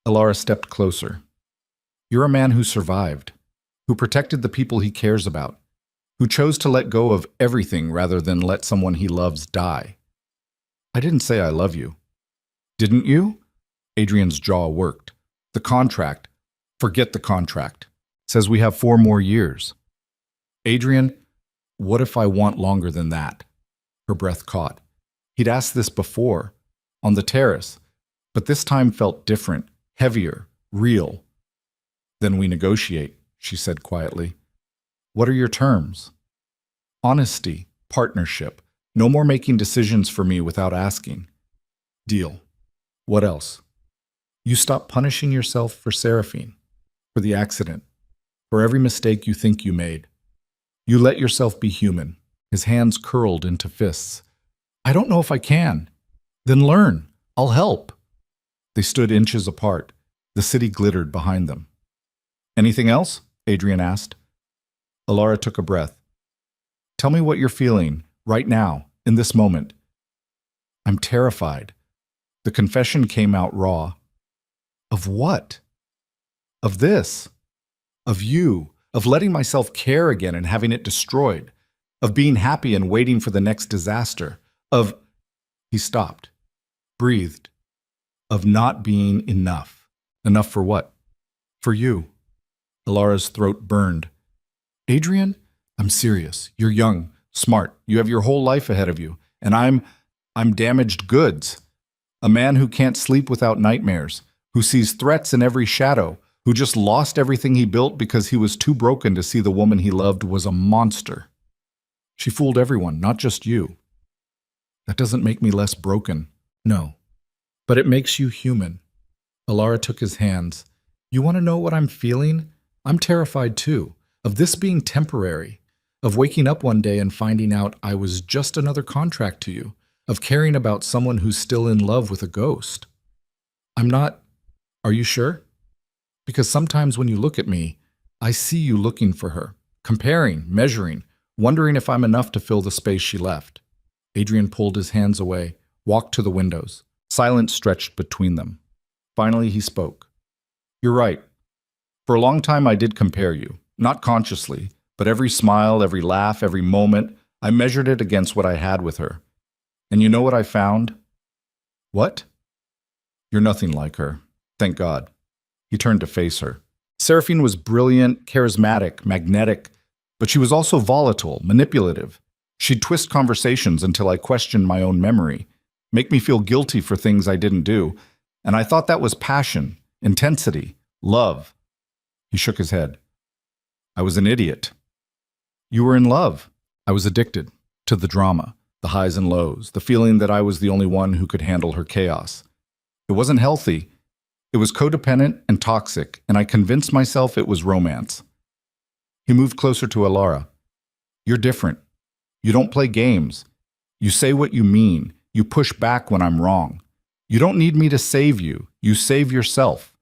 Alara stepped closer. You're a man who survived, who protected the people he cares about, who chose to let go of everything rather than let someone he loves die. I didn't say I love you. Didn't you? Adrian's jaw worked. The contract. Forget the contract. Says we have 4 more years. Adrian, what if I want longer than that? Her breath caught. He'd asked this before, on the terrace, but this time felt different, heavier, real. Then we negotiate, she said quietly. What are your terms? Honesty, partnership, no more making decisions for me without asking. Deal. What else? You stop punishing yourself for Seraphine, for the accident, for every mistake you think you made. You let yourself be human. His hands curled into fists. I don't know if I can. Then learn. I'll help. They stood inches apart. The city glittered behind them. Anything else? Adrian asked. Alara took a breath. Tell me what you're feeling, right now, in this moment. I'm terrified. The confession came out raw. Of what? Of this. Of you. Of letting myself care again and having it destroyed. Of being happy and waiting for the next disaster. Of... He stopped. Breathed. Of not being enough. Enough for what? For you. Alara's throat burned. Adrian, I'm serious. You're young, smart. You have your whole life ahead of you. And I'm damaged goods. A man who can't sleep without nightmares. Who sees threats in every shadow. Who just lost everything he built because he was too broken to see the woman he loved was a monster. She fooled everyone, not just you. That doesn't make me less broken. No. But it makes you human. Alara took his hands. You want to know what I'm feeling? I'm terrified too. Of this being temporary. Of waking up one day and finding out I was just another contract to you. Of caring about someone who's still in love with a ghost. I'm not... Are you sure? Because sometimes when you look at me, I see you looking for her. Comparing, measuring, wondering if I'm enough to fill the space she left. Adrian pulled his hands away, walked to the windows. Silence stretched between them. Finally he spoke. You're right. For a long time I did compare you. Not consciously, but every smile, every laugh, every moment, I measured it against what I had with her. And you know what I found? What? You're nothing like her. Thank God. He turned to face her. Seraphine was brilliant, charismatic, magnetic, but she was also volatile, manipulative. She'd twist conversations until I questioned my own memory, make me feel guilty for things I didn't do, and I thought that was passion, intensity, love. He shook his head. I was an idiot. You were in love. I was addicted to the drama, the highs and lows, the feeling that I was the only one who could handle her chaos. It wasn't healthy. It was codependent and toxic, and I convinced myself it was romance. He moved closer to Alara. You're different. You don't play games. You say what you mean. You push back when I'm wrong. You don't need me to save you. You save yourself.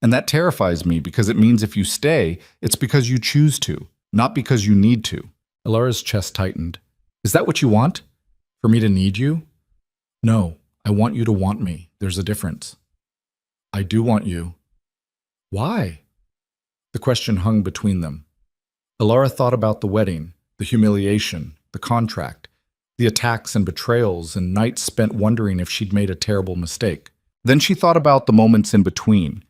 And that terrifies me because it means if you stay, it's because you choose to, not because you need to. Alara's chest tightened. Is that what you want? For me to need you? No, I want you to want me. There's a difference. I do want you. Why? The question hung between them. Alara thought about the wedding, the humiliation, the contract, the attacks and betrayals, and nights spent wondering if she'd made a terrible mistake. Then she thought about the moments in between.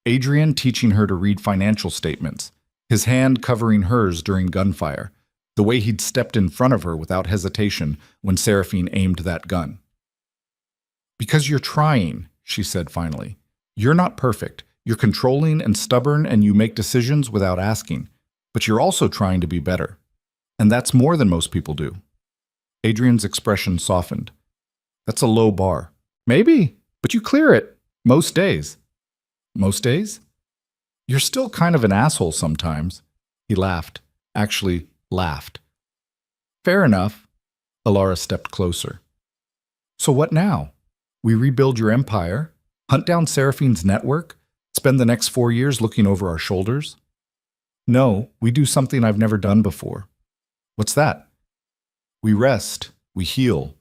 Adrian teaching her to read financial statements, his hand covering hers during gunfire, the way he'd stepped in front of her without hesitation when Seraphine aimed that gun. Because you're trying, she said finally. You're not perfect. You're controlling and stubborn, and you make decisions without asking. But you're also trying to be better. And that's more than most people do. Adrian's expression softened. That's a low bar. Maybe, but you clear it. Most days. Most days? You're still kind of an asshole sometimes. He laughed. Actually, laughed. Fair enough. Alara stepped closer. So what now? We rebuild your empire? Hunt down Seraphine's network? Spend the next 4 years looking over our shoulders? No, we do something I've never done before. What's that? We rest, we heal,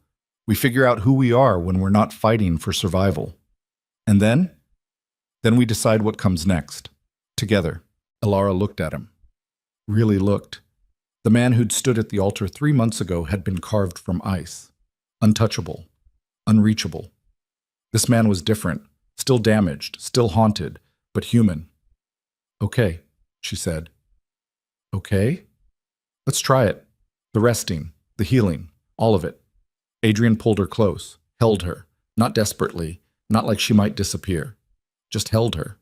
we figure out who we are when we're not fighting for survival. And then? Then we decide what comes next. Together. Alara looked at him. Really looked. The man who'd stood at the altar 3 months ago had been carved from ice. Untouchable. Unreachable. This man was different, still damaged, still haunted, but human. Okay, she said. Okay? Let's try it. The resting, the healing, all of it. Adrian pulled her close, held her, not desperately, not like she might disappear, just held her.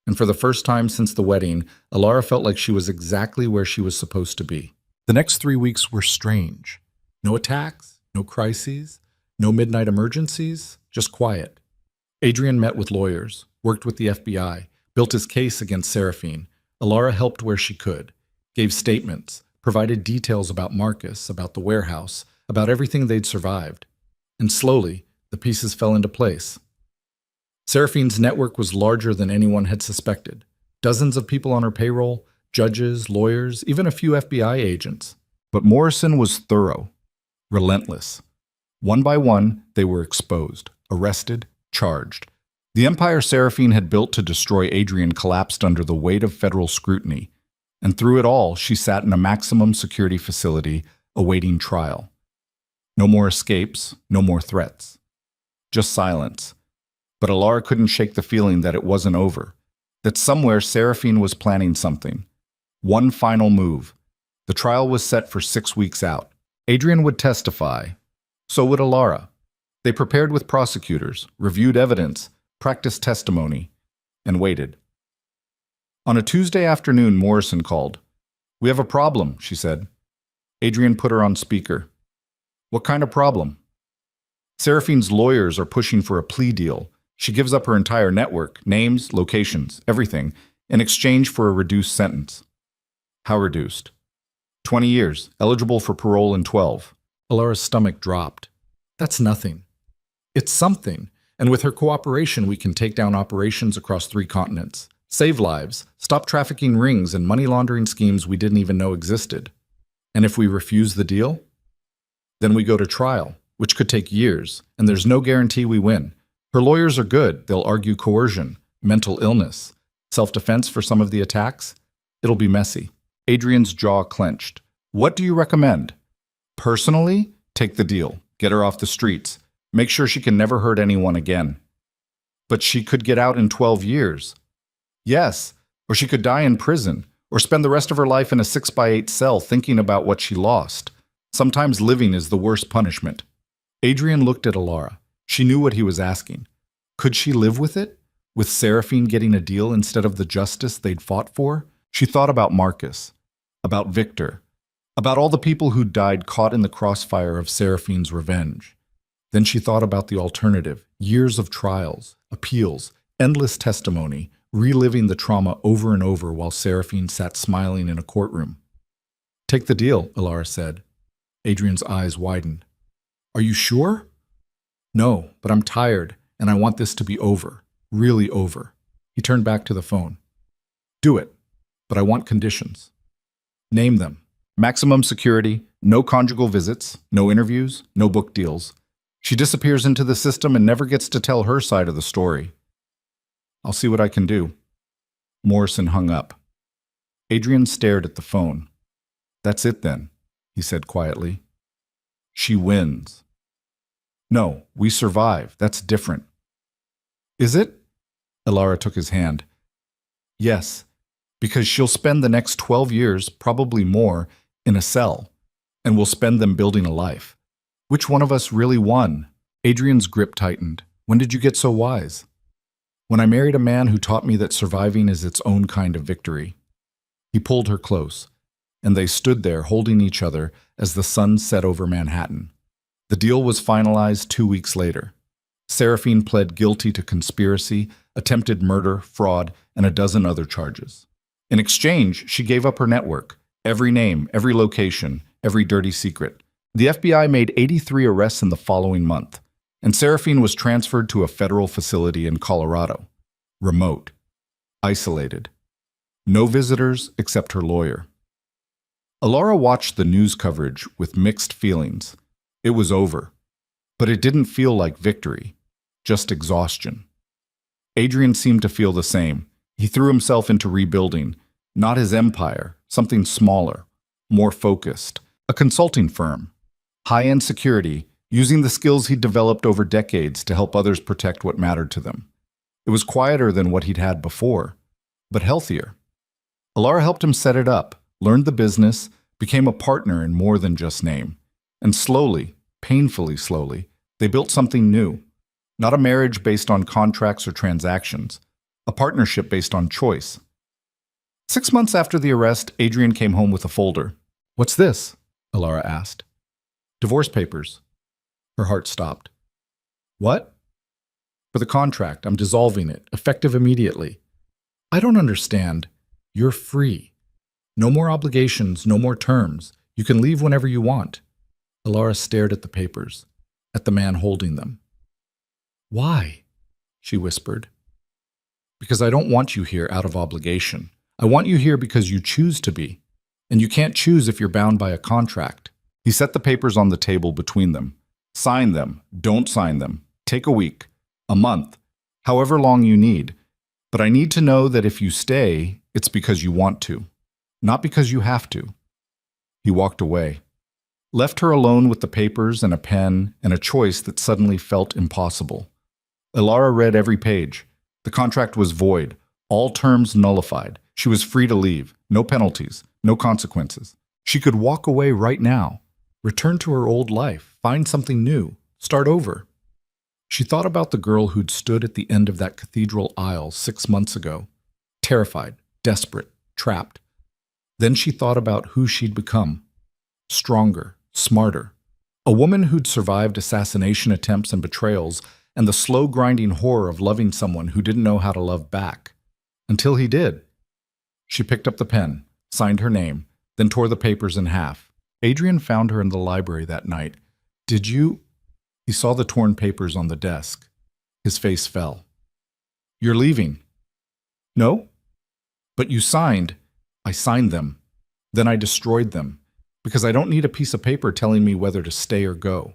And for the first time since the wedding, Alara felt like she was exactly where she was supposed to be. The next 3 weeks were strange. No attacks, no crises, no midnight emergencies, just quiet. Adrian met with lawyers, worked with the FBI, built his case against Seraphine. Alara helped where she could, gave statements, provided details about Marcus, about the warehouse, about everything they'd survived. And slowly, the pieces fell into place. Seraphine's network was larger than anyone had suspected. Dozens of people on her payroll, judges, lawyers, even a few FBI agents. But Morrison was thorough, relentless. One by one, they were exposed, arrested, charged. The empire Seraphine had built to destroy Adrian collapsed under the weight of federal scrutiny. And through it all, she sat in a maximum security facility, awaiting trial. No more escapes, no more threats. Just silence. But Alara couldn't shake the feeling that it wasn't over, that somewhere Seraphine was planning something. One final move. The trial was set for 6 weeks out. Adrian would testify. So would Alara. They prepared with prosecutors, reviewed evidence, practiced testimony, and waited. On a Tuesday afternoon, Morrison called. We have a problem, she said. Adrian put her on speaker. What kind of problem? Seraphine's lawyers are pushing for a plea deal. She gives up her entire network, names, locations, everything, in exchange for a reduced sentence. How reduced? 20 years, eligible for parole in 12. Alara's stomach dropped. That's nothing. It's something, and with her cooperation we can take down operations across 3 continents, save lives, stop trafficking rings and money laundering schemes we didn't even know existed. And if we refuse the deal? Then we go to trial, which could take years, and there's no guarantee we win. Her lawyers are good. They'll argue coercion, mental illness, self-defense for some of the attacks. It'll be messy. Adrian's jaw clenched. What do you recommend? Personally, take the deal. Get her off the streets. Make sure she can never hurt anyone again. But she could get out in 12 years. Yes, or she could die in prison, or spend the rest of her life in a 6x8 cell thinking about what she lost. Sometimes living is the worst punishment. Adrian looked at Alara. She knew what he was asking. Could she live with it? With Seraphine getting a deal instead of the justice they'd fought for? She thought about Marcus, about Victor, About all the people who died caught in the crossfire of Seraphine's revenge. Then she thought about the alternative, years of trials, appeals, endless testimony, reliving the trauma over and over while Seraphine sat smiling in a courtroom. Take the deal, Ilara said. Adrian's eyes widened. Are you sure? No, but I'm tired, and I want this to be over. Really over. He turned back to the phone. Do it, but I want conditions. Name them. Maximum security, no conjugal visits, no interviews, no book deals. She disappears into the system and never gets to tell her side of the story. I'll see what I can do. Morrison hung up. Adrian stared at the phone. That's it then, he said quietly. She wins. No, we survive. That's different. Is it? Ilara took his hand. Yes, because she'll spend the next 12 years, probably more, in a cell, and we'll spend them building a life. Which one of us really won? Adrian's grip tightened. When did you get so wise? When I married a man who taught me that surviving is its own kind of victory. He pulled her close, and they stood there holding each other as the sun set over Manhattan. The deal was finalized 2 weeks later. Seraphine pled guilty to conspiracy, attempted murder, fraud, and a dozen other charges. In exchange, she gave up her network, every name, every location, every dirty secret. The FBI made 83 arrests in the following month, and Seraphine was transferred to a federal facility in Colorado. Remote. Isolated. No visitors except her lawyer. Ilara watched the news coverage with mixed feelings. It was over, but it didn't feel like victory, just exhaustion. Adrian seemed to feel the same. He threw himself into rebuilding, not his empire, something smaller, more focused, a consulting firm, high-end security, using the skills he'd developed over decades to help others protect what mattered to them. It was quieter than what he'd had before, but healthier. Ilara helped him set it up, learned the business, became a partner in more than just name. And slowly, painfully slowly, they built something new. Not a marriage based on contracts or transactions, a partnership based on choice. 6 months after the arrest, Adrian came home with a folder. What's this? Ilara asked. Divorce papers. Her heart stopped. What? For the contract, I'm dissolving it, effective immediately. I don't understand. You're free. No more obligations, no more terms. You can leave whenever you want. Ilara stared at the papers, at the man holding them. Why? She whispered. Because I don't want you here out of obligation. I want you here because you choose to be. And you can't choose if you're bound by a contract. He set the papers on the table between them. Sign them. Don't sign them. Take a week, a month, however long you need. But I need to know that if you stay, it's because you want to, not because you have to. He walked away. Left her alone with the papers and a pen and a choice that suddenly felt impossible. Ilara read every page. The contract was void, all terms nullified. She was free to leave, no penalties, no consequences. She could walk away right now, return to her old life, find something new, start over. She thought about the girl who'd stood at the end of that cathedral aisle 6 months ago, terrified, desperate, trapped. Then she thought about who she'd become. Stronger, smarter. A woman who'd survived assassination attempts and betrayals and the slow grinding horror of loving someone who didn't know how to love back. Until he did. She picked up the pen, signed her name, then tore the papers in half. Adrian found her in the library that night. Did you? He saw the torn papers on the desk. His face fell. You're leaving. No? But you signed. I signed them. Then I destroyed them. Because I don't need a piece of paper telling me whether to stay or go.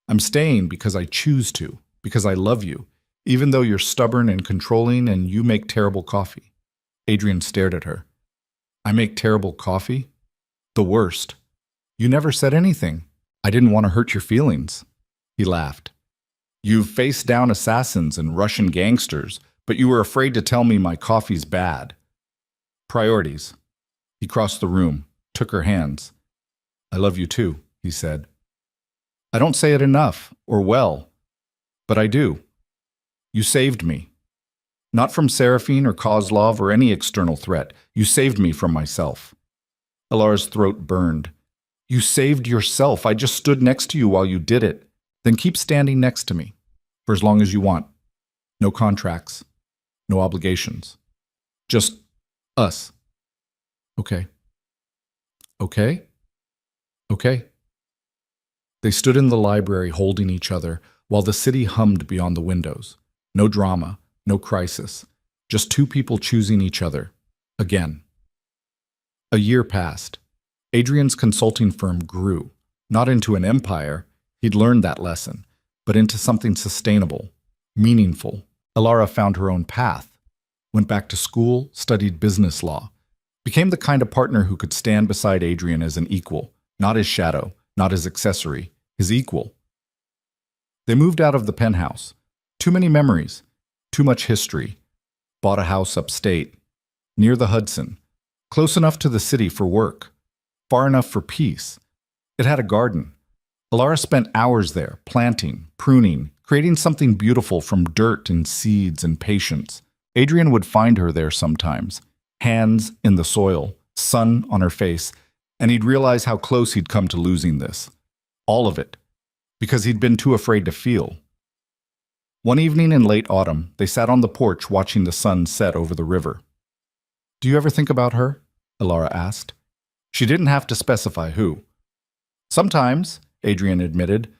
I'm staying because I choose to, because I love you, even though you're stubborn and controlling and you make terrible coffee. Adrian stared at her. I make terrible coffee? The worst. You never said anything. I didn't want to hurt your feelings. He laughed. You've faced down assassins and Russian gangsters, but you were afraid to tell me my coffee's bad. Priorities. He crossed the room, took her hands. I love you too, he said. I don't say it enough, or well, but I do. You saved me. Not from Seraphine or Kozlov or any external threat. You saved me from myself. Ilara's throat burned. You saved yourself. I just stood next to you while you did it. Then keep standing next to me for as long as you want. No contracts, no obligations. Just us. Okay. Okay? Okay. They stood in the library holding each other while the city hummed beyond the windows. No drama, no crisis. Just two people choosing each other. Again. A year passed. Adrian's consulting firm grew, not into an empire, he'd learned that lesson, but into something sustainable, meaningful. Alara found her own path, went back to school, studied business law, became the kind of partner who could stand beside Adrian as an equal, not his shadow, not his accessory, his equal. They moved out of the penthouse. Too many memories, too much history. Bought a house upstate, near the Hudson, close enough to the city for work, far enough for peace. It had a garden. Alara spent hours there, planting, pruning, creating something beautiful from dirt and seeds and patience. Adrian would find her there sometimes, hands in the soil, sun on her face, and he'd realize how close he'd come to losing this. All of it, because he'd been too afraid to feel. One evening in late autumn, they sat on the porch watching the sun set over the river. "Do you ever think about her?" Alara asked. She didn't have to specify who. "Sometimes," Adrian admitted.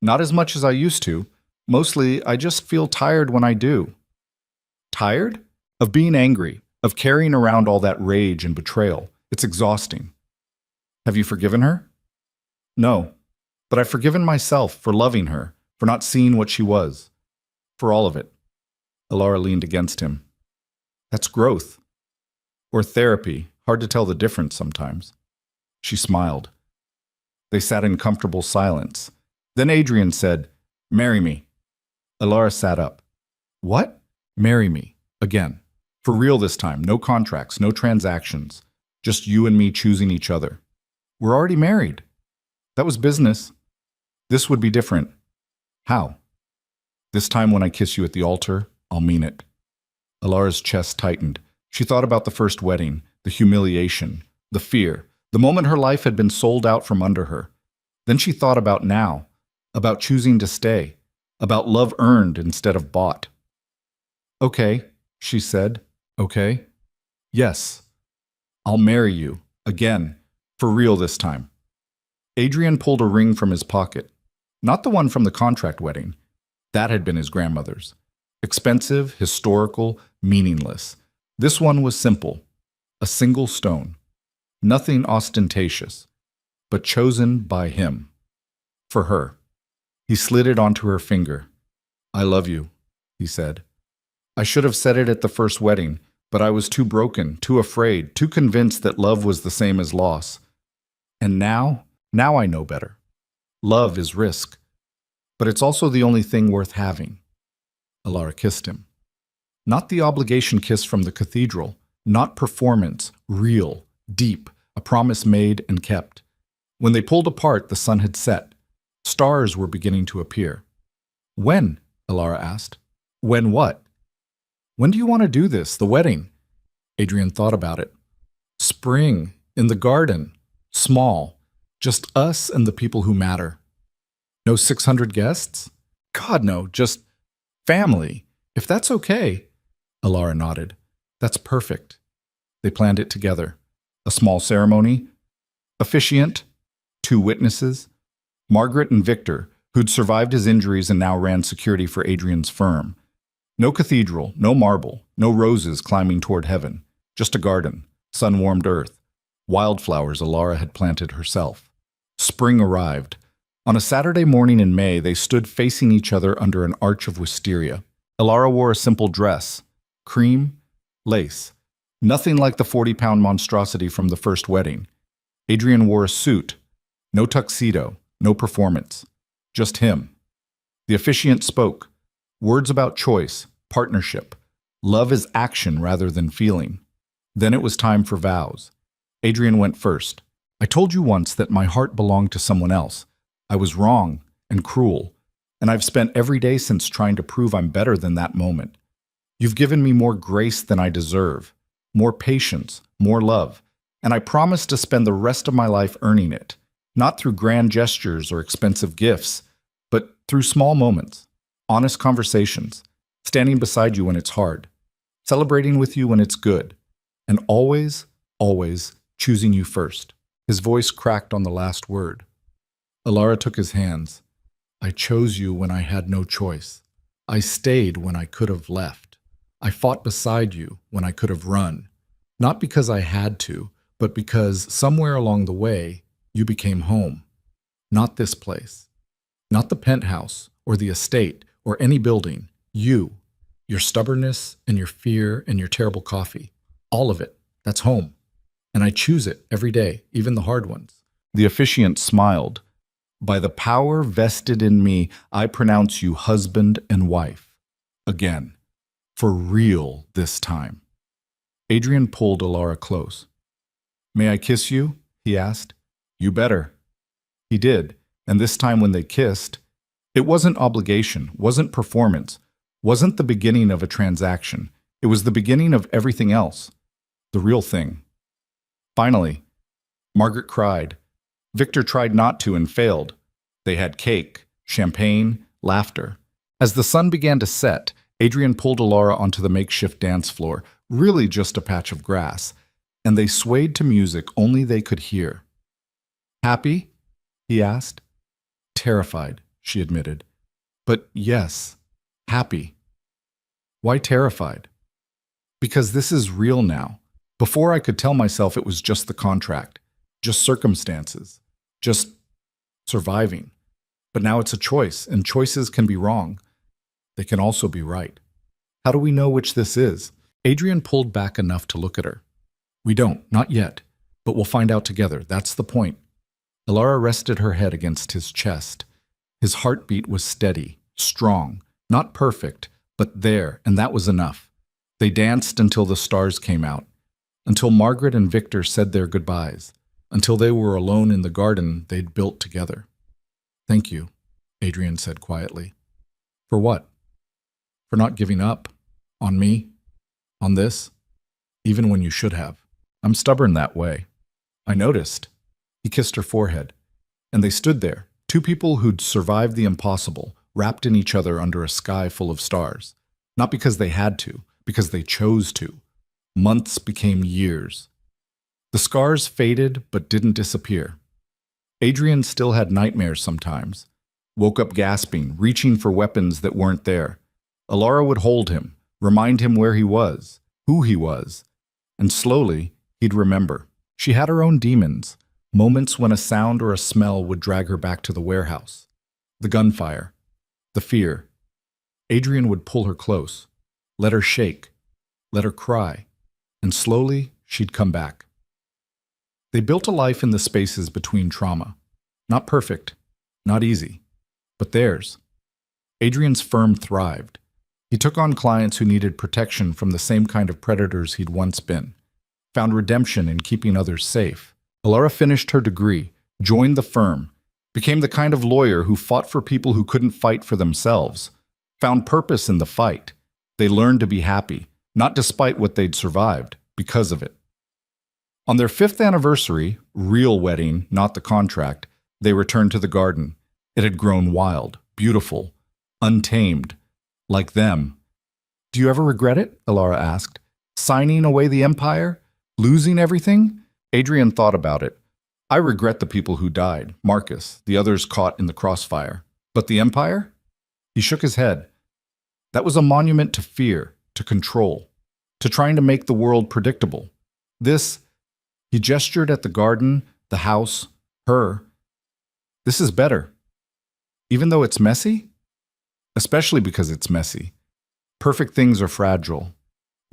"Not as much as I used to. Mostly, I just feel tired when I do." Tired? Of being angry, of carrying around all that rage and betrayal. It's exhausting. "Have you forgiven her?" "No, but I've forgiven myself for loving her, for not seeing what she was. For all of it." Alara leaned against him. "That's growth. Or therapy. Hard to tell the difference sometimes." She smiled. They sat in comfortable silence. Then Adrian said, "Marry me." Alara sat up. "What?" "Marry me. Again. For real this time. No contracts, no transactions. Just you and me choosing each other. We're already married." "That was business." "This would be different." "How?" "This time when I kiss you at the altar, I'll mean it." Alara's chest tightened. She thought about the first wedding, the humiliation, the fear, the moment her life had been sold out from under her. Then she thought about now, about choosing to stay, about love earned instead of bought. "Okay," she said. "Okay. Yes. I'll marry you. Again. For real this time." Adrian pulled a ring from his pocket. Not the one from the contract wedding. That had been his grandmother's. Expensive, historical, meaningless. This one was simple. A single stone. Nothing ostentatious, but chosen by him. For her. He slid it onto her finger. "I love you," he said. "I should have said it at the first wedding, but I was too broken, too afraid, too convinced that love was the same as loss. And now I know better. Love is risk. But it's also the only thing worth having." Alara kissed him. Not the obligation kiss from the cathedral, not performance, real, deep, a promise made and kept. When they pulled apart, the sun had set. Stars were beginning to appear. "When?" Alara asked. "When what?" "When do you want to do this, the wedding?" Adrian thought about it. "Spring, in the garden, small, just us and the people who matter." "No 600 guests?" "God, no, just family. If that's okay." Alara nodded. "That's perfect." They planned it together. A small ceremony. Officiant. 2 witnesses. Margaret and Victor, who'd survived his injuries and now ran security for Adrian's firm. No cathedral, no marble, no roses climbing toward heaven. Just a garden, sun-warmed earth. Wildflowers Alara had planted herself. Spring arrived. On a Saturday morning in May, they stood facing each other under an arch of wisteria. Alara wore a simple dress. Cream, lace. Nothing like the 40-pound monstrosity from the first wedding. Adrian wore a suit. No tuxedo, no performance. Just him. The officiant spoke. Words about choice, partnership. Love is action rather than feeling. Then it was time for vows. Adrian went first. "I told you once that my heart belonged to someone else. I was wrong and cruel, and I've spent every day since trying to prove I'm better than that moment. You've given me more grace than I deserve, more patience, more love, and I promise to spend the rest of my life earning it. Not through grand gestures or expensive gifts, but through small moments, honest conversations, standing beside you when it's hard, celebrating with you when it's good, and always, always choosing you first. His voice cracked on the last word. Alara took his hands. I chose you when I had no choice. I stayed when I could have left. I fought beside you when I could have run. Not because I had to, but because somewhere along the way, you became home. Not this place. Not the penthouse or the estate or any building. You. Your stubbornness and your fear and your terrible coffee. All of it. That's home. And I choose it every day, even the hard ones. The officiant smiled. By the power vested in me, I pronounce you husband and wife. Again. For real this time. Adrian pulled Alara close. May I kiss you? He asked. You better. He did, and this time when they kissed, it wasn't obligation, wasn't performance, wasn't the beginning of a transaction. It was the beginning of everything else. The real thing. Finally, Margaret cried. Victor tried not to and failed. They had cake, champagne, laughter. As the sun began to set, Adrian pulled Alara onto the makeshift dance floor, really just a patch of grass, and they swayed to music only they could hear. Happy? He asked. Terrified, she admitted. But yes, happy. Why terrified? Because this is real now. Before I could tell myself it was just the contract, just circumstances, just surviving. But now it's a choice, and choices can be wrong. They can also be right. How do we know which this is? Adrian pulled back enough to look at her. We don't, not yet, but we'll find out together. That's the point. Alara rested her head against his chest. His heartbeat was steady, strong, not perfect, but there, and that was enough. They danced until the stars came out, until Margaret and Victor said their goodbyes, until they were alone in the garden they'd built together. Thank you, Adrian said quietly. For what? For not giving up. On me. On this. Even when you should have. I'm stubborn that way. I noticed. He kissed her forehead. And they stood there, two people who'd survived the impossible, wrapped in each other under a sky full of stars. Not because they had to, because they chose to. Months became years. The scars faded but didn't disappear. Adrian still had nightmares sometimes. Woke up gasping, reaching for weapons that weren't there. Alara would hold him, remind him where he was, who he was, and slowly he'd remember. She had her own demons, moments when a sound or a smell would drag her back to the warehouse. The gunfire, the fear. Adrian would pull her close, let her shake, let her cry, and slowly she'd come back. They built a life in the spaces between trauma. Not perfect, not easy, but theirs. Adrian's firm thrived. He took on clients who needed protection from the same kind of predators he'd once been, found redemption in keeping others safe. Alara finished her degree, joined the firm, became the kind of lawyer who fought for people who couldn't fight for themselves, found purpose in the fight. They learned to be happy, not despite what they'd survived, because of it. On their 5th anniversary, real wedding, not the contract, they returned to the garden. It had grown wild, beautiful, untamed. Like them. Do you ever regret it? Alara asked. Signing away the empire? Losing everything? Adrian thought about it. I regret the people who died, Marcus, the others caught in the crossfire. But the empire? He shook his head. That was a monument to fear, to control, to trying to make the world predictable. He gestured at the garden, the house, her. This is better. Even though it's messy? Especially because it's messy. Perfect things are fragile.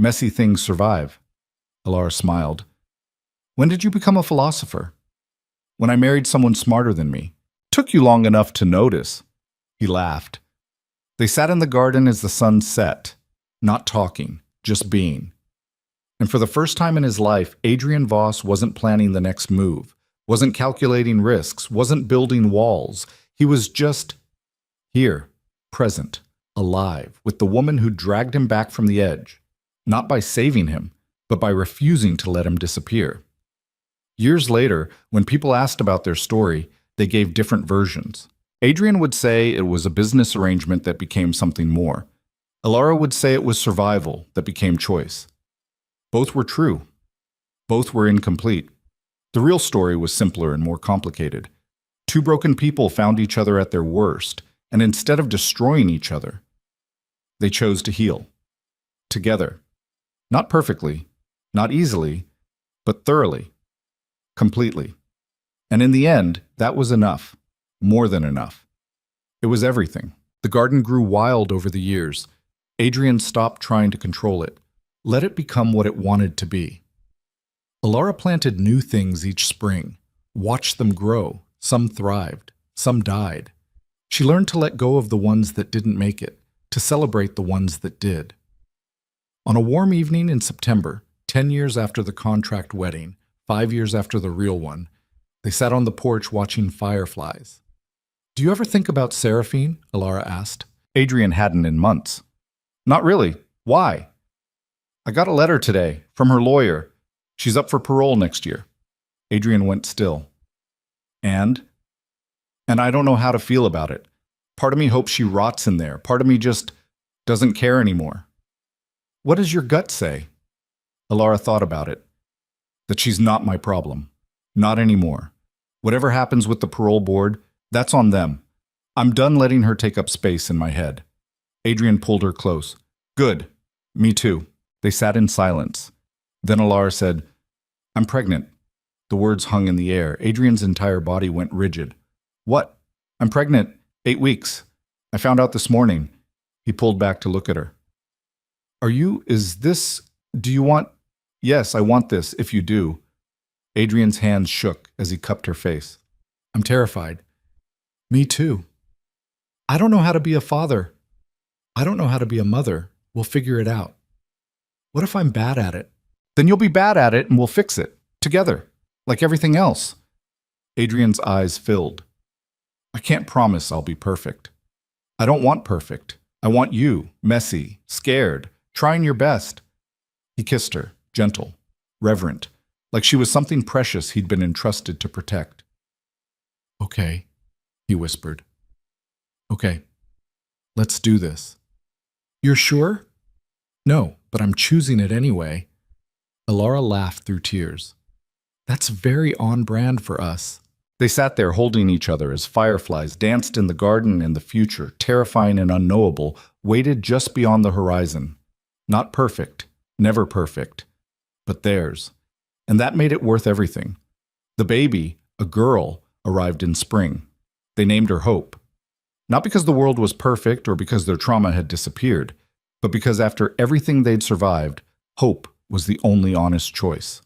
Messy things survive. Alara smiled. When did you become a philosopher? When I married someone smarter than me. Took you long enough to notice. He laughed. They sat in the garden as the sun set, not talking, just being. And for the first time in his life, Adrian Voss wasn't planning the next move, wasn't calculating risks, wasn't building walls. He was just here. Present, alive, with the woman who dragged him back from the edge, not by saving him, but by refusing to let him disappear. Years later, when people asked about their story, they gave different versions. Adrian would say it was a business arrangement that became something more. Alara would say it was survival that became choice. Both were true. Both were incomplete. The real story was simpler and more complicated. Two broken people found each other at their worst, and instead of destroying each other, they chose to heal. Together. Not perfectly, not easily, but thoroughly. Completely. And in the end, that was enough. More than enough. It was everything. The garden grew wild over the years. Adrian stopped trying to control it. Let it become what it wanted to be. Alara planted new things each spring. Watched them grow. Some thrived. Some died. She learned to let go of the ones that didn't make it, to celebrate the ones that did. On a warm evening in September, 10 years after the contract wedding, 5 years after the real one, they sat on the porch watching fireflies. "Do you ever think about Seraphine?" Alara asked. Adrian hadn't in months. "Not really. Why?" "I got a letter today from her lawyer. She's up for parole next year." Adrian went still. And I don't know how to feel about it. Part of me hopes she rots in there. Part of me just doesn't care anymore. "What does your gut say?" Alara thought about it. "That she's not my problem. Not anymore. Whatever happens with the parole board, that's on them. I'm done letting her take up space in my head." Adrian pulled her close. "Good. Me too." They sat in silence. Then Alara said, "I'm pregnant." The words hung in the air. Adrian's entire body went rigid. "What?" "I'm pregnant. 8 weeks. I found out this morning." He pulled back to look at her. Do you want?" "Yes, I want this, if you do." Adrian's hands shook as he cupped her face. "I'm terrified." "Me too. I don't know how to be a father. I don't know how to be a mother. We'll figure it out." "What if I'm bad at it?" "Then you'll be bad at it and we'll fix it. Together. Like everything else." Adrian's eyes filled. "I can't promise I'll be perfect. I don't want perfect. I want you, messy, scared, trying your best." He kissed her, gentle, reverent, like she was something precious he'd been entrusted to protect. "Okay," he whispered. "Okay, let's do this." "You're sure?" "No, but I'm choosing it anyway." Alara laughed through tears. "That's very on-brand for us." They sat there holding each other as fireflies danced in the garden in the future, terrifying and unknowable, waited just beyond the horizon. Not perfect, never perfect, but theirs. And that made it worth everything. The baby, a girl, arrived in spring. They named her Hope. Not because the world was perfect or because their trauma had disappeared, but because after everything they'd survived, hope was the only honest choice.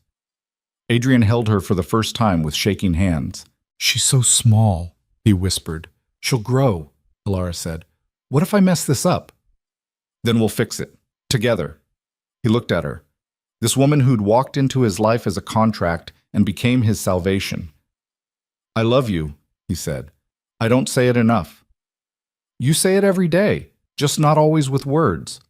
Adrian held her for the first time with shaking hands. "She's so small," he whispered. "She'll grow," Alara said. "What if I mess this up?" "Then we'll fix it. Together." He looked at her. This woman who'd walked into his life as a contract and became his salvation. "I love you," he said. "I don't say it enough." "You say it every day, just not always with words."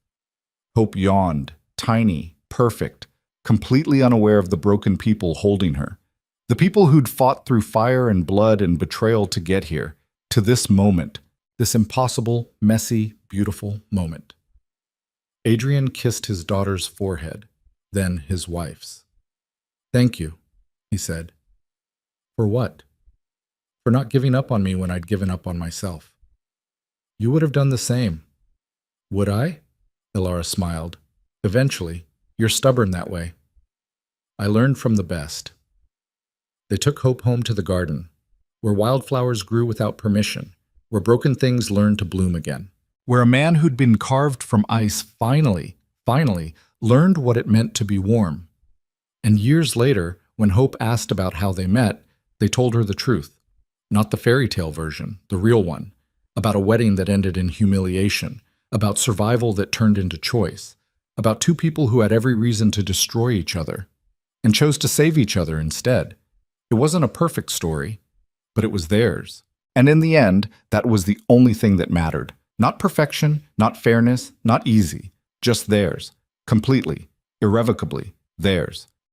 Hope yawned, tiny, perfect, completely unaware of the broken people holding her. The people who'd fought through fire and blood and betrayal to get here, to this moment, this impossible, messy, beautiful moment. Adrian kissed his daughter's forehead, then his wife's. "Thank you," he said. "For what?" "For not giving up on me when I'd given up on myself." "You would have done the same." "Would I?" Alara smiled. "Eventually. You're stubborn that way." "I learned from the best." They took Hope home to the garden, where wildflowers grew without permission, where broken things learned to bloom again, where a man who'd been carved from ice finally learned what it meant to be warm. And years later, when Hope asked about how they met, they told her the truth. Not the fairy tale version, the real one, about a wedding that ended in humiliation, about survival that turned into choice, about two people who had every reason to destroy each other, and chose to save each other instead. It wasn't a perfect story, but it was theirs. And in the end, that was the only thing that mattered. Not perfection, not fairness, not easy, just theirs. Completely, irrevocably theirs.